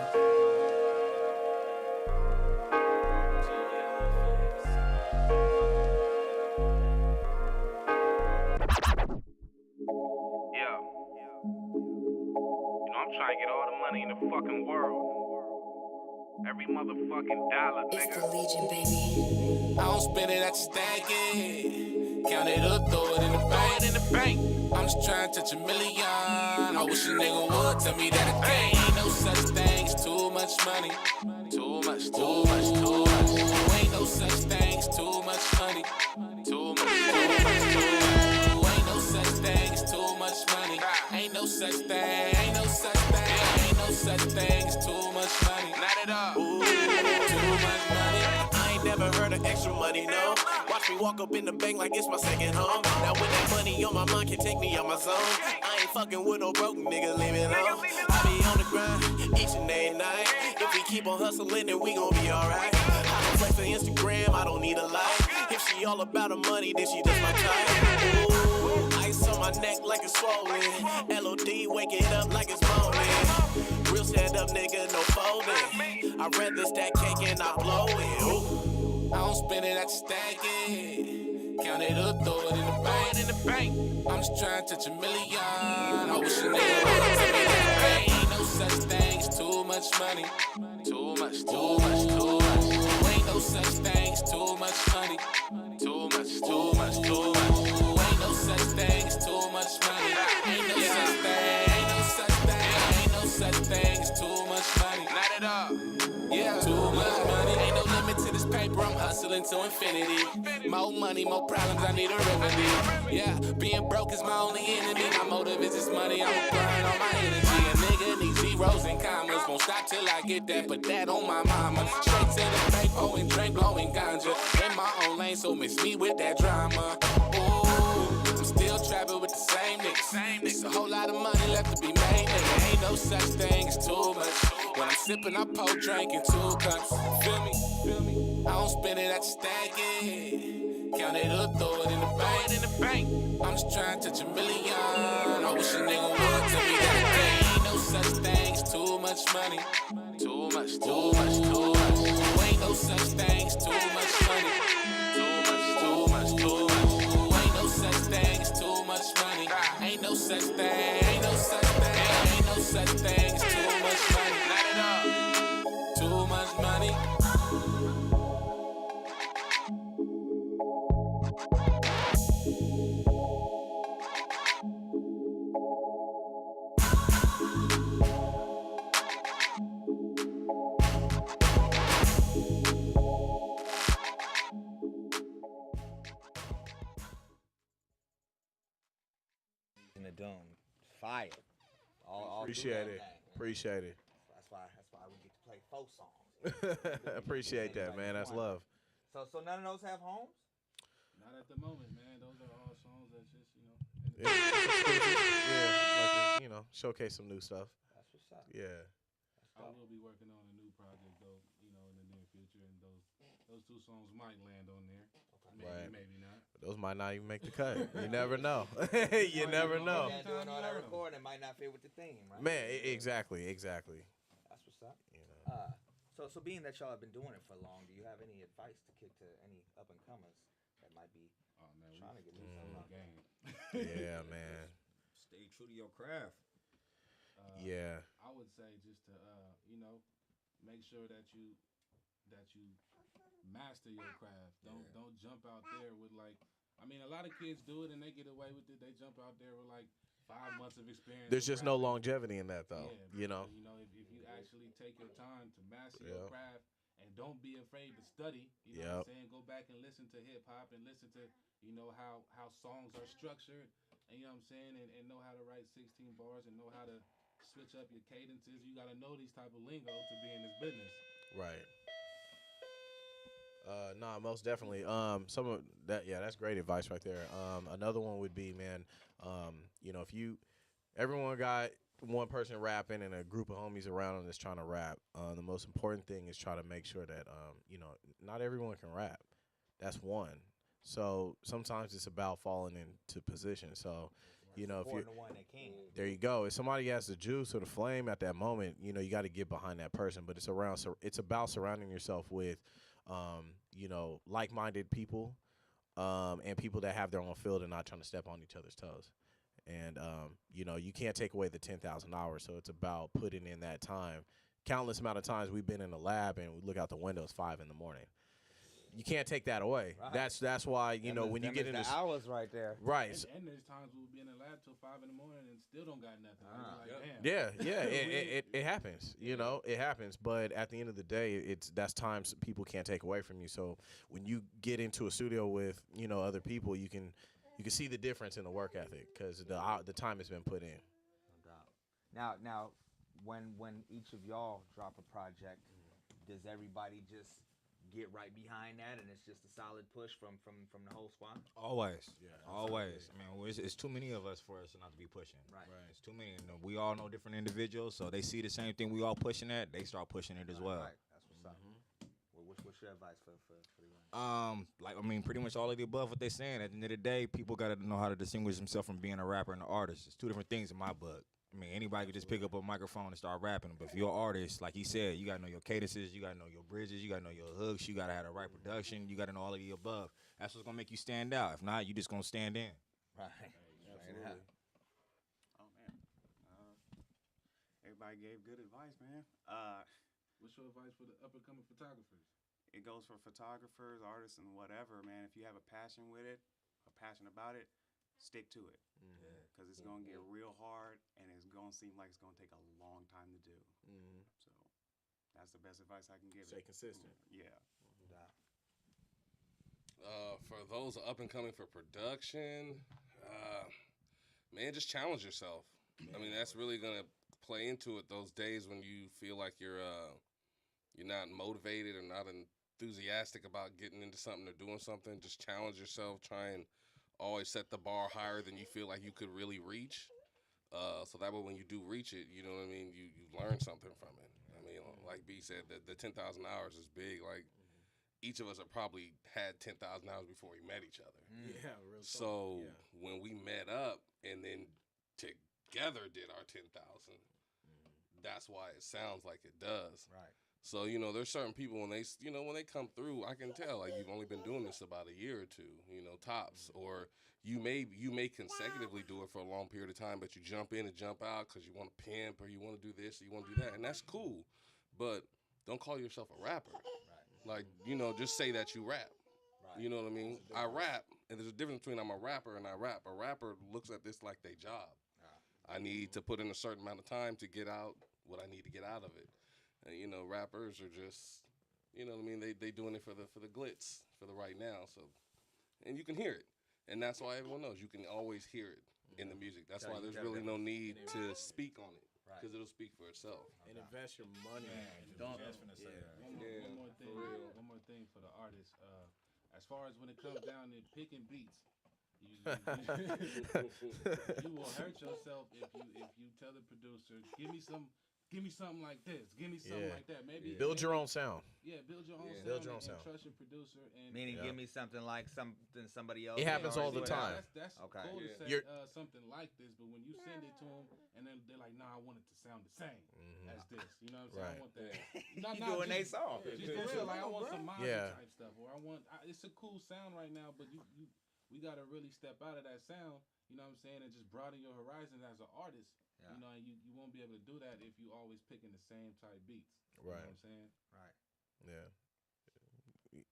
Speaker 21: Yeah. You know I'm trying to get all the money in the fucking world. Every motherfucking dollar, nigga.
Speaker 13: It's the Legion, baby.
Speaker 21: I don't spend it, I just stack it. Count it up, throw it in the bank. I'm just trying to touch $1 million. I wish a nigga would tell me that it ain't no such thing as too much money. Too much. Ain't no such thing as too much money. Too much. Ain't no such thing as too much money. Ain't no such thing. Ain't no such thing as too much money. Not at all. Too much money.
Speaker 22: I ain't never heard of extra money, no. Watch me walk up in the bank like it's my second home. Now when that money on my mind can take me out my zone. I ain't fucking with no broke nigga, leave it alone. I be on the grind each and every night. If we keep on hustling, then we gon' be alright. I don't flex on Instagram, I don't need a like. If she all about her money, then she just my type. Ooh, ice on my neck like it's swollen. LOD, wake it up like it's morning. Real stand up nigga, no folding. I'd rather stack cake and not blow it. Ooh.
Speaker 21: I don't spend it, I just stack it. Count it up, throw it in the bank. I'm just trying to touch $1 million. I wish a nigga would tell me that ain't no such thing as too much money. Too much. Ain't no such thing as too much money. Too much. Ain't no such thing as too much money. Ain't no such thing. Too much money, ain't no limit to this paper. I'm hustling to infinity. More money, more problems, I need a remedy. Yeah, being broke is my only enemy. My motive is this money, I'm applying all my energy. A nigga needs zeros and commas. Won't stop till I get that, put that on my mama. Straight to the bank, pouring drink, blowing ganja. In my own lane, so miss me with that drama. Ooh, I'm still trapping with the same niggas. It's a whole lot of money left to be made, nigga. Ain't no such thing as too much. When I'm sipping, I pour drink in 2 cups. Feel me? I don't spend it, I just stack it. Count it up, throw it in the bank. I'm just trying to touch $1 million. I wish a nigga would tell me that again. Ain't no such thing as too much money. Too much. Ain't no such thing as too much money. Too much. Ain't no such thing as too much money. Ain't no such thing. Ain't no such thing as too much money. Light it up. Too much money.
Speaker 3: In the dome, fire. All
Speaker 12: Appreciate it. Appreciate it.
Speaker 3: That's why we get to play 4 songs.
Speaker 12: Appreciate that, man. That's love.
Speaker 3: So none of those have homes?
Speaker 17: Not at the moment, man. Those are all songs that's just,
Speaker 12: Yeah, showcase some new stuff.
Speaker 3: That's what's up.
Speaker 12: Yeah.
Speaker 17: I will be working on a new project though, in the near future, and those 2 songs might land on there. Maybe not.
Speaker 12: But those might not even make the cut. You never know. You never know.
Speaker 3: Doing all that recording might not fit with the theme, right?
Speaker 12: Man, exactly.
Speaker 3: That's what's up. So being that y'all have been doing it for long, do you have any advice to kick to any up and comers that might be trying to get this game?
Speaker 12: Yeah, man.
Speaker 5: Stay true to your craft.
Speaker 12: Yeah.
Speaker 17: I would say just to make sure that you master your craft. Don't jump out there with a lot of kids do it and they get away with it. They jump out there with 5 months of experience.
Speaker 12: There's just no longevity in that though.
Speaker 17: Yeah, if you actually take your time to master your craft and don't be afraid to study, you know what I'm saying? Go back and listen to hip hop and listen to how songs are structured, and you know what I'm saying, and know how to write 16 bars and know how to switch up your cadences. You gotta know these type of lingo to be in this business.
Speaker 12: Right. Nah, most definitely. Some of that, that's great advice right there. Another one would be, man, if everyone got one person rapping and a group of homies around them that's trying to rap, the most important thing is try to make sure that, not everyone can rap. That's one. So sometimes it's about falling into position. So, if you're
Speaker 3: the one that can.
Speaker 12: There you go. If somebody has the juice or the flame at that moment, you got to get behind that person. But it's about surrounding yourself with, like-minded people, and people that have their own field and not trying to step on each other's toes. And you can't take away the 10,000 hours. So it's about putting in that time. Countless amount of times we've been in the lab and we look out the window, it's 5 a.m. You can't take that away. Right. That's why when you get into
Speaker 3: the hours right there.
Speaker 12: Right.
Speaker 17: And there's times we'll be in the lab till 5 a.m. and still don't got nothing.
Speaker 12: Damn. It happens. It happens. But at the end of the day, that's times people can't take away from you. So when you get into a studio with other people, you can see the difference in the work ethic because the time has been put in.
Speaker 3: No doubt. Now, when each of y'all drop a project, does everybody just get right behind that, and it's just a solid push from the whole squad?
Speaker 5: Always. I mean, it's too many of us for us not to be pushing. Right. It's too many. We all know different individuals, so they see the same thing we all pushing at, they start pushing it as well.
Speaker 3: Right. That's what's up. What's your advice for the young?
Speaker 5: Pretty much all of the above what they're saying. At the end of the day, people got to know how to distinguish themselves from being a rapper and an artist. It's two different things in my book. Anybody could just pick up a microphone and start rapping. But if you're an artist, like he said, you got to know your cadences, you got to know your bridges, you got to know your hooks, you got to have the right production, you got to know all of the above. That's what's going to make you stand out. If not, you just going to stand in.
Speaker 3: Right.
Speaker 20: Absolutely. Oh, man. Everybody gave good advice, man.
Speaker 17: What's your advice for the up-and-coming photographers?
Speaker 20: It goes for photographers, artists, and whatever, man. If you have a passion with it, a passion about it, stick to it. Because it's going to get real hard, and it's going to seem like it's going to take a long time to do. So That's the best advice I can give.
Speaker 12: Stay consistent.
Speaker 20: Yeah.
Speaker 18: For those up and coming for production, man, just challenge yourself. I mean, that's really gonna play into it. Those days when you feel like you're not motivated or not enthusiastic about getting into something or doing something, just challenge yourself. Try and always set the bar higher than you feel like you could really reach. So that way, when you do reach it, you know what I mean. You learn something from it. I mean, like B said, the 10,000 hours is big. Like each of us have probably had 10,000 hours before we met each other.
Speaker 12: Yeah, real talk.
Speaker 18: So when we met up and then together did our 10,000, that's why it sounds like it does.
Speaker 3: Right.
Speaker 18: So there's certain people when they come through, I can tell like you've only been doing this about a year or two, tops, or you may consecutively do it for a long period of time, but you jump in and jump out because you want to pimp or you want to do this or you want to do that, and that's cool, but don't call yourself a rapper. Like, just say that you rap. Right. You know what I mean? I rap, and there's a difference between I'm a rapper and I rap. A rapper looks at this like their job. I need to put in a certain amount of time to get out what I need to get out of it. And, rappers are just, you know what I mean? They doing it for the glitz, for the right now. So, and you can hear it. And that's why everyone knows you can always hear it in the music. That's why there's really no need to speak on it. Because it'll speak for itself.
Speaker 12: And invest your money.
Speaker 17: One more thing for the artists. As far as when it comes down to picking beats, you will hurt yourself if you tell the producer, give me something like this, give me something like that. Maybe
Speaker 12: build your own sound.
Speaker 17: Yeah, build your own sound.
Speaker 12: Build your own sound.
Speaker 17: Trust your producer. And
Speaker 3: Meaning, give me something like somebody else.
Speaker 12: It happens all the time.
Speaker 17: That's
Speaker 3: okay.
Speaker 17: Cool to say something like this, but when you send it to them and then they're like, "Nah, I want it to sound the same as this." You know what I'm saying? I want that.
Speaker 3: Not doing they song.
Speaker 17: Just for real, like I want some modern type stuff, or it's a cool sound right now, but we gotta really step out of that sound. You know what I'm saying, and just broaden your horizons as an artist. Yeah. And you won't be able to do that if you always picking the same type beats. You know what I'm saying?
Speaker 3: Right.
Speaker 12: Yeah.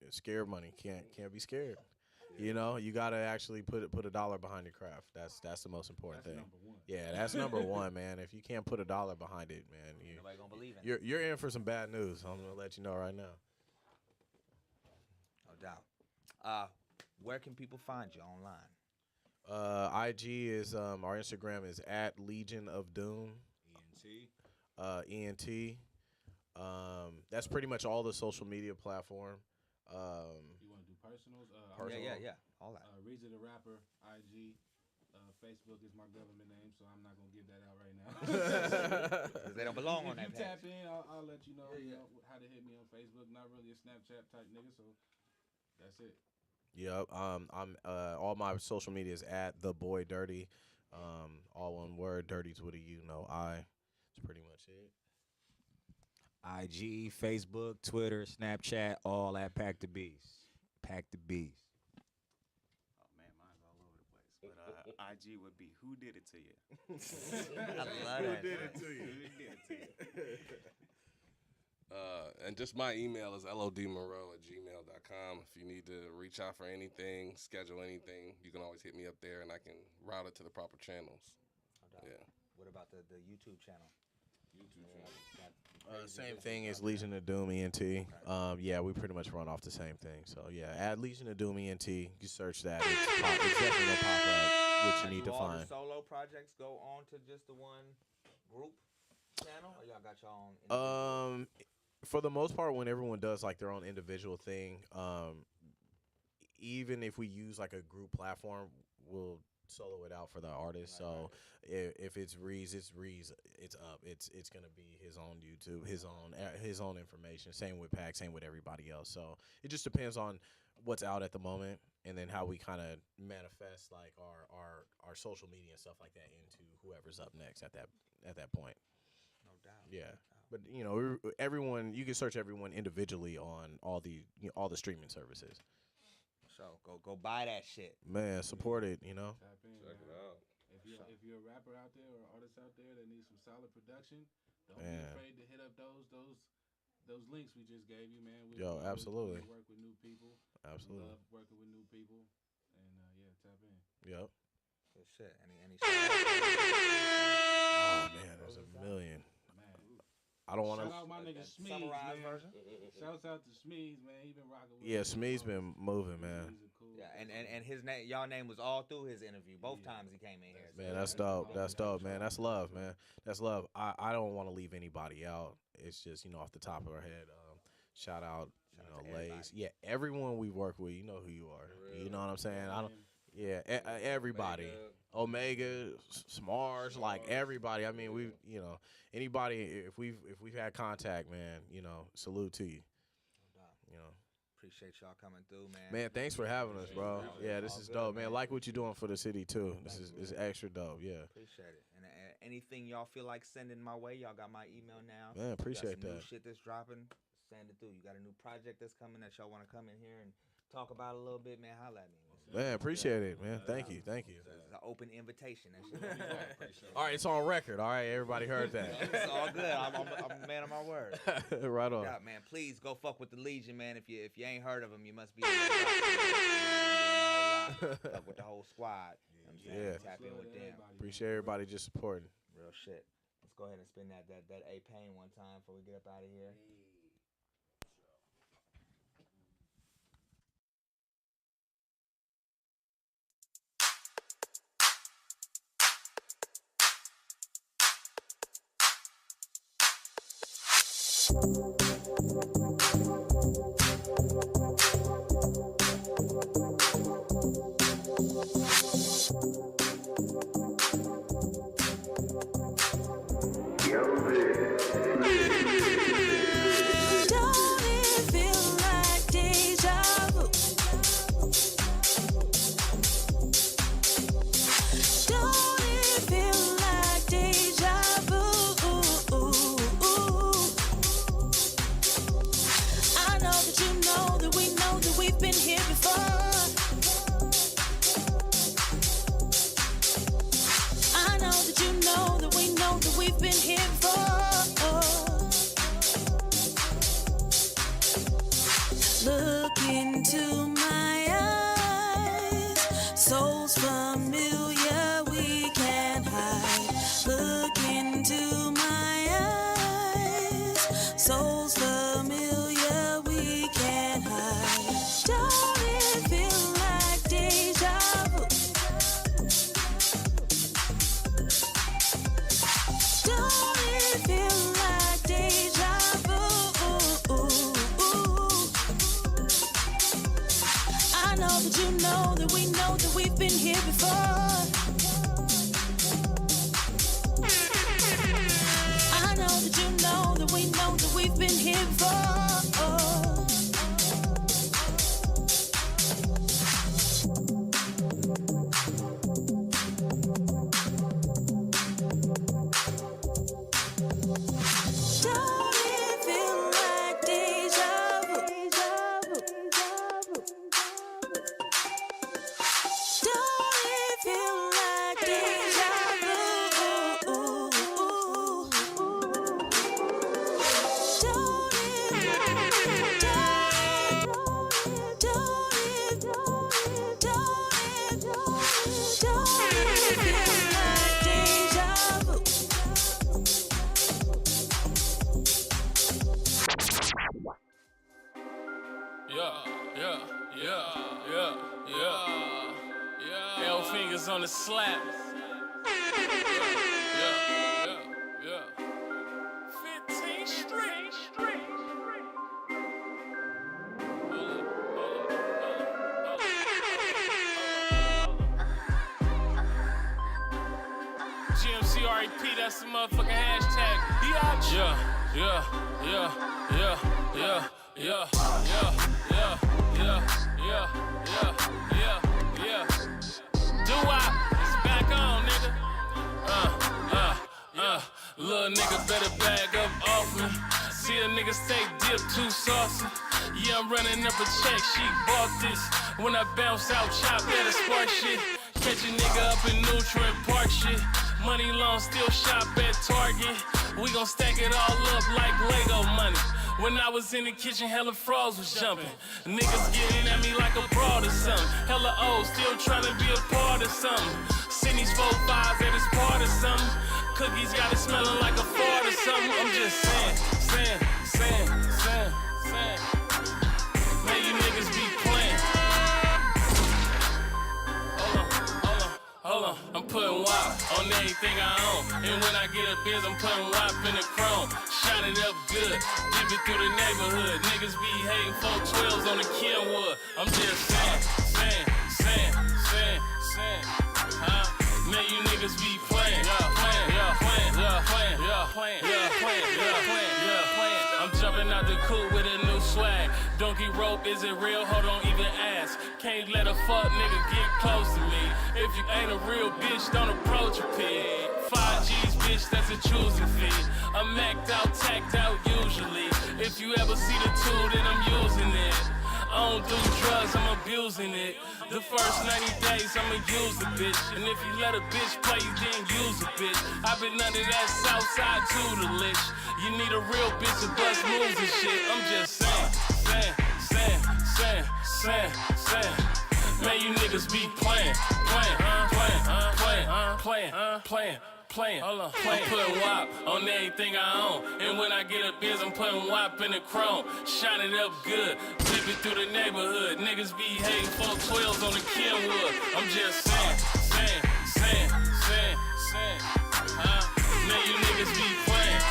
Speaker 12: Scared money can't be scared. Yeah. You gotta actually put $1 behind your craft. That's the most important thing.
Speaker 17: Number one.
Speaker 12: Yeah, that's number one, man. If you can't put $1 behind it, man,
Speaker 3: nobody gonna believe it.
Speaker 12: You're in for some bad news. I'm gonna let you know right now.
Speaker 3: No doubt. Where can people find you online?
Speaker 12: IG is our Instagram is at Legion of Doom. ENT. That's pretty much all the social media platform.
Speaker 17: You want to do personals?
Speaker 3: Yeah, all that.
Speaker 17: Reezy the Rapper, IG. Facebook is my government name, so I'm not gonna give that out right now.
Speaker 3: Because they don't belong on that
Speaker 17: page. If you tap in, I'll let you know, how to hit me on Facebook. Not really a Snapchat type nigga, so that's it.
Speaker 12: Yep. I'm all my social media is at the boy dirty. All one word, dirty's with a U, no I. That's pretty much it.
Speaker 5: IG, Facebook, Twitter, Snapchat, all at Pack the Beast. Pack the Beast.
Speaker 20: Oh man, mine's all over the place. But IG would be who did it to you?
Speaker 3: I love that.
Speaker 12: Who did it to you?
Speaker 20: Who did it to you?
Speaker 18: And just my email is lodmonroe@gmail.com. If you need to reach out for anything, schedule anything, you can always hit me up there, and I can route it to the proper channels. Yeah.
Speaker 3: What about the YouTube channel?
Speaker 12: Same thing as Legion of Doom ENT. Yeah, we pretty much run off the same thing. So yeah, add Legion of Doom ENT. You search that. It's definitely gonna pop up what you need to find.
Speaker 3: All the solo projects go on to just the one group channel, or y'all got your own?
Speaker 12: For the most part, when everyone does like their own individual thing, even if we use like a group platform, we'll solo it out for the artist. So if it's Reese, it's Reese. It's up. It's gonna be his own YouTube, his own information. Same with Pac, same with everybody else. So it just depends on what's out at the moment, and then how we kind of manifest like our social media and stuff like that into whoever's up next at that point.
Speaker 3: No doubt.
Speaker 12: Yeah. But everyone, you can search everyone individually on all the streaming services.
Speaker 3: So go buy that shit,
Speaker 12: man. Support it,
Speaker 17: Tap in,
Speaker 18: check it out.
Speaker 17: If you're a rapper out there or artist out there that needs some solid production, don't be afraid to hit up those links we just gave you, man.
Speaker 12: Absolutely.
Speaker 17: We work with new people.
Speaker 12: Absolutely.
Speaker 17: We love working with new people, and tap in.
Speaker 12: Yep.
Speaker 3: Good shit. Any
Speaker 12: Oh man, there's a million. I don't want
Speaker 17: Shout
Speaker 12: to.
Speaker 17: out my nigga Smeeze, man. Shouts out to Smeeze, man. He been rocking with
Speaker 12: Yeah,
Speaker 17: us.
Speaker 12: Smee's been moving, man.
Speaker 3: Yeah, and his name, y'all name was all through his interview. Both times he came in here.
Speaker 12: Man, that's dope. That's dope, man. That's love, man. That's love. I don't want to leave anybody out. It's just, off the top of our head. Shout out, Lays. Yeah, everyone we work with, you know who you are. You know what I'm saying? I don't. Yeah, everybody. Omega, Smars, like everybody. I mean, we, anybody. If we've had contact, man, salute to you.
Speaker 3: Appreciate y'all coming through, man.
Speaker 12: Man, thanks for having us, bro. Yeah, this is dope, man. Like what you're doing for the city too. This is extra dope. Yeah.
Speaker 3: Appreciate it. And anything y'all feel like sending my way, y'all got my email now.
Speaker 12: Man, appreciate
Speaker 3: got some
Speaker 12: that.
Speaker 3: New shit that's dropping. Send it through. You got a new project that's coming that y'all want to come in here and talk about a little bit, man. Holla at me.
Speaker 12: Man, appreciate it, man. Thank you.
Speaker 3: It's an open invitation.
Speaker 12: All right, it's on record. All right, everybody heard that.
Speaker 3: It's all good. I'm a man of my word.
Speaker 12: Right on.
Speaker 3: Yeah, man. Please go fuck with the Legion, man. If you ain't heard of them, you must be fuck with the whole squad. You know what I'm saying?
Speaker 12: Yeah.
Speaker 3: Tap in with them.
Speaker 12: Appreciate everybody just supporting.
Speaker 3: Real shit. Let's go ahead and spin that A-Pain one time before we get up out of here.
Speaker 6: Don't it feel like deja vu? Don't it feel like deja vu? I know that you know that we've been here before. I know that you know that we've been here before. Look into my eyes, souls familiar, we can't hide. Look into my eyes, souls familiar, we can't hide. Don't it feel like deja vu? Don't it feel like deja vu? I know that you know that we know that we've been here before. I know that you know that we know that we've been here before. Don't it feel like deja vu? Don't it feel like deja vu? Don't it feel like deja vu?
Speaker 9: Yeah. L fingers on the slap. Yeah. 15th Street. GMC REP, that's the motherfucking hashtag. Yeah. Do-wop, it's back on, nigga. Little nigga better bag up off me. See a nigga stay dip too saucy. Yeah, I'm running up a check, she bought this. When I bounce out, chop at a spark shit. Catch a nigga up in Nutrient Park shit. Money long, still shop at Target. We gon' stack it all up like Lego money. When I was in the kitchen, hella frogs was jumping. Niggas getting at me like a broad or something. Hella old, still tryna be a part of something. Send these 4-5s at his part or something. Cookies got it smelling like a fart or something? I'm just saying. Man, you niggas be playing. Hold on, I'm putting WAP on everything I own. And when I get a biz, I'm putting WAP in the chrome. Shot it up good, dip it through the neighborhood. Niggas be hating 412s on the Kenwood. I'm just saying. Man, you niggas be playing. Playing. I'm jumping out the coupe with a new swag. Donkey rope, is it real? Hold on, even ask. Can't let a fuck nigga get close to me. If you ain't a real bitch, don't approach a pig. 5 G's, bitch, that's a choosing fee. I'm macked out, tacked out usually. If you ever see the tool, then I'm using it. I don't do drugs, I'm abusing it. The first 90 days, I'ma use the bitch. And if you let a bitch play you, then use a bitch. I've been under that south side to the lich. You need a real bitch to bust moves and shit. I'm just saying. Man, you niggas be playing. I'm putting WAP on everything I own. And when I get a biz, I'm putting WAP in the chrome. Shine it up good, dip it through the neighborhood. Niggas be hating 412s on the Kenwood. I'm just saying. Man, you niggas be playing.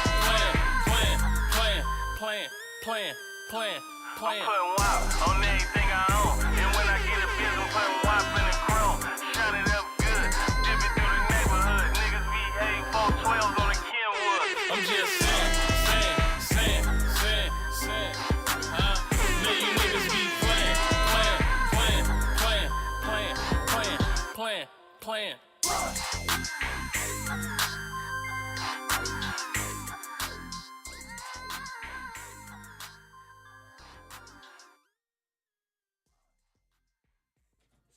Speaker 9: I'm putting WAP on everything I own. And when I get a biz, I'm putting WAP in the chrome. Shine it up good, dip it through the neighborhood. Niggas be hating 412s on the Kenwood. I'm just saying. Man, you niggas be playing.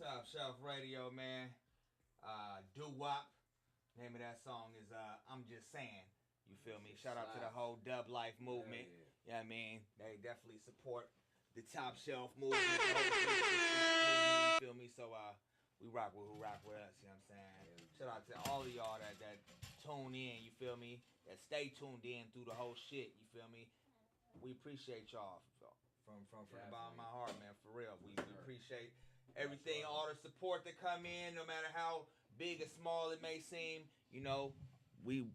Speaker 3: Top Shelf Radio, man. Doo-wop. Name of that song is I'm Just Saying. You feel me? Shout out to the whole dub life movement. Yeah, I mean, they definitely support the Top Shelf movement. The whole 360 movement, you feel me? So we rock with who rock with us, you know what I'm saying? Shout out to all of y'all that tune in, you feel me? That stay tuned in through the whole shit, you feel me? We appreciate y'all from the bottom of my heart, man, for real. We appreciate everything, all the support that come in, no matter how big or small it may seem, you know, we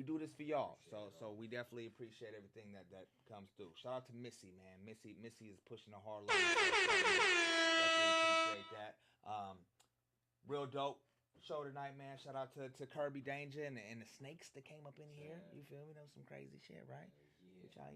Speaker 3: do this for y'all. So we definitely appreciate everything that comes through. Shout out to Missy, man. Missy is pushing a hard line. Definitely appreciate that. Real dope show tonight, man. Shout out to Kirby Danger and the snakes that came up in here. You feel me? That was some crazy shit, right? We try to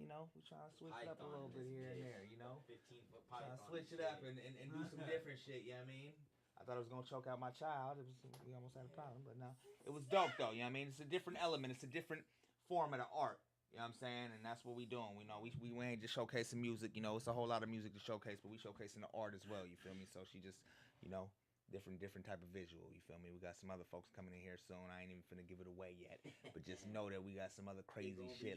Speaker 3: switch it up a little bit here and there, you know?
Speaker 11: 15-foot
Speaker 3: Try
Speaker 11: pipe.
Speaker 3: to switch it up and do some different shit, you know what I mean? I thought it was gonna choke out my child. We almost had a problem, but no. It was dope though, you know what I mean? It's a different element, it's a different form of the art. You know what I'm saying? And that's what we doing. We know we ain't just showcasing music, you know, it's a whole lot of music to showcase, but we showcasing the art as well, you feel me? So she just, you know, different type of visual, you feel me? We got some other folks coming in here soon. I ain't even finna give it away yet, but just know that we got some other crazy shit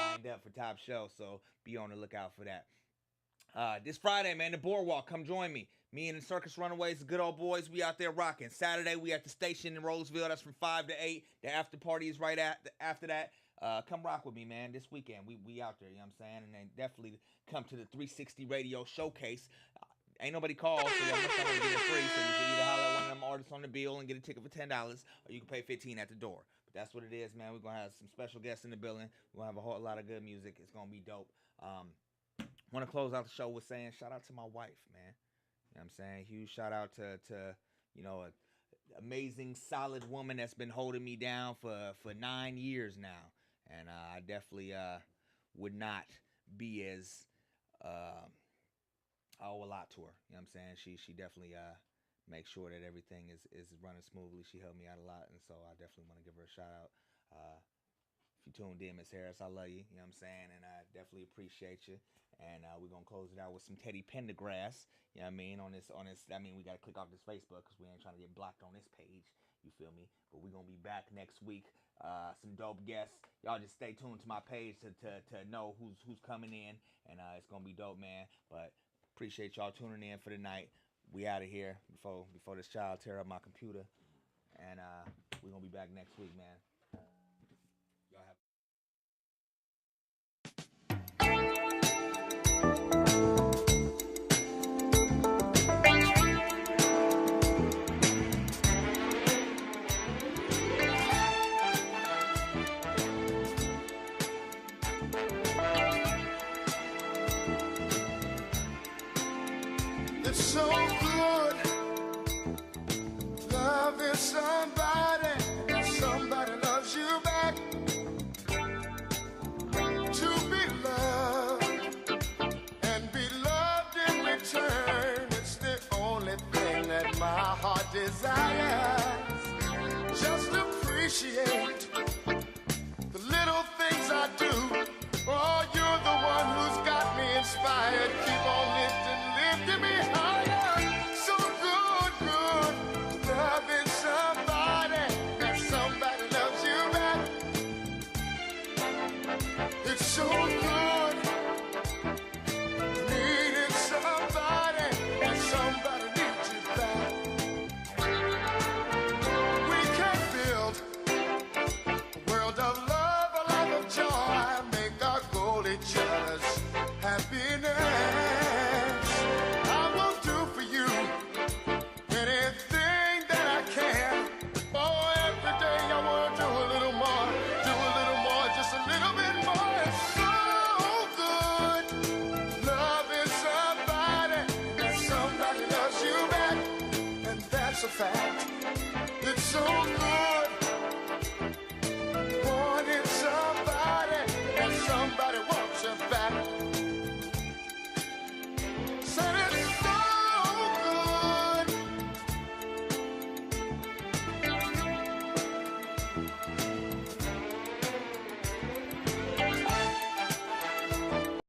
Speaker 3: lined up for Top Shelf, so be on the lookout for that. This Friday, man, the Boardwalk, come join me. Me and the Circus Runaways, the good old boys, we out there rocking. Saturday, we at the station in Roseville. That's from 5 to 8. The after party is right after that. Come rock with me, man, this weekend. We out there, you know what I'm saying? And then definitely come to the 360 Radio Showcase. Ain't nobody called, so y'all must not want to get it free. So you can either holler at one of them artists on the bill and get a ticket for $10, or you can pay $15 at the door. But that's what it is, man. We're gonna have some special guests in the building. We're gonna have a whole lot of good music. It's gonna be dope. Want to close out the show with saying shout out to my wife, man. You know what I'm saying? Huge shout out to you know, an amazing, solid woman that's been holding me down for 9 years now, and I definitely would not be as I owe a lot to her. You know what I'm saying? She definitely makes sure that everything is running smoothly. She helped me out a lot, and so I definitely want to give her a shout out. If you tuned in, Miss Harris, I love you. You know what I'm saying? And I definitely appreciate you. And we're going to close it out with some Teddy Pendergrass. You know what I mean? On this, I mean, we got to click off this Facebook because we ain't trying to get blocked on this page. You feel me? But we're going to be back next week. Some dope guests. Y'all just stay tuned to my page to know who's coming in. And it's going to be dope, man. But appreciate y'all tuning in for the night. We out of here before this child tear up my computer. And we're going to be back next week, man.
Speaker 2: It's so good loving somebody, and somebody loves you back. To be loved and be loved in return, it's the only thing that my heart desires. Just appreciate